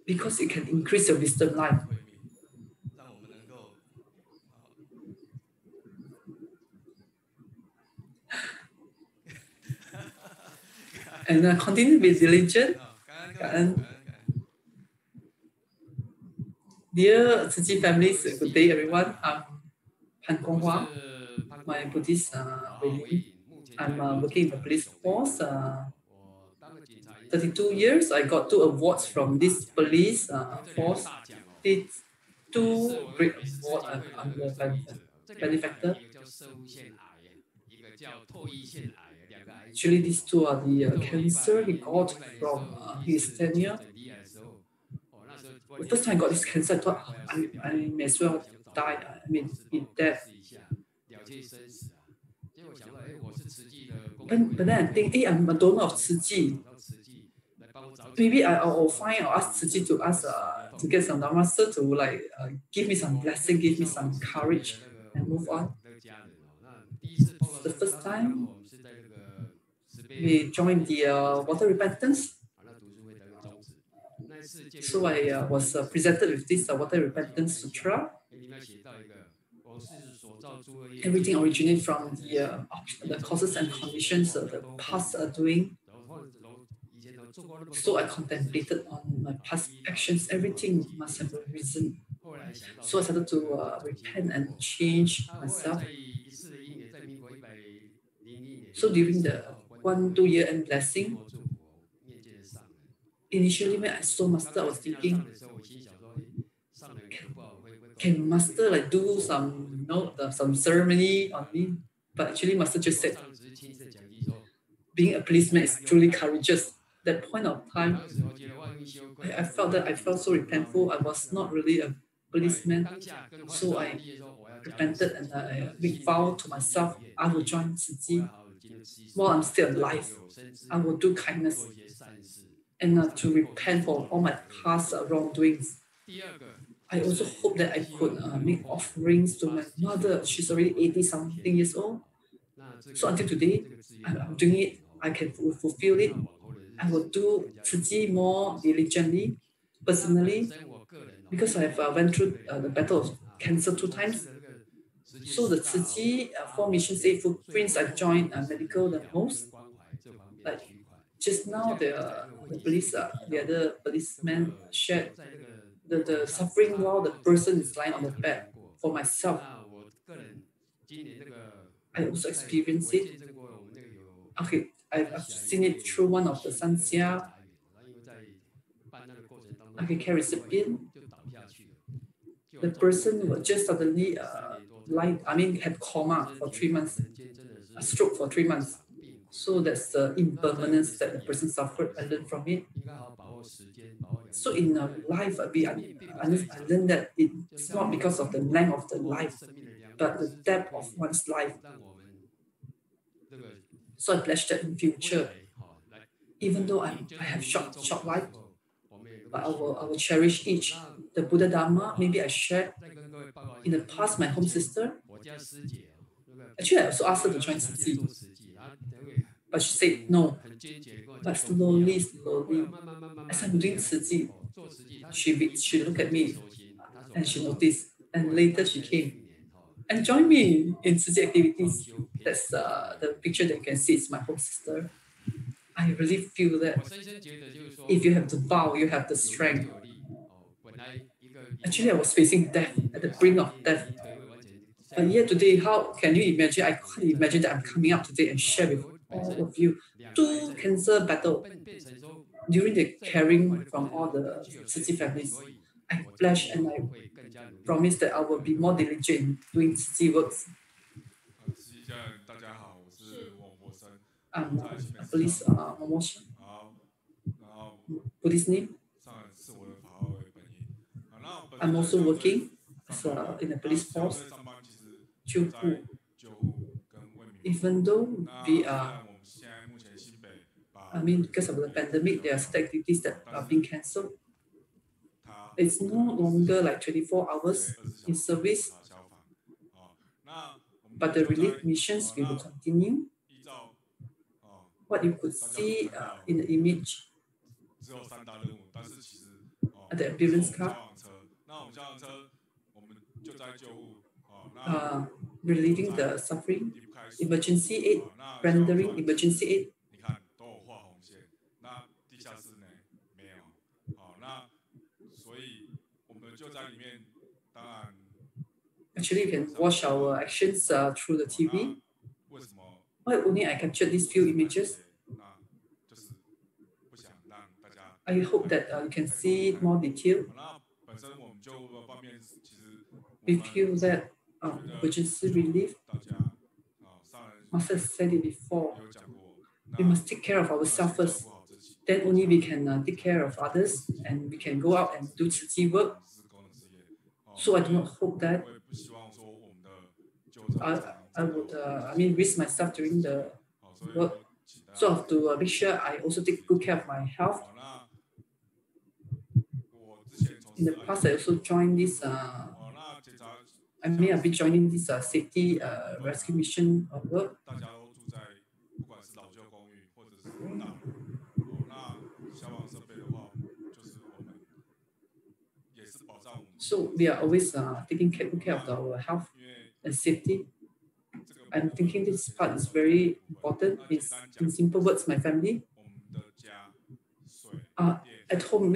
because it can increase your wisdom life. And continue to be diligent. Dear Tzu Chi families, good day everyone. I'm Han Kong Hua, my Buddhist lady. I'm working in the police force. 32 years, I got 2 awards from this police force. It's 2 great awards. I'm the benefactor. Actually, these 2 are the cancer he got from his tenure. The first time I got this cancer, I thought I may as well die. Be dead. But then I think, I'm a donor of Tzu Chi. Maybe I'll ask Tzu Chi to ask to get some Dharma Master to give me some blessing, give me some courage, and move on. The first time we joined the water repentance. So I was presented with this water repentance sutra. Everything originates from the causes and conditions of the past doing. So I contemplated on my past actions. Everything must have a reason. So I started to repent and change myself. So during the 1-2 year end blessing, initially when I saw Master, I was thinking, can Master do some some ceremony on me? But actually Master just said, being a policeman is truly courageous. That point of time, I felt so repentful. I was not really a policeman. So I repented and I made vow to myself, I will join Tzu Chi. while I'm still alive, I will do kindness and to repent for all my past wrongdoings. I also hope that I could make offerings to my mother. She's already 80-something years old. So until today, I'm doing it. I can fulfill it. I will do Tzu Chi more diligently, personally, because I have went through the battle of cancer 2 times. So the Tzu Chi 4 Mission 8 footprints, I joined medical the most. Like just now, the police, the other policeman shared the suffering while the person is lying on the bed. For myself, I also experienced it. Okay, I've seen it through one of the Sanxia care recipient. The person was just suddenly had coma for 3 months, a stroke for 3 months. So that's the impermanence that the person suffered. I learned from it. So in life, I learned that it's not because of the length of the life, but the depth of one's life. So I pledged that in future, even though I have short life, but I will cherish each. The Buddha Dharma, maybe I shared in the past, my home sister. Actually, I also asked her to join Tzu Chi, but she said no. But slowly, as I'm doing Tzu Chi, she looked at me and she noticed. And later she came and joined me in Tzu Chi activities. That's the picture that you can see. It's my home sister. I really feel that if you have to bow, you have the strength. Actually, I was facing death, at the brink of death. But yet today, how can you imagine? I can't imagine that I'm coming up today and share with all of you 2 cancer battle. During the caring from all the Tzu Chi families, I pledge and I promise that I will be more diligent in doing Tzu Chi works. I'm a police Buddhist name. I'm also working in a police force, even though we are, because of the pandemic, there are certain activities that are being cancelled. It's no longer like 24 hours in service, but the relief missions we will continue. What you could see in the image, the ambulance car, relieving the suffering, emergency aid, rendering emergency aid. Actually, you can watch our actions through the TV. Why only I captured these few images? I hope that you can see it more detailed. We feel that emergency relief, Master said it before, we must take care of ourselves first. Then only we can take care of others and we can go out and do Tzu Chi work. So I do not hope that I would risk myself during the work. So I have to make sure I also take good care of my health. In the past, I also joined this, I've been joining this safety rescue mission work. So we are always taking good care of our health and safety. I'm thinking this part is very important. It's, in simple words, my family. At home,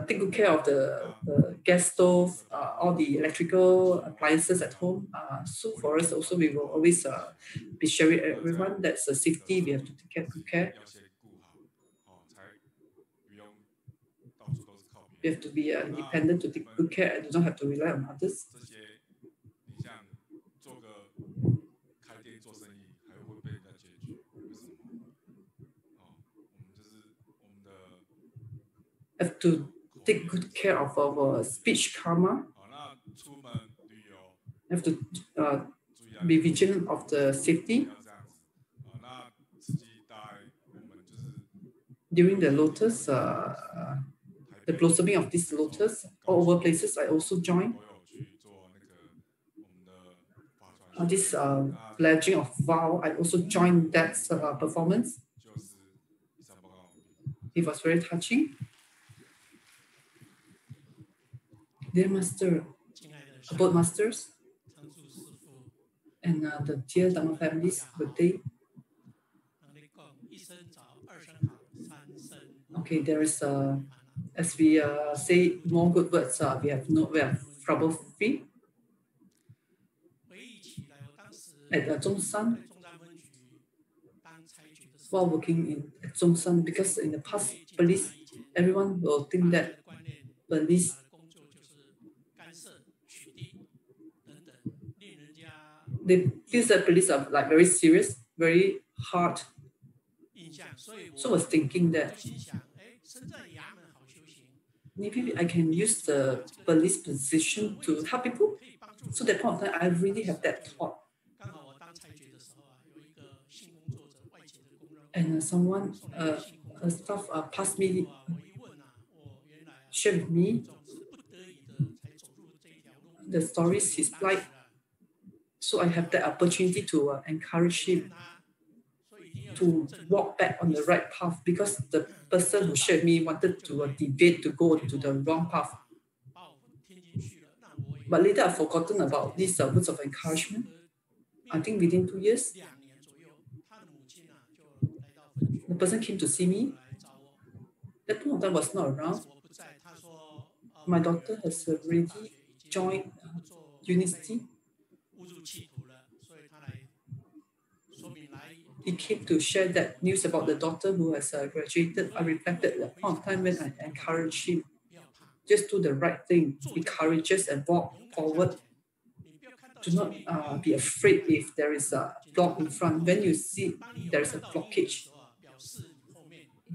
take good care of the gas stove, all the electrical appliances at home. So for us also, we will always be sharing everyone. That's the safety we have to take good care. We have to be independent to take good care and do not have to rely on others. Have to take good care of our speech karma. Have to be vigilant of the safety. during the lotus, the blossoming of this lotus, all over places, I also joined. This pledging of vow, I also joined that performance. It was very touching. Dear Master, abode masters, and the dear Dharma families, good day. Okay, there is as we say more good words, we have trouble free. At Zhongshan, while working at Zhongshan, because in the past, police, everyone will think that police they feel that police are like very serious, very hard. So I was thinking that maybe I can use the police position to help people. So that point of time, I really have that thought. And someone, a staff passed me, shared with me the stories, his plight. So I have the opportunity to encourage him to walk back on the right path, because the person who shared me wanted to deviate to go to the wrong path. But later I've forgotten about these words of encouragement. I think within 2 years, the person came to see me. That point of time was not around. My daughter has already joined university. He came to share that news about the daughter who has graduated. I reflected that point of time when I encouraged him. Just do the right thing, be courageous and walk forward. Do not be afraid if there is a block in front. When you see there is a blockage,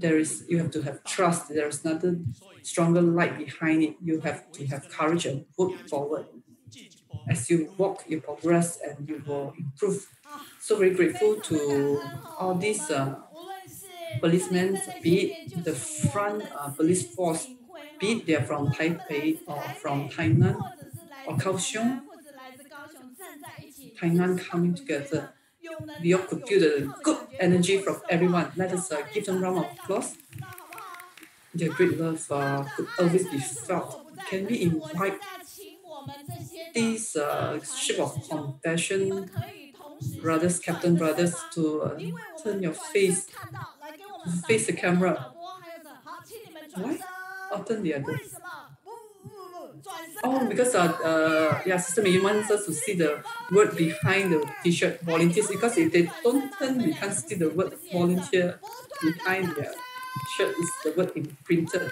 you have to have trust. There is another stronger light behind it. You have to have courage and work forward. As you walk, you progress and you will improve. So very grateful to all these policemen, be it the front police force, be it they're from Taipei or from Tainan or Kaohsiung, Tainan coming together. We all could feel the good energy from everyone. Let us give them a round of applause. Their great love could always be felt. Can we invite these ship of compassion brothers, captain brothers, to turn your face the camera? Why? Or turn the other? Oh, because Sister Mei wants us to see the word behind the t-shirt, volunteers, because if they don't turn, we can't see the word volunteer behind their shirt. Is the word imprinted.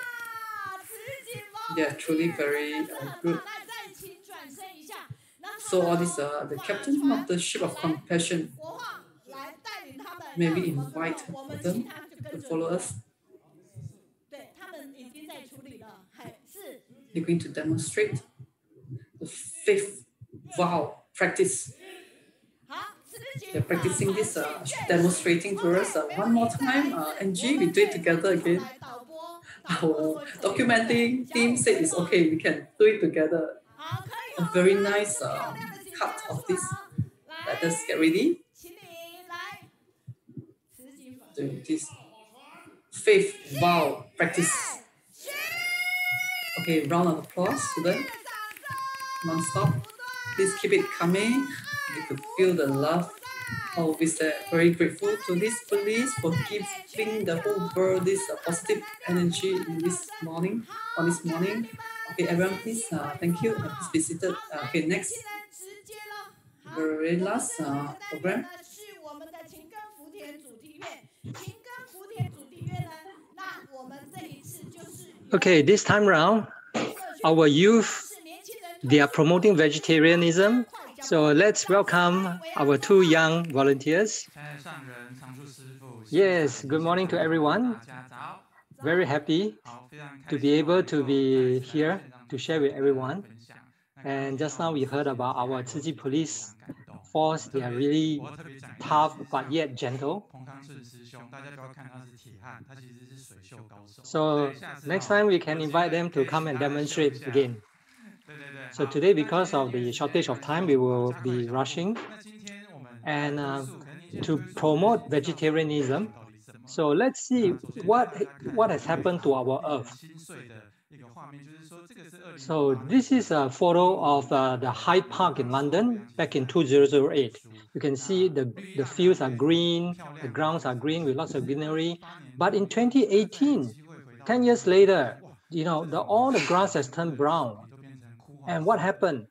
They are truly very good. So all these the captain of the ship of compassion, maybe invite them to follow us. They're going to demonstrate the fifth vow practice. They're practicing this, demonstrating to us one more time. Angie, we do it together again. Our documenting team said it's okay, we can do it together. A very nice cut of this. Let us get ready. Do this fifth vow practice. Okay, round of applause, student. Non-stop. Please keep it coming. You could feel the love. Oh, we're very grateful to this police for giving the whole world this positive energy in this morning, on this morning. Okay, everyone, please, thank you. Please be seated. Okay, next. Very last program. Okay, this time around, our youth, they are promoting vegetarianism. So let's welcome our two young volunteers. Yes, good morning to everyone. Very happy to be able to be here to share with everyone. And just now we heard about our Tzu Chi police force, they are really tough but yet gentle. So next time we can invite them to come and demonstrate again. So today, because of the shortage of time, we will be rushing. And to promote vegetarianism, so let's see what has happened to our earth. So this is a photo of the Hyde Park in London back in 2008. You can see the fields are green, the grounds are green with lots of greenery. But in 2018, 10 years later, all the grass has turned brown. And what happened?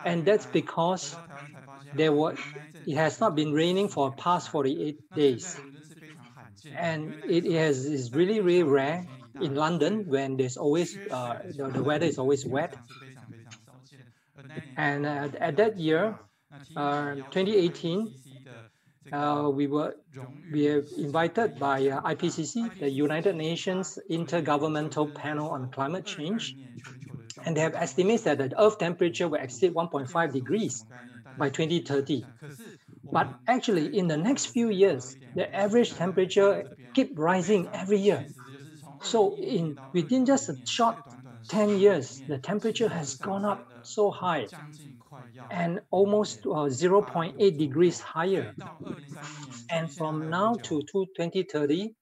And that's because it has not been raining for the past 48 days. And is really, really rare in London when there's always, the weather is always wet. And at that year, 2018, we were invited by IPCC, the United Nations Intergovernmental Panel on Climate Change, and they have estimates that the Earth temperature will exceed 1.5 degrees by 2030. But actually, in the next few years, the average temperature keep rising every year. So within just a short 10 years, the temperature has gone up so high and almost 0.8 degrees higher. And from now to 2030,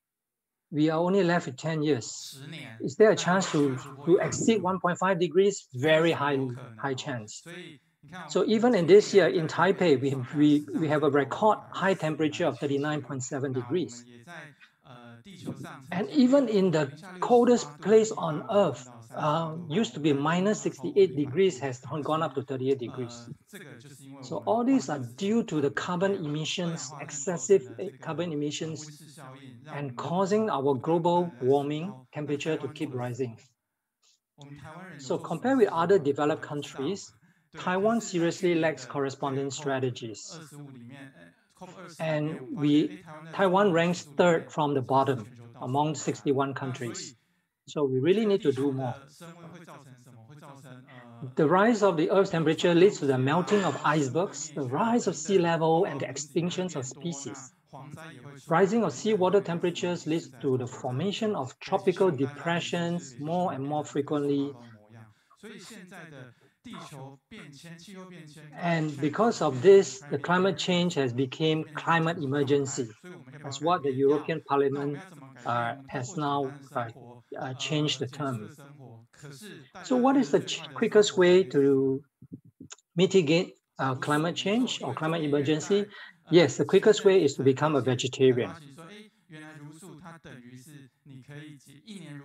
we are only left with 10 years. Is there a chance to exceed 1.5 degrees? Very high chance. So even in this year in Taipei, we have a record high temperature of 39.7 degrees. And even in the coldest place on Earth, used to be minus 68 degrees, has gone up to 38 degrees. So all these are due to the carbon emissions, excessive carbon emissions, and causing our global warming temperature to keep rising. So compared with other developed countries, Taiwan seriously lacks corresponding strategies. And Taiwan ranks third from the bottom among 61 countries. So we really need to do more. The rise of the Earth's temperature leads to the melting of icebergs, the rise of sea level, and the extinctions of species. Rising of seawater temperatures leads to the formation of tropical depressions more and more frequently. And because of this, the climate change has become climate emergency. That's what the European Parliament has now changed the term. So what is the quickest way to mitigate climate change or climate emergency? Yes, the quickest way is to become a vegetarian.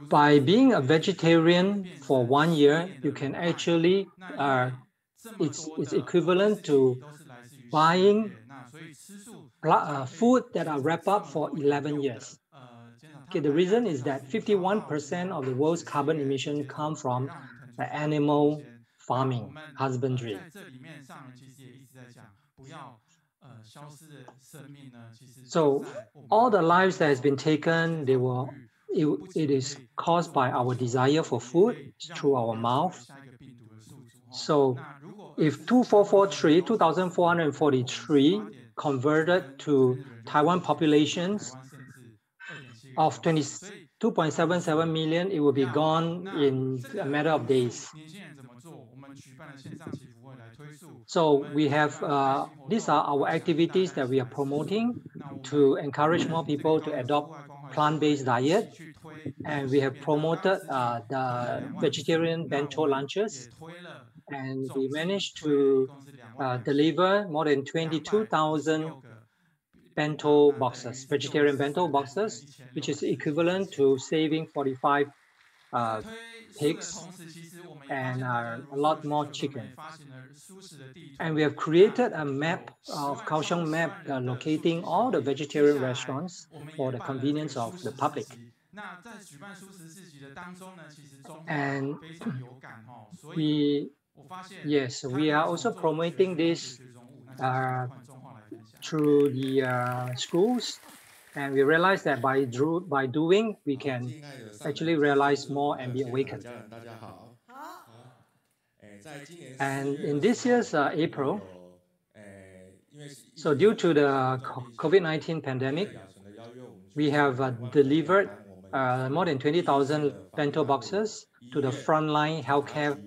By being a vegetarian for 1 year, you can actually, it's equivalent to buying food that are wrapped up for 11 years. Okay, the reason is that 51% of the world's carbon emissions come from animal farming, husbandry. So all the lives that has been taken, it is caused by our desire for food through our mouth. So if 2,443 converted to Taiwan populations of 22.77 million, it will be gone in a matter of days. So we have, these are our activities that we are promoting to encourage more people to adopt plant-based diet. And we have promoted the vegetarian bento lunches. And we managed to deliver more than 22,000 bento boxes, vegetarian bento boxes, which is equivalent to saving 45 pigs and a lot more chicken. And we have created a map of Kaohsiung map locating all the vegetarian restaurants for the convenience of the public. And we are also promoting this through the schools, and we realize that by doing, we can actually realize more and be awakened. And in this year's April, So due to the COVID-19 pandemic, we have delivered more than 20,000 bento boxes to the frontline healthcare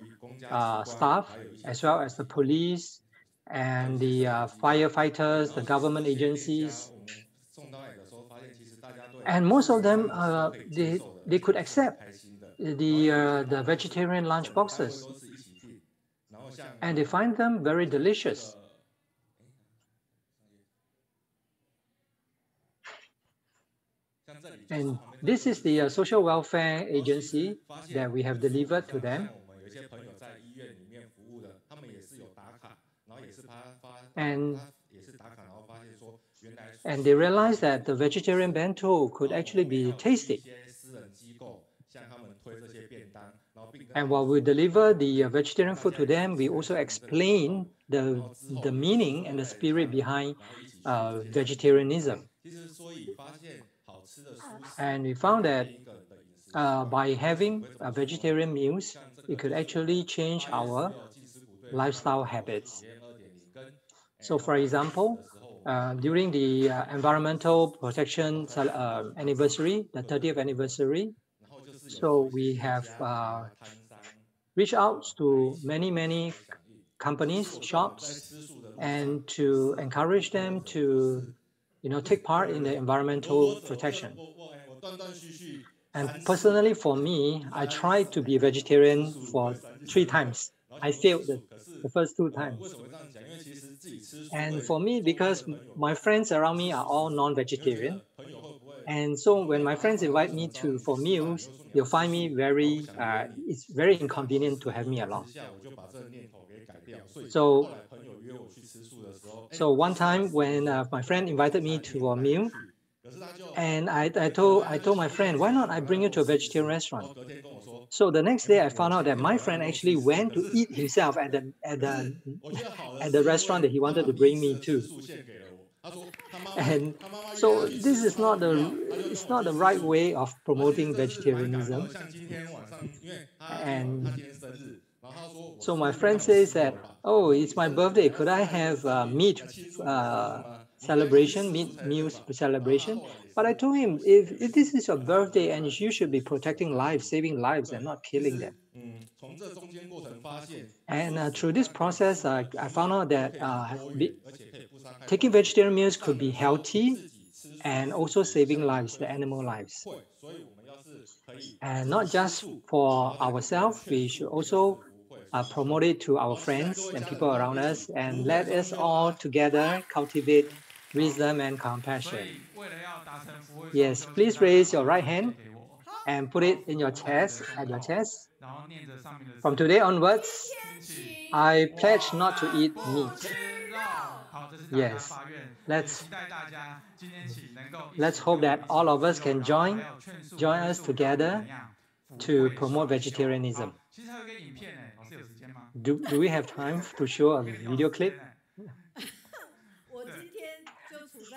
staff, as well as the police and the firefighters, the government agencies. And most of them, they could accept the vegetarian lunch boxes, and they find them very delicious. And this is the social welfare agency that we have delivered to them. And they realized that the vegetarian bento could actually be tasty. And while we deliver the vegetarian food to them, we also explain the meaning and the spirit behind vegetarianism. And we found that by having vegetarian meals, it could actually change our lifestyle habits. So for example, during the environmental protection anniversary, the 30th anniversary, so we have reached out to many companies, shops, and to encourage them to take part in the environmental protection. And personally for me, I tried to be a vegetarian for 3 times. I failed the first 2 times. And for me, because my friends around me are all non-vegetarian, and so when my friends invite me for meals, they'll find me it's very inconvenient to have me along. So one time when my friend invited me to a meal, and I told my friend, why not I bring you to a vegetarian restaurant? So the next day I found out that my friend actually went to eat himself at the restaurant that he wanted to bring me to. And so this is not the right way of promoting vegetarianism. And so my friend says that, oh, it's my birthday, could I have meat celebration, meat meals celebration? But I told him, if this is your birthday and you should be protecting lives, saving lives, and not killing them. And through this process, I found out that taking vegetarian meals could be healthy and also saving lives, the animal lives. And not just for ourselves, we should also promote it to our friends and people around us, and let us all together cultivate wisdom and compassion. Yes, please raise your right hand and put it in your chest, at your chest. From today onwards, I pledge not to eat meat. Yes, let's hope that all of us can join us together to promote vegetarianism. Do we have time to show a video clip?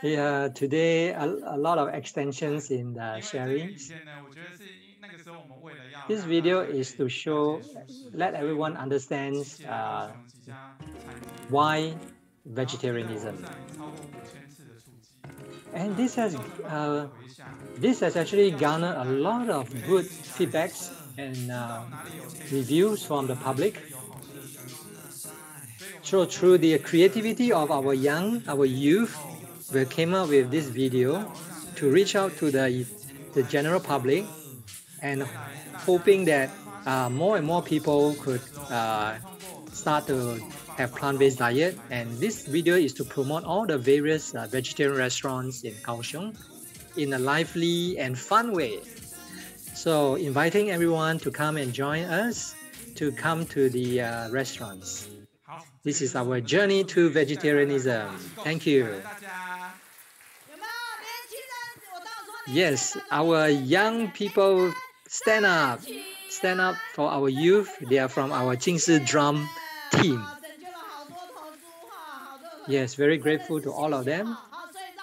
Yeah, today a lot of extensions in the sharings. This video is to let everyone understand why vegetarianism. And this has actually garnered a lot of good feedbacks and reviews from the public. So through the creativity of our youth, we came up with this video to reach out to the general public, and hoping that more and more people could start to have plant-based diet. And this video is to promote all the various vegetarian restaurants in Kaohsiung in a lively and fun way. So inviting everyone to come and join us to come to the restaurants. This is our journey to vegetarianism. Thank you. Yes, our young people stand up for our youth. They are from our Jingshi drum team. Yes, very grateful to all of them.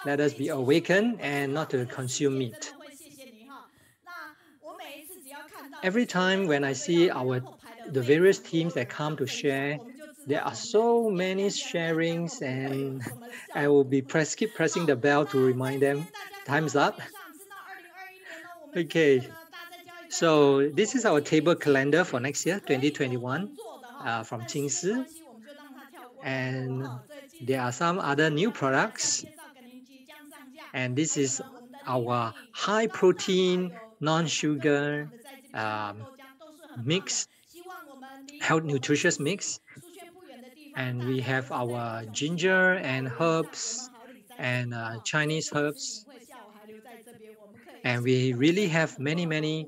Let us be awakened and not to consume meat. Every time when I see the various teams that come to share there are so many sharings, and I will be keep pressing the bell to remind them time's up. Okay, so this is our table calendar for next year, 2021, from Qingsi. And there are some other new products. And this is our high protein, non-sugar mix, health nutritious mix. And we have our ginger and herbs and Chinese herbs. And we really have many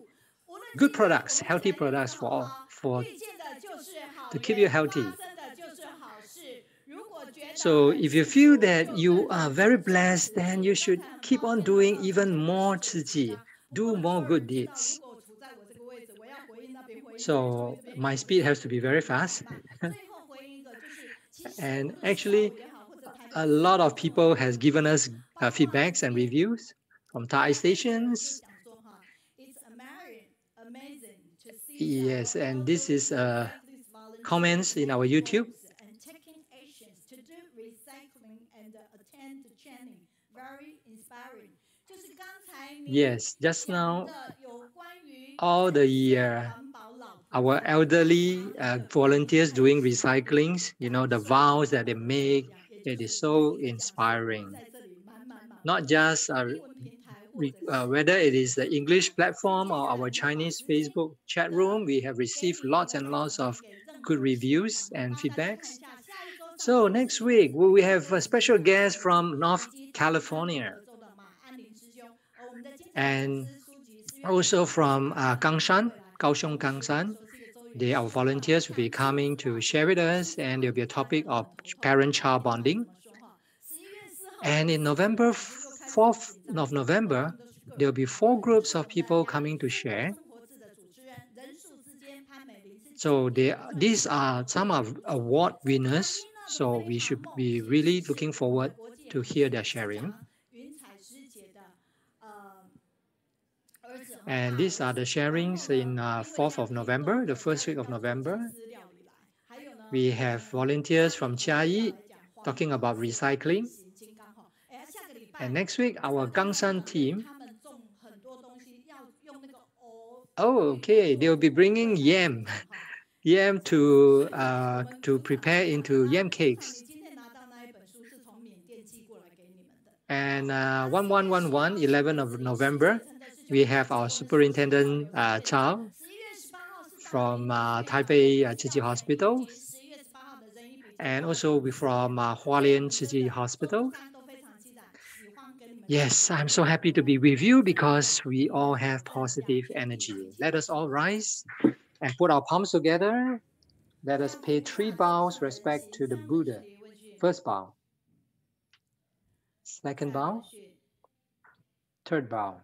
good products, healthy products to keep you healthy. So if you feel that you are very blessed, then you should keep on doing even more 自己, do more good deeds. So my speed has to be very fast. And actually, a lot of people has given us feedbacks and reviews from Thai stations. Yes, and this is comments in our YouTube. Yes, just now, all the year, our elderly volunteers doing recyclings, you know, the vows that they make, it is so inspiring. Not just whether it is the English platform or our Chinese Facebook chat room, we have received lots and lots of good reviews and feedbacks. So next week, we have a special guest from North California. And also from Gangshan, Kaohsiung Gangshan. Our volunteers will be coming to share with us, and there'll be a topic of parent-child bonding. And in November, 4th of November, there'll be 4 groups of people coming to share. So these are some of award winners, so we should be really looking forward to hear their sharing. And these are the sharings in 4th of November, the first week of November. We have volunteers from Chiayi talking about recycling. And next week, our Gangshan team. Oh, okay, they'll be bringing yam to prepare into yam cakes. And 1111, 11th of November, we have our superintendent Chao from Taipei Tzu Chi Hospital, and also from Hualien Tzu Chi Hospital. Yes, I'm so happy to be with you because we all have positive energy. Let us all rise and put our palms together. Let us pay 3 bows respect to the Buddha. First bow. Second bow. Third bow.